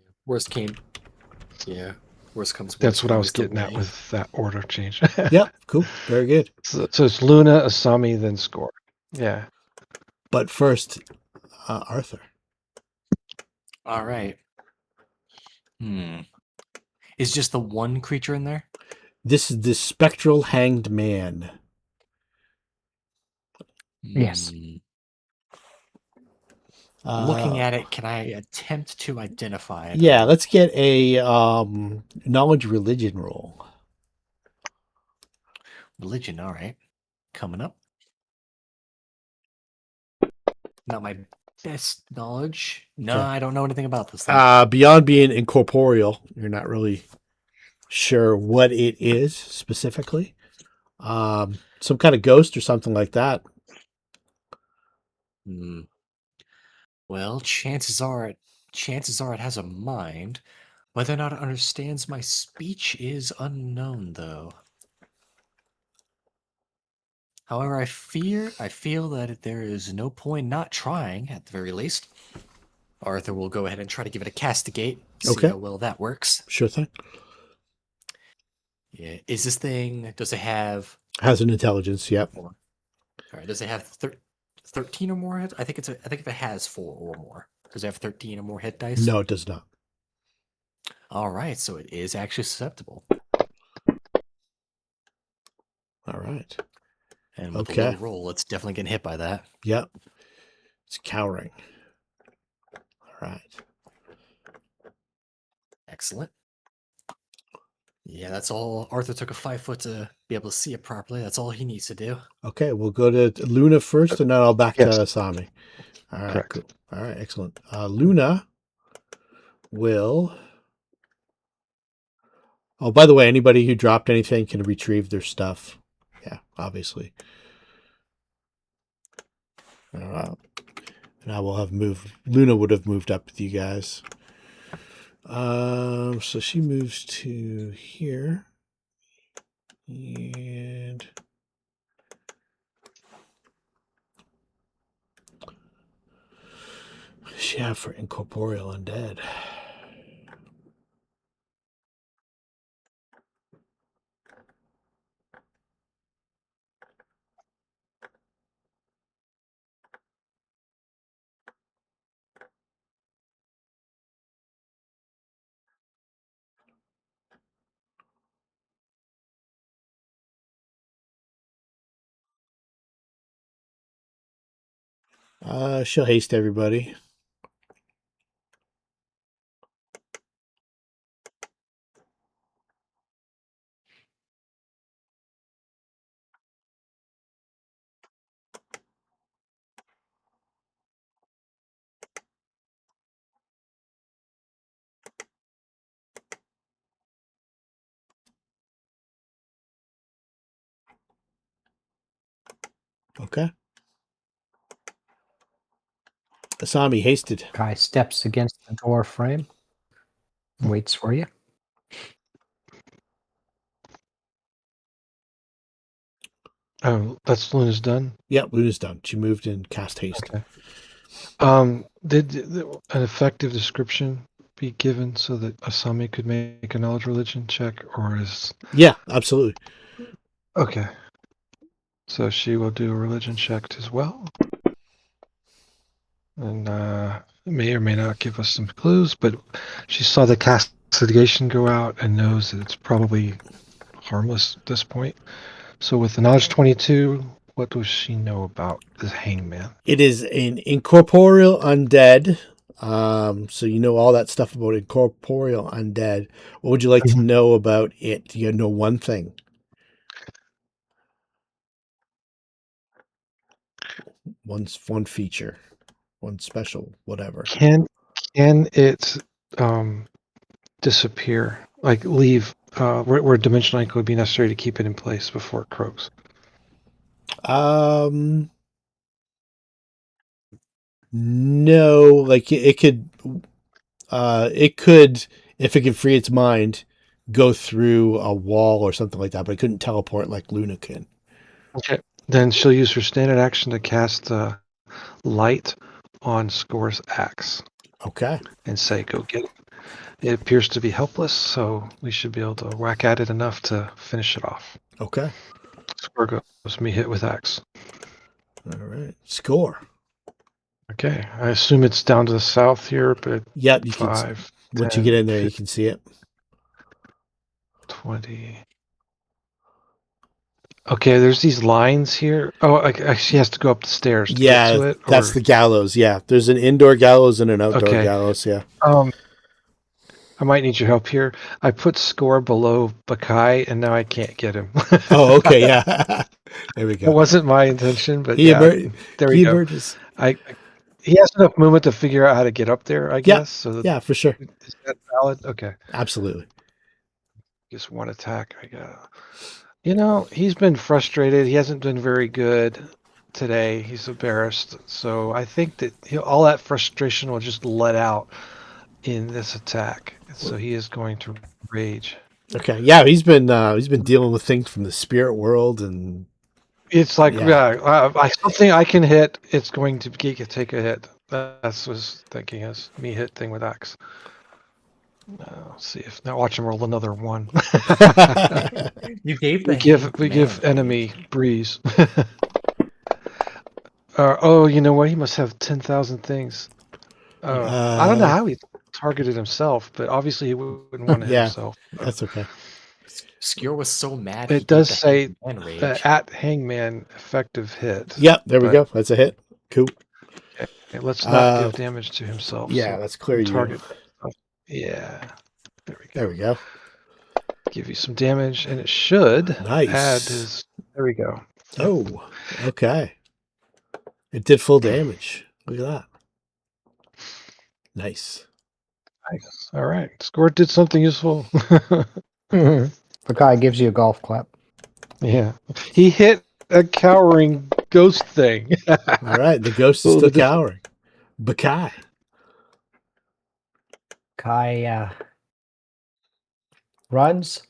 Worst comes worst. That's what I comes was to getting at way. with that order change. Yep, cool. Very good. So it's Luna, Asami, then Score. Yeah. But first, Arthur. All right. Is just the one creature in there? This is the spectral hanged man. Yes. Looking at it, can I attempt to identify it? Yeah, let's get a knowledge religion roll. Religion, all right. Coming up. Not my best knowledge. No, Okay. I don't know anything about this thing. Beyond being incorporeal, you're not really sure what it is specifically. Some kind of ghost or something like that. Hmm. Well, chances are it has a mind. Whether or not it understands my speech is unknown, though. However, I feel that there is no point not trying, at the very least. Arthur will go ahead and try to give it a castigate, see Okay. how well that works. Sure thing. Yeah. Is this thing, does it have, Has an intelligence. Yep. all right, does it have 13 or more hit? I think if it has 4 or more. Does it have 13 or more hit dice? No, it does not. All right, so it is actually susceptible. All right. And with Okay. a low roll, it's definitely getting hit by that. Yep. It's cowering. All right. Excellent. Yeah, that's all. Arthur took a 5 foot to be able to see it properly. That's all he needs to do. Okay, we'll go to Luna first, and then I'll back Yes. to Asami. All right, Correct. cool. All right, excellent. Luna will. Oh, by the way, anybody who dropped anything can retrieve their stuff. Yeah, obviously. And I will have moved. Luna would have moved up with you guys. So she moves to here, and what does she have for incorporeal undead? She'll haste everybody. Okay. Asami hasted. Kai steps against the door frame, waits for you. Oh, that's Luna's done. Yep, Luna's done. She moved and cast haste. Okay. Did an effective description be given so that Asami could make a knowledge religion check, or is Yeah, absolutely. okay? So she will do a religion check as well, and may or may not give us some clues. But she saw the castigation go out and knows that it's probably harmless at this point. So with the knowledge 22, what does she know about this hangman? It is an incorporeal undead. So you know all that stuff about incorporeal undead. What would you like to know about it? You know one thing. One feature. One special, whatever. Can it disappear, like leave, where dimension link would be necessary to keep it in place before it croaks? No, like it could, if it could free its mind, go through a wall or something like that, but it couldn't teleport like Luna can. Okay, then she'll use her standard action to cast light on Skjor's axe Okay. and and say, "Go get it." It appears to be helpless, so we should be able to whack at it enough to finish it off. Okay. Skjor goes me hit with axe. All right. Score. Okay, I assume it's down to the south here, but Yep. You can. 5, Once 10, you get in there, you 15, can see it. 20. Okay, there's these lines here. Oh, she has to go up the stairs to get to it? That's the gallows. Yeah, there's an indoor gallows and an outdoor Okay. gallows. Yeah. I might need your help here. I put Skjor below Baccae, and now I can't get him. Oh, okay. Yeah. There we It go. wasn't my intention, but He yeah, emer- there he we go. emerges. He has enough movement to figure out how to get up there, I guess. So that, Yeah, for sure. is that valid? Okay. Absolutely. Just one attack, I guess. You know, he's been frustrated. He hasn't been very good. today. He's embarrassed. So I think that all that frustration will just let out in this attack. So he is going to rage. Okay, yeah, he's been dealing with things from the spirit world, and It's like, Yeah. I something I can hit. It's going to take a hit. That's what his thinking is. Me hit thing with axe. Let's see if now watch him roll another one. You gave the we give enemy breeze. Oh, you know what? He must have 10,000 things. I don't know how he targeted himself, but obviously he wouldn't want to hit Yeah. himself. that's okay. Skjor was so mad. It he does gave the say hangman rage. at hangman effective hit. Yep, there we But- go. That's a hit. Cool. Okay, let's not give damage to himself. Yeah, so let's clear you. target. Yeah. There we go. There we go. Give you some damage, and it should Nice. add his. There we go. Oh, okay. It did full damage. Look at that. Nice. Nice. All right. Skjor did something useful. Baccae gives you a golf clap. Yeah. He hit a cowering ghost thing. All right, the ghost is Well, still the- cowering. Baccae. Kai runs,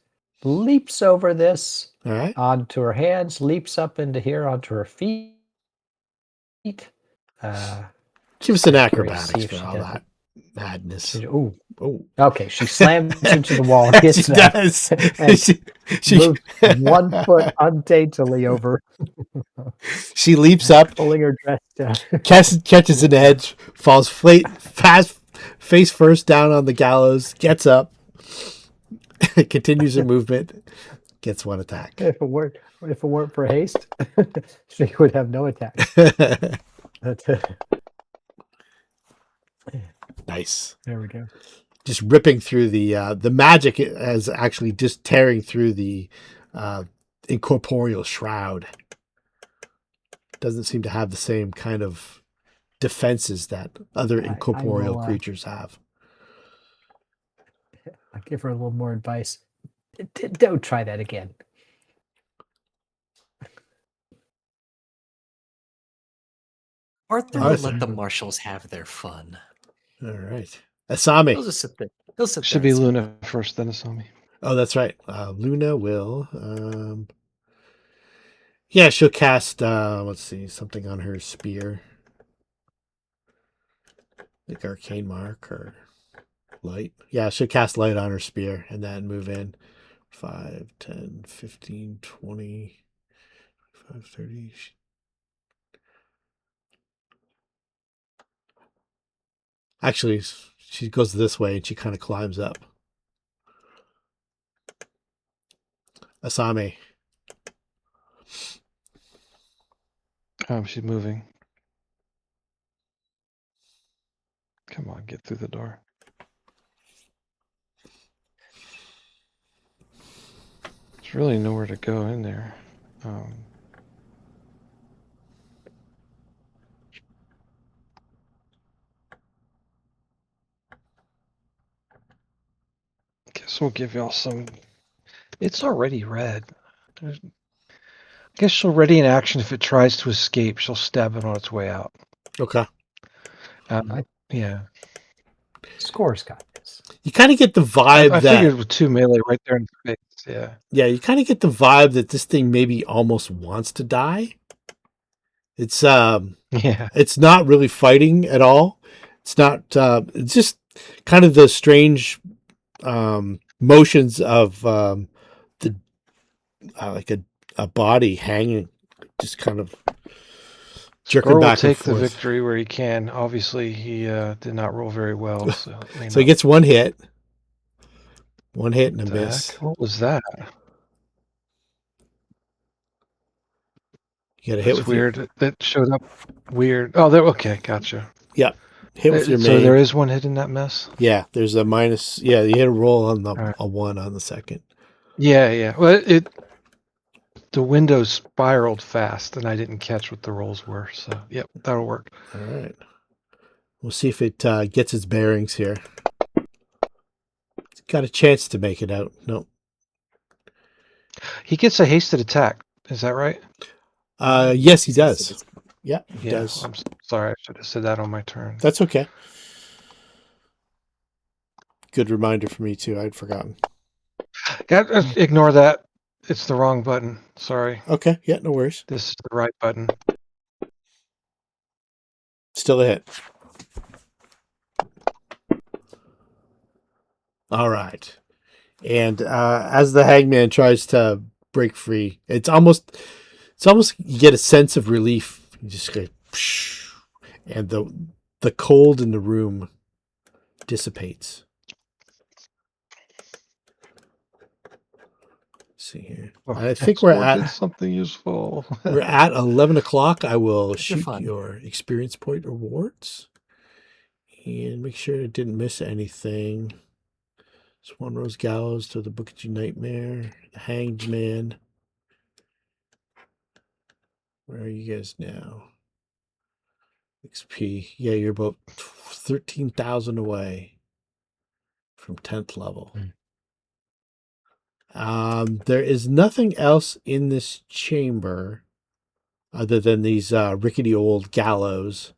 leaps over this All right. onto her hands, leaps up into here onto her feet. Give us an see acrobatics if for she all does that madness. Ooh, Oh, okay. She slams into the wall. she Gets that. does. And she moves 1 foot undaintily over, she leaps up, pulling her dress down. catches an edge, falls face first down on the gallows, gets up, continues her movement, gets one attack. If it weren't for haste, she would have no attack. Nice. There we go. Just ripping through the magic is actually just tearing through the incorporeal shroud. Doesn't seem to have the same kind of defenses that other incorporeal will, creatures have. I'll give her a little more advice. Don't try that again. Arthur will let the marshals have their fun. All right. Asami. He'll just sit there. He'll sit Should there be and Luna first, then Asami. Oh, that's right. Luna will. Yeah, she'll cast, let's see, something on her spear. Like arcane mark or light. Yeah, she'll cast light on her spear and then move in 5, 10, 15, 20, 5, 30. Actually, she goes this way and she kind of climbs up. Asami. She's moving. Come on, get through the door. There's really nowhere to go in there. Guess we'll give y'all some. It's already red. I guess she'll ready in action if it tries to escape. She'll stab it on its way out. Okay. Yeah. Skjor's got this. You kind of get the vibe I that figured with 2 melee right there in the face. Yeah. Yeah, you kind of get the vibe that this thing maybe almost wants to die. It's Yeah. it's not really fighting at all. It's not it's just kind of the strange motions of the like a body hanging, just kind of jerking Skjor will back and take the forth. victory where he can. Obviously, he did not roll very well. So, So he gets one hit. One hit and a What the miss. heck? What was that? You got a hit That's with weird. That showed up weird. Oh, there. Okay, gotcha. Hit with your So main. there is one hit in that mess. Yeah, there's a minus. Yeah, you hit a roll on the Alright. a 1 on the second. Yeah. Well, the window spiraled fast, and I didn't catch what the rolls were. So, yep, that'll work. All right. We'll see if it gets its bearings here. It's got a chance to make it out. No. He gets a hasted attack. Is that right? Yes, he does. Yeah, it Yeah, does. I'm sorry. I should have said that on my turn. That's okay. Good reminder for me too. I'd forgotten. Ignore that. It's the wrong button. Sorry. Okay, yeah, no worries. This is the right button. Still a hit. All right. And as the hangman tries to break free, it's almost you get a sense of relief. You just go, psh, and the cold in the room dissipates. Let's see here. Oh, I think we're Sword did at something useful. 11 o'clock. I will Those are shoot fun. your experience point rewards and make sure it didn't miss anything. Swan Rose Gallows to the Book of You Nightmare, the Hanged Man. Where are you guys now? XP. Yeah, you're about 13,000 away from 10th level. There is nothing else in this chamber other than these rickety old gallows.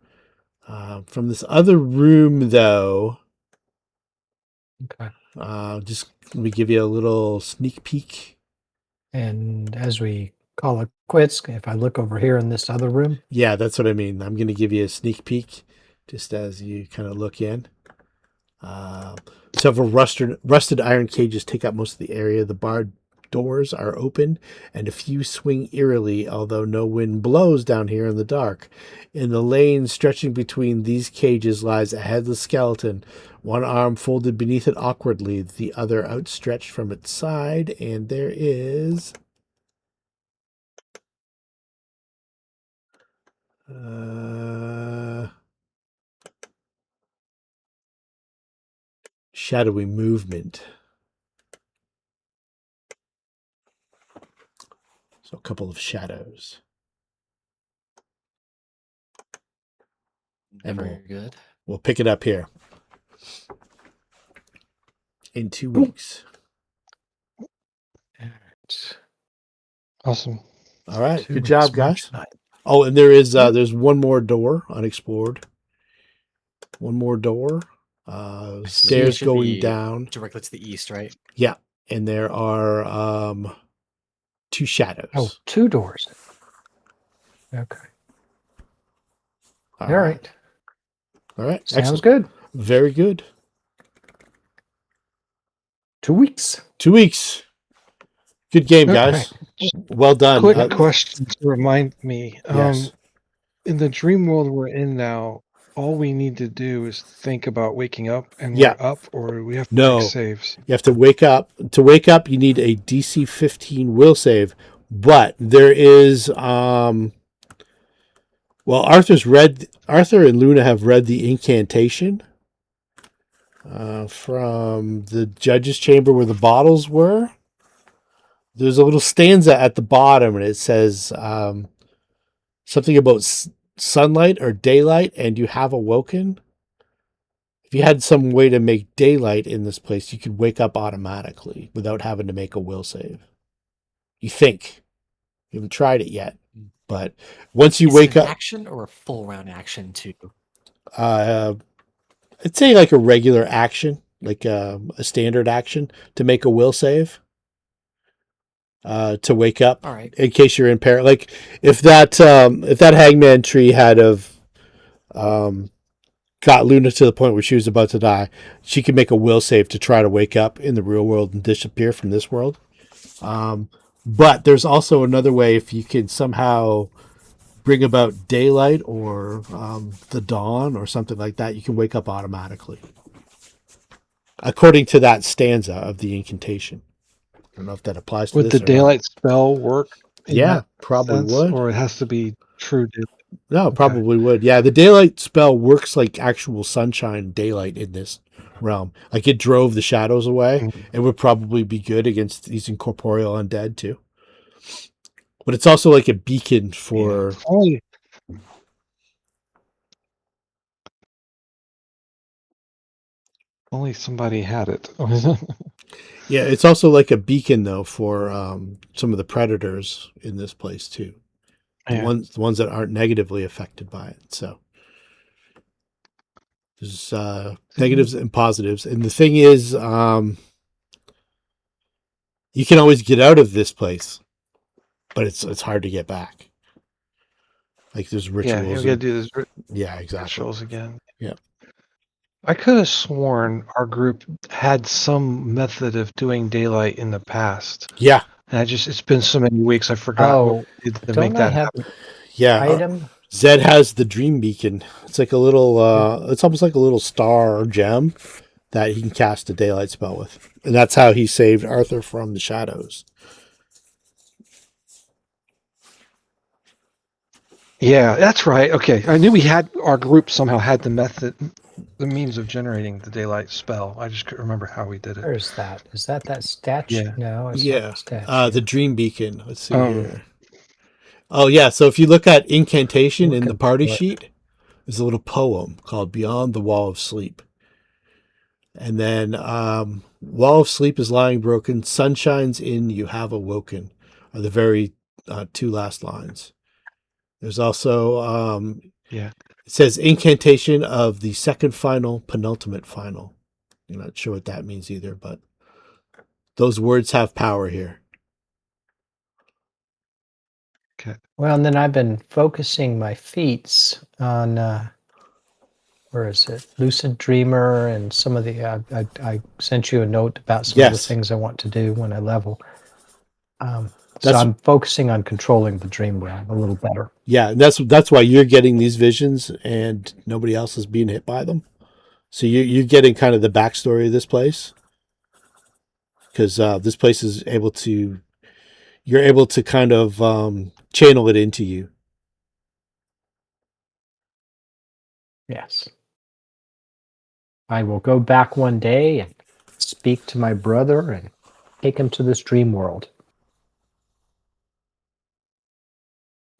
From this other room, though, Okay. just let me give you a little sneak peek. And as we call it quits, if I look over here in this other room, Yeah, that's what I mean. I'm going to give you a sneak peek just as you kind of look in. Several rusted iron cages take up most of the area. The barred doors are open, and a few swing eerily, although no wind blows down here in the dark. In the lane stretching between these cages lies a headless skeleton, one arm folded beneath it awkwardly, the other outstretched from its side, and there is... shadowy movement. So a couple of shadows. And Very good. We'll pick it up here in 2 weeks. Awesome. All right. 2 Good weeks, job, March guys. 9th. Oh, and there is there's one more door unexplored. One more door. See, Stairs it should going be down. directly to the east, right? Yeah. And there are 2 shadows. Oh, 2 doors. Okay. All right. All right. Sounds Excellent. good. Very good. 2 weeks. 2 weeks. Good game, guys. Well done. Quick question to remind me. Yes. In the dream world we're in now, all we need to do is think about waking up and Yeah. we're up, or we have to No. make saves. You have to wake up. To wake up, you need a DC 15 will save. But there is well, Arthur and Luna have read the incantation from the judge's chamber where the bottles were. There's a little stanza at the bottom, and it says something about sunlight or daylight, and you have awoken. If you had some way to make daylight in this place, you could wake up automatically without having to make a will save. You think. You haven't tried it yet. But once you Is wake it an up... action or a full round action too? I'd say like a regular action, like a standard action to make a will save. To wake up. All right. In case you're in peril. Like if that hangman tree had got Luna to the point where she was about to die, she could make a will save to try to wake up in the real world and disappear from this world. But there's also another way if you can somehow bring about daylight or the dawn or something like that, you can wake up automatically. According to that stanza of the incantation. I don't know if that applies to Would this the or daylight spell work? Yeah, probably would. Or it has to be true daylight? No, probably would. Yeah, the daylight spell works like actual sunshine daylight in this realm. Like it drove the shadows away. Mm-hmm. It would probably be good against these incorporeal undead too. But it's also like a beacon for... Yeah. Only somebody had it. Yeah, it's also like a beacon though for some of the predators in this place too. The Yeah. ones that aren't negatively affected by it. So there's negatives and positives. And the thing is, you can always get out of this place, but it's hard to get back. Like there's Yeah, rituals. you gotta do this Yeah, exactly. rituals again. Yeah. I could have sworn our group had some method of doing daylight in the past. Yeah. And it's been so many weeks, I forgot what we did to make don't I that have happen. Yeah. an item? Zed has the dream beacon. It's like a little, it's almost like a little star or gem that he can cast a daylight spell with. And that's how he saved Arthur from the shadows. Yeah, that's right. Okay, I knew we had our group somehow had the means of generating the daylight spell. I just couldn't remember how we did Where it. is that? Is that statue? Yeah. No, it's Yeah. not the statue. The dream beacon. Let's see Um, here. Oh, yeah. So if you look at incantation in the Looking party for it. sheet, there's a little poem called Beyond the Wall of Sleep. And then Wall of Sleep is lying broken. Sun shines in, you have awoken are the very two last lines. There's also, yeah. it says incantation of the second final, penultimate final. I'm not sure what that means either, but those words have power here. Okay. Well, and then I've been focusing my feats on where is it? Lucid Dreamer and some of the. I sent you a note about some of the Yes. things I want to do when I level. So That's- I'm focusing on controlling the dream realm a little better. Yeah, that's why you're getting these visions and nobody else is being hit by them. So you're getting kind of the backstory of this place. Because this place is you're able to kind of channel it into you. Yes. I will go back one day and speak to my brother and take him to this dream world.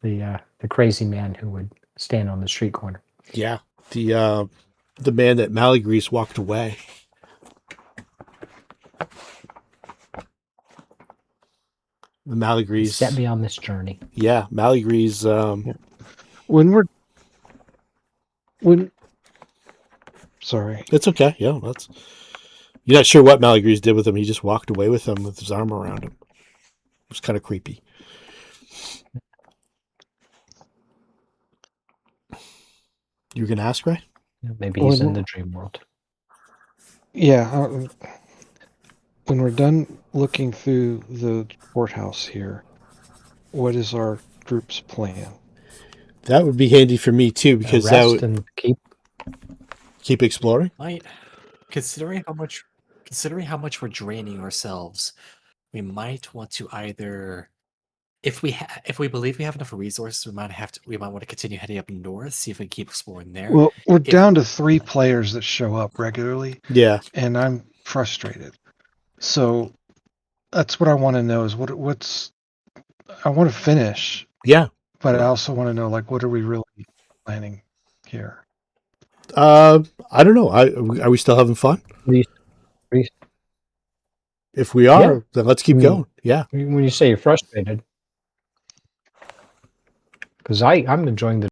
The crazy man who would stand on the street corner. Yeah, the man that Malagrease walked away. The Malagrease Set me on this journey. Yeah, Malagrease. Sorry. It's okay. Yeah, you're not sure what Malagrease did with him. He just walked away with him with his arm around him. It was kind of creepy. You were gonna ask, Ray? Maybe he's in the dream world. Yeah. When we're done looking through the courthouse here, what is our group's plan? That would be handy for me too, because that Rest would and keep exploring. Might, considering how much we're draining ourselves, we might want to either, if we believe we have enough resources, we might want to continue heading up north, see if we can keep exploring there. Well, we're down to 3 players that show up regularly, Yeah, and I'm frustrated. So that's what I want to know is what's I want to finish, yeah. but I also want to know, like, what are we really planning here? I don't know. Are we still having fun? Re- If we are, Yeah. then let's keep going. Yeah. When you say you're frustrated, because I'm enjoying the